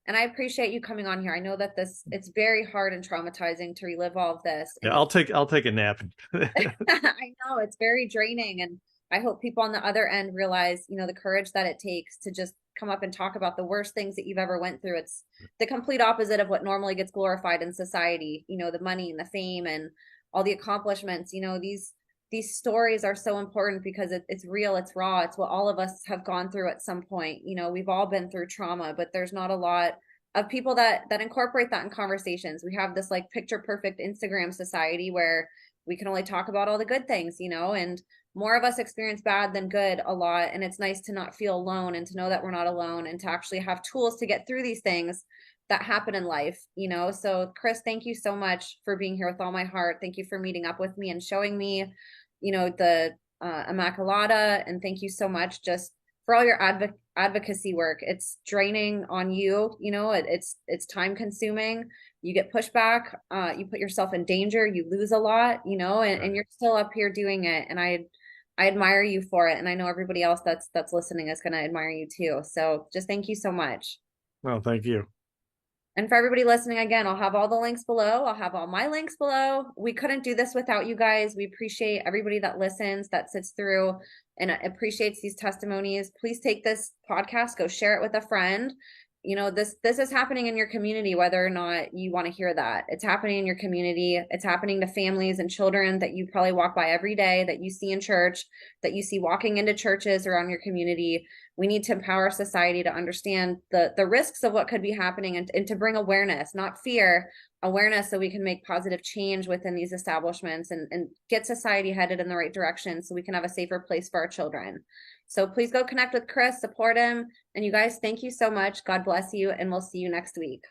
And I appreciate you coming on here. I know that it's very hard and traumatizing to relive all of this. Yeah, And I'll take a nap. I know it's very draining. And I hope people on the other end realize, the courage that it takes to just come up and talk about the worst things that you've ever went through. It's the complete opposite of what normally gets glorified in society, the money and the fame and all the accomplishments, these stories are so important because it's real, it's raw, it's what all of us have gone through at some point. You know, we've all been through trauma, but there's not a lot of people that incorporate that in conversations. We have this like picture perfect Instagram society where we can only talk about all the good things, you know, and more of us experience bad than good a lot. And it's nice to not feel alone and to know that we're not alone and to actually have tools to get through these things that happen in life, you know. So Chris, thank you so much for being here with all my heart. Thank you for meeting up with me and showing me, you know, the Immacolata, and thank you so much just for all your advocacy work. It's draining on you, you know, it's time consuming. You get pushback, you put yourself in danger, you lose a lot, you know, and you're still up here doing it. And I admire you for it. And I know everybody else that's listening is going to admire you too. So just thank you so much. Well, thank you. And for everybody listening, again, I'll have all the links below. I'll have all my links below. We couldn't do this without you guys. We appreciate everybody that listens, that sits through and appreciates these testimonies. Please take this podcast, go share it with a friend. You know, this is happening in your community, whether or not you want to hear that. It's happening in your community. It's happening to families and children that you probably walk by every day, that you see in church, that you see walking into churches around your community. We need to empower society to understand the risks of what could be happening and to bring awareness, not fear, awareness, so we can make positive change within these establishments and get society headed in the right direction so we can have a safer place for our children. So please go connect with Chris, support him. And you guys, thank you so much. God bless you, and we'll see you next week.